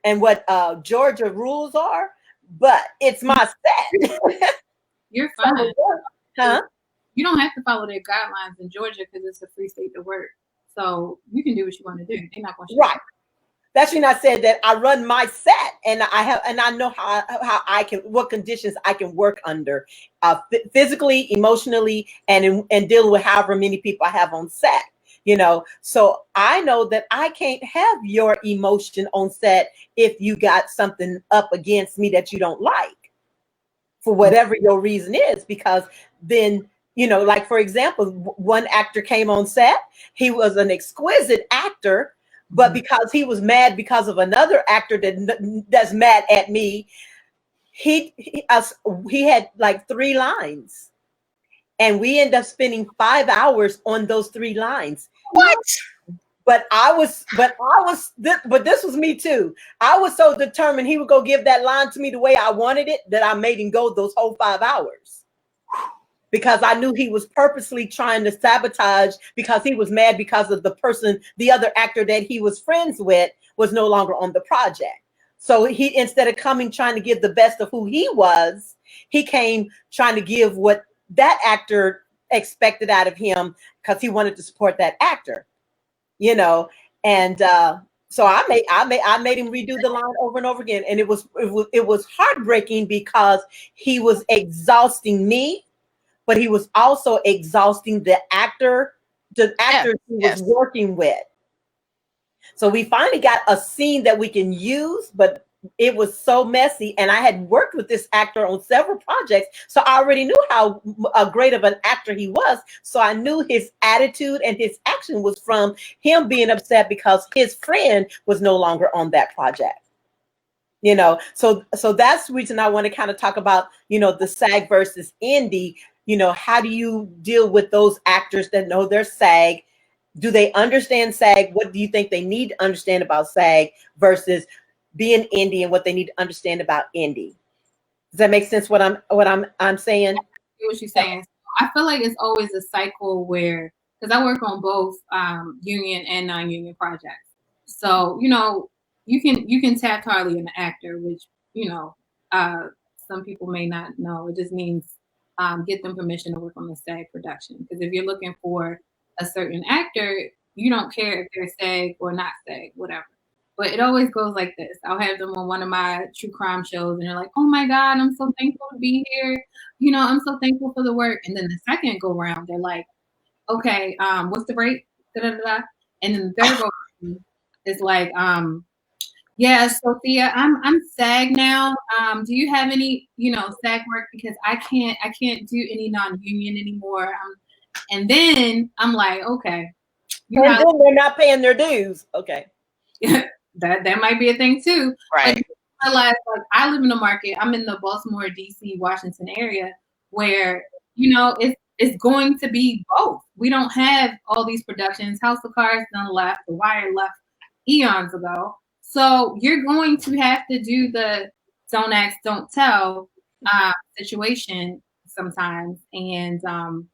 and what Georgia rules are. But it's my set. You're fine. Huh? You don't have to follow their guidelines in Georgia because it's a free state to work. So you can do what you want to do. They're not going to right. That's when I said that I run my set, and I know how I can, what conditions I can work under, physically, emotionally, and dealing with however many people I have on set. You know, so I know that I can't have your emotion on set if you got something up against me that you don't like, for whatever your reason is, because then, you know, like, for example, one actor came on set. He was an exquisite actor, but because he was mad because of another actor that's mad at me, he had like 3 lines. And we end up spending 5 hours on those 3 lines. What? But this was me too. I was so determined he would go give that line to me the way I wanted it, that I made him go those whole 5 hours. Because I knew he was purposely trying to sabotage, because he was mad because of the other actor that he was friends with was no longer on the project. So he, instead of coming trying to give the best of who he was, he came trying to give what that actor expected out of him, because he wanted to support that actor, you know. And so I made him redo the line over and over again, and it was heartbreaking, because he was exhausting me, but he was also exhausting the actor he was working with. So we finally got a scene that we can use, but it was so messy. And I had worked with this actor on several projects, so I already knew how great of an actor he was. So I knew his attitude and his action was from him being upset because his friend was no longer on that project. You know, so that's the reason I want to kind of talk about, you know, the SAG versus indie. You know, how do you deal with those actors that know they're SAG? Do they understand SAG? What do you think they need to understand about SAG versus being indie, and what they need to understand about indie? Does that make sense? What I'm saying? I see what you're saying. I feel like it's always a cycle where, because I work on both union and non-union projects. So, you know, you can tap hardly an actor, which, you know, some people may not know. It just means get them permission to work on the SAG production. Because if you're looking for a certain actor, you don't care if they're SAG or not SAG, whatever. But it always goes like this. I'll have them on one of my true crime shows, and they're like, "Oh my God, I'm so thankful to be here. You know, I'm so thankful for the work." And then the second go round, they're like, "Okay, what's the break?" Da-da-da-da. And then the third go round is like, "Yeah, so Thea, I'm SAG now. Do you have any, you know, SAG work, because I can't do any non-union anymore." And then I'm like, "Okay." And then they're not paying their dues. Okay. That might be a thing too. Right. But I realize, like, I live in a market. I'm in the Baltimore, DC, Washington area, where, you know, it's going to be both. We don't have all these productions. House of Cards done left. The Wire left eons ago. So you're going to have to do the don't ask, don't tell situation sometimes. And I'm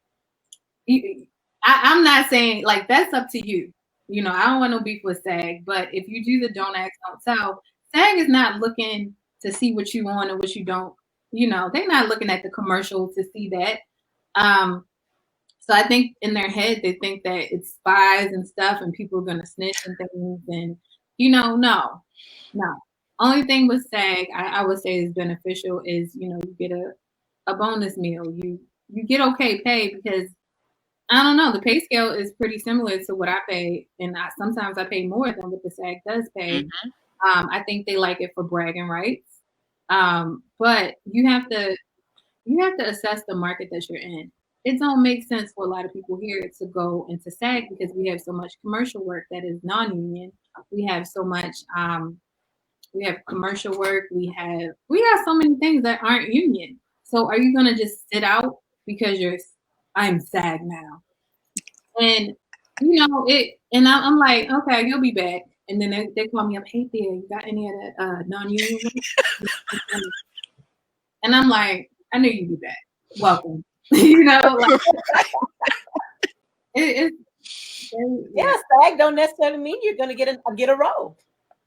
not saying, like, that's up to you. You know, I don't want no beef with SAG, but if you do the don't ask, don't tell, SAG is not looking to see what you want and what you don't. You know, they're not looking at the commercial to see that. So I think in their head, they think that it's spies and stuff, and people are going to snitch and things. And, you know, no. Only thing with SAG, I would say is beneficial is, you know, you get a bonus meal. You get okay pay, because I don't know, the pay scale is pretty similar to what I pay, and sometimes I pay more than what the SAG does pay. Mm-hmm. I think they like it for bragging rights, but you have to assess the market that you're in. it don't make sense for a lot of people here to go into SAG because we have so much commercial work that is non-union. We have so much we have commercial work, we have so many things that aren't union. So are you gonna just sit out because I'm SAG now? And you know it, and I'm like, okay, you'll be back. And then they call me up, hey Thea, you got any of that non-union work? And I'm like, I knew you'd be back. Welcome. You know, like it's Yeah, SAG don't necessarily mean you're going to get a role.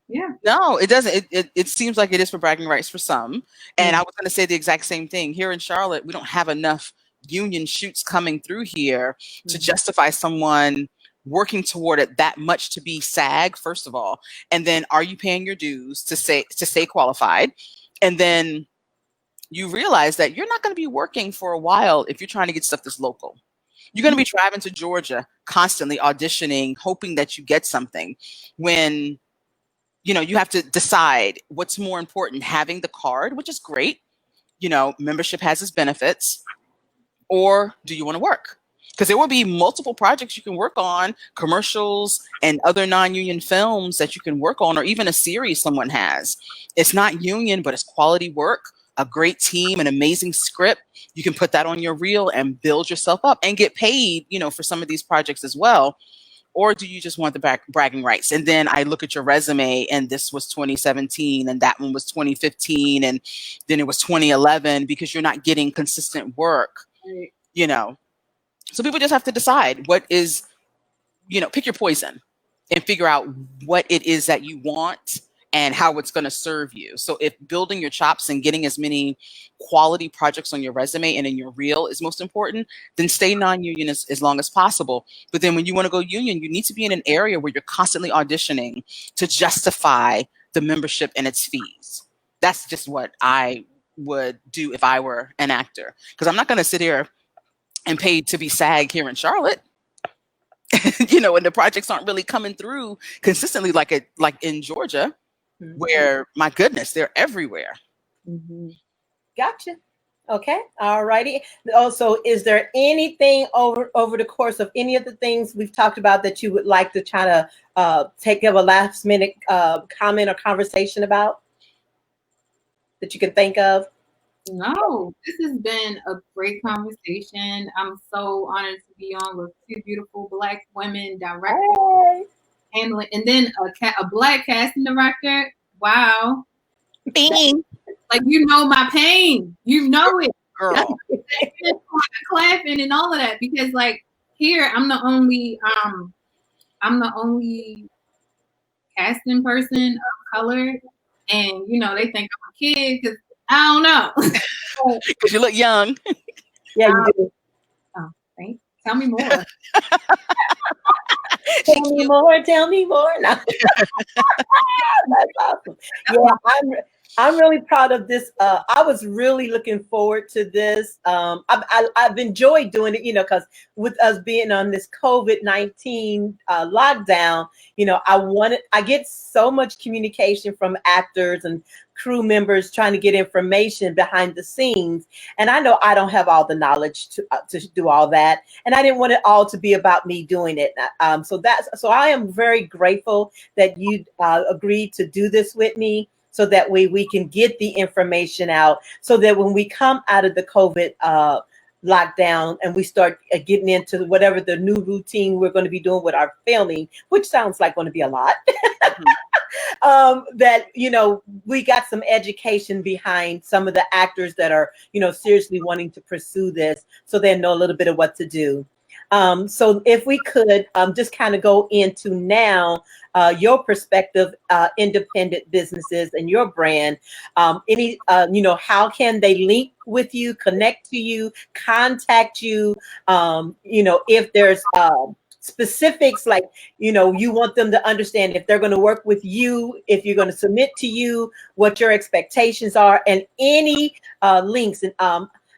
Yeah. No, it doesn't. It seems like it is for bragging rights for some. And I was going to say the exact same thing. Here in Charlotte, we don't have enough union shoots coming through here to justify someone working toward it that much to be SAG, first of all. And then are you paying your dues to stay qualified? And then you realize that you're not going to be working for a while if you're trying to get stuff that's local. You're going to be driving to Georgia constantly auditioning, hoping that you get something, when you have to decide what's more important, having the card, which is great. Membership has its benefits, or do you want to work? Because there will be multiple projects you can work on, commercials and other non-union films that you can work on, or even a series someone has. It's not union, but it's quality work, a great team, an amazing script. You can put that on your reel and build yourself up and get paid, for some of these projects as well. Or do you just want the bragging rights? And then I look at your resume and this was 2017 and that one was 2015 and then it was 2011 because you're not getting consistent work, So people just have to decide what is, pick your poison and figure out what it is that you want and how it's going to serve you. So if building your chops and getting as many quality projects on your resume and in your reel is most important, then stay non-union as long as possible. But then when you want to go union, you need to be in an area where you're constantly auditioning to justify the membership and its fees. That's just what I would do if I were an actor, because I'm not going to sit here and paid to be SAG here in Charlotte. And the projects aren't really coming through consistently like in Georgia, where, my goodness, they're everywhere. Gotcha. Okay. All righty. Also, is there anything over the course of any of the things we've talked about that you would like to try to take a last minute comment or conversation about that you can think of? No, this has been a great conversation. I'm so honored to be on with two beautiful Black women directors, handling, and then a Black casting director. Wow. Bing. Like, my pain. You know it. Girl. Clapping and all of that, because like here I'm the only casting person of color, and they think I'm a kid because I don't know. Because you look young. Yeah, you do. Oh, thanks. Tell me more. Tell me more. No. That's awesome. Yeah, I'm really proud of this. I was really looking forward to this. I've enjoyed doing it, because with us being on this COVID-19 lockdown, I get so much communication from actors and crew members trying to get information behind the scenes. And I know I don't have all the knowledge to do all that. And I didn't want it all to be about me doing it. So I am very grateful that you agreed to do this with me, so that way we can get the information out, so that when we come out of the COVID lockdown and we start getting into whatever the new routine we're going to be doing with our filming, which sounds like going to be a lot, that, we got some education behind some of the actors that are, seriously wanting to pursue this, so they know a little bit of what to do. So if we could just kind of go into now your perspective, independent businesses and your brand, how can they link with you, connect to you, contact you, if there's specifics, like, you want them to understand if they're going to work with you, if you're going to submit to you, what your expectations are, and any links. And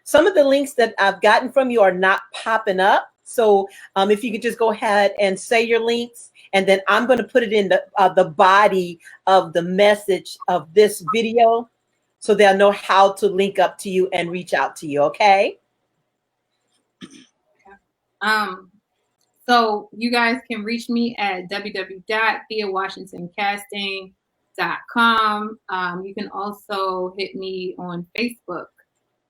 some of the links that I've gotten from you are not popping up. So if you could just go ahead and say your links, and then I'm going to put it in the body of the message of this video, so they'll know how to link up to you and reach out to you. Okay. So you guys can reach me at www.theawashingtoncasting.com. You can also hit me on Facebook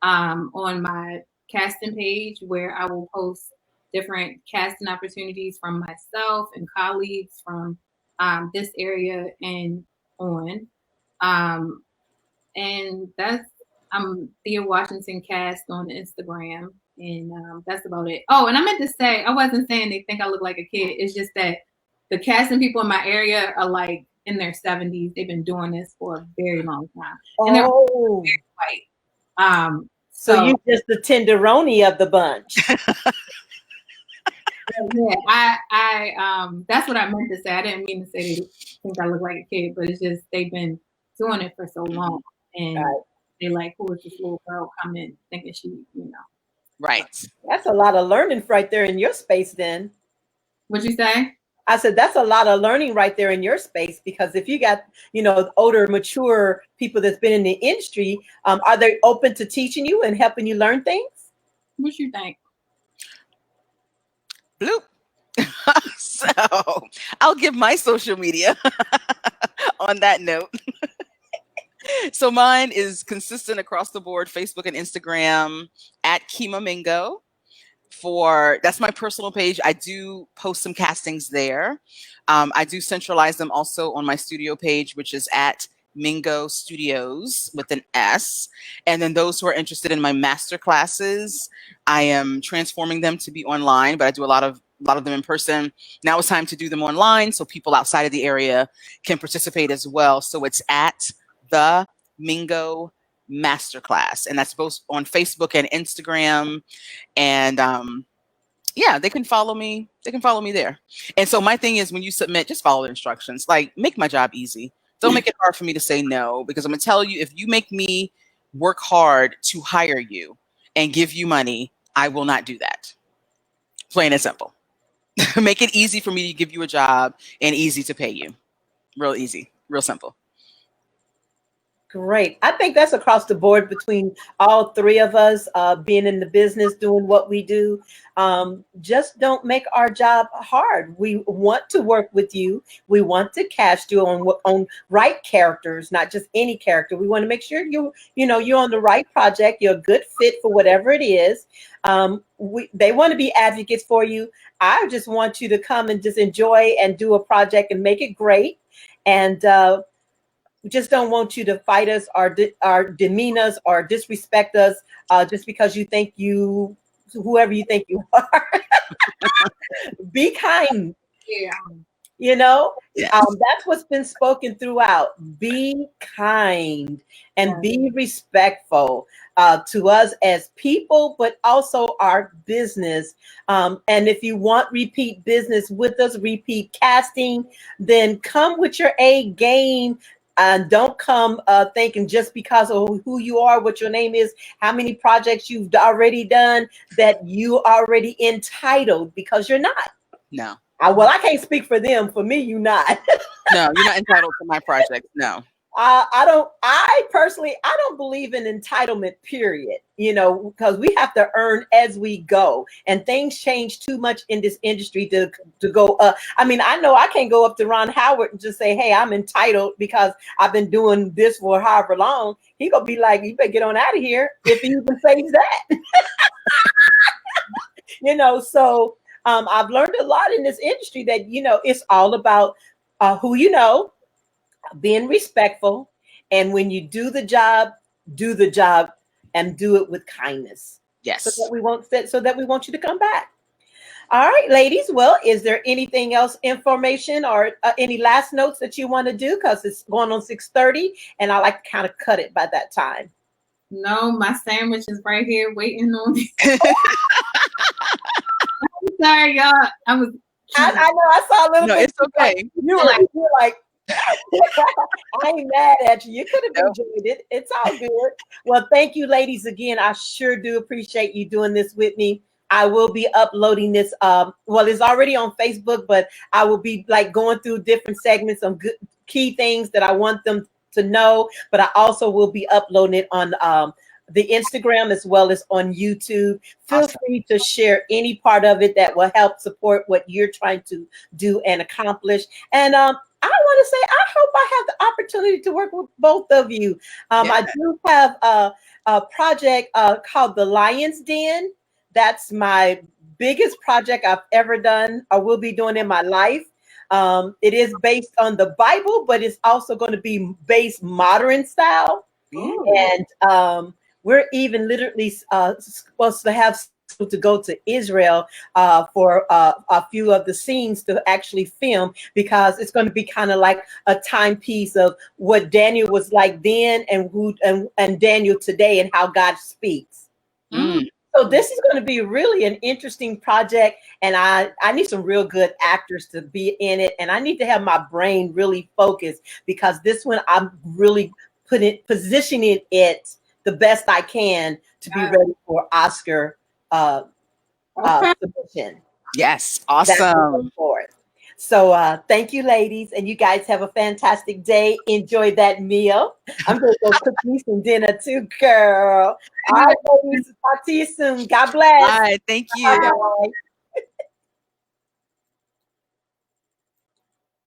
on my casting page, where I will post different casting opportunities from myself and colleagues from this area and on. And that's Thea Washington Cast on Instagram, and that's about it. Oh, and I meant to say, I wasn't saying they think I look like a kid. It's just that the casting people in my area are like in their 70s. They've been doing this for a very long time, and they're very white. So you're just the tenderoni of the bunch. Yeah, I that's what I meant to say. I didn't mean to say they think I look like a kid, but it's just they've been doing it for so long, and they like, who is this little girl coming thinking she, you know? Right. That's a lot of learning right there in your space. Then, what'd you say? I said that's a lot of learning right there in your space, because if you got, you know, older, mature people that's been in the industry, are they open to teaching you and helping you learn things? What you think? Bloop. So I'll give my social media on that note. So mine is consistent across the board: Facebook and Instagram at Keema Mingo. That's my personal page. I do post some castings there. I do centralize them also on my studio page, which is at Mingo Studios with an S. And then those who are interested in my master classes, I am transforming them to be online, but I do a lot of them in person. Now it's time to do them online so people outside of the area can participate as well. So it's at the Mingo Masterclass, and that's both on Facebook and Instagram. And yeah, they can follow me. They can follow me there. And so my thing is, when you submit, just follow the instructions. Like, make my job easy. Don't make it hard for me to say no, because I'm gonna tell you, if you make me work hard to hire you and give you money, I will not do that. Plain and simple. Make it easy for me to give you a job and easy to pay you. Real easy, real simple. Great. I think that's across the board between all three of us, being in the business, doing what we do. Just don't make our job hard. We want to work with you. We want to cast you on right characters, not just any character. We want to make sure you're on the right project. You're a good fit for whatever it is. They want to be advocates for you. I just want you to come and just enjoy and do a project and make it great. And we just don't want you to fight us or demean us or disrespect us just because you think whoever you think you are. Be kind. Yeah. You know, yes. That's what's been spoken throughout. Be kind and be respectful to us as people, but also our business. And if you want repeat business with us, repeat casting, then come with your A game. And don't come thinking just because of who you are, what your name is, how many projects you've already done, that you already entitled, because you're not. No. Well, I can't speak for them. For me, you're not. No, you're not entitled to my project. No. I personally don't believe in entitlement, period, because we have to earn as we go, and things change too much in this industry to go up. I mean, I know I can't go up to Ron Howard and just say, hey, I'm entitled because I've been doing this for however long. He gonna be like, you better get on out of here, if he even says that. So I've learned a lot in this industry that, it's all about who you know, being respectful, and when you do the job and do it with kindness. Yes. So that we want you to come back. All right, ladies. Well, is there anything else, information or any last notes that you want to do? Because it's going on 6:30, and I like to kind of cut it by that time. No, my sandwich is right here waiting on me. I'm sorry, y'all. I know. I saw a little bit. No, it's okay. You're like. I ain't mad at you. You could have enjoyed it. It's all good. Well, thank you, ladies, again. I sure do appreciate you doing this with me. I will be uploading this. It's already on Facebook, but I will be going through different segments of good key things that I want them to know. But I also will be uploading it on the Instagram as well as on YouTube. Feel Awesome. free to share any part of it that will help support what you're trying to do and accomplish. And I want to say, I hope I have the opportunity to work with both of you. Yeah. I do have a project called The Lion's Den. That's my biggest project I've ever done or will be doing in my life. It is based on the Bible, but it's also going to be based modern style. And we're even literally supposed to have to go to Israel for a few of the scenes to actually film, because it's going to be kind of like a timepiece of what Daniel was like then and who and Daniel today and how God speaks. Mm. So this is going to be really an interesting project, and I need some real good actors to be in it, and I need to have my brain really focused, because this one I'm really positioning it the best I can to be ready for Oscar submission. Yes. That's what I'm Awesome. looking for. So thank you, ladies, and you guys have a fantastic day. Enjoy that meal. I'm going to go cook me some dinner too, girl. All right, ladies. Talk to you soon. God bless. All right. Thank you. Bye.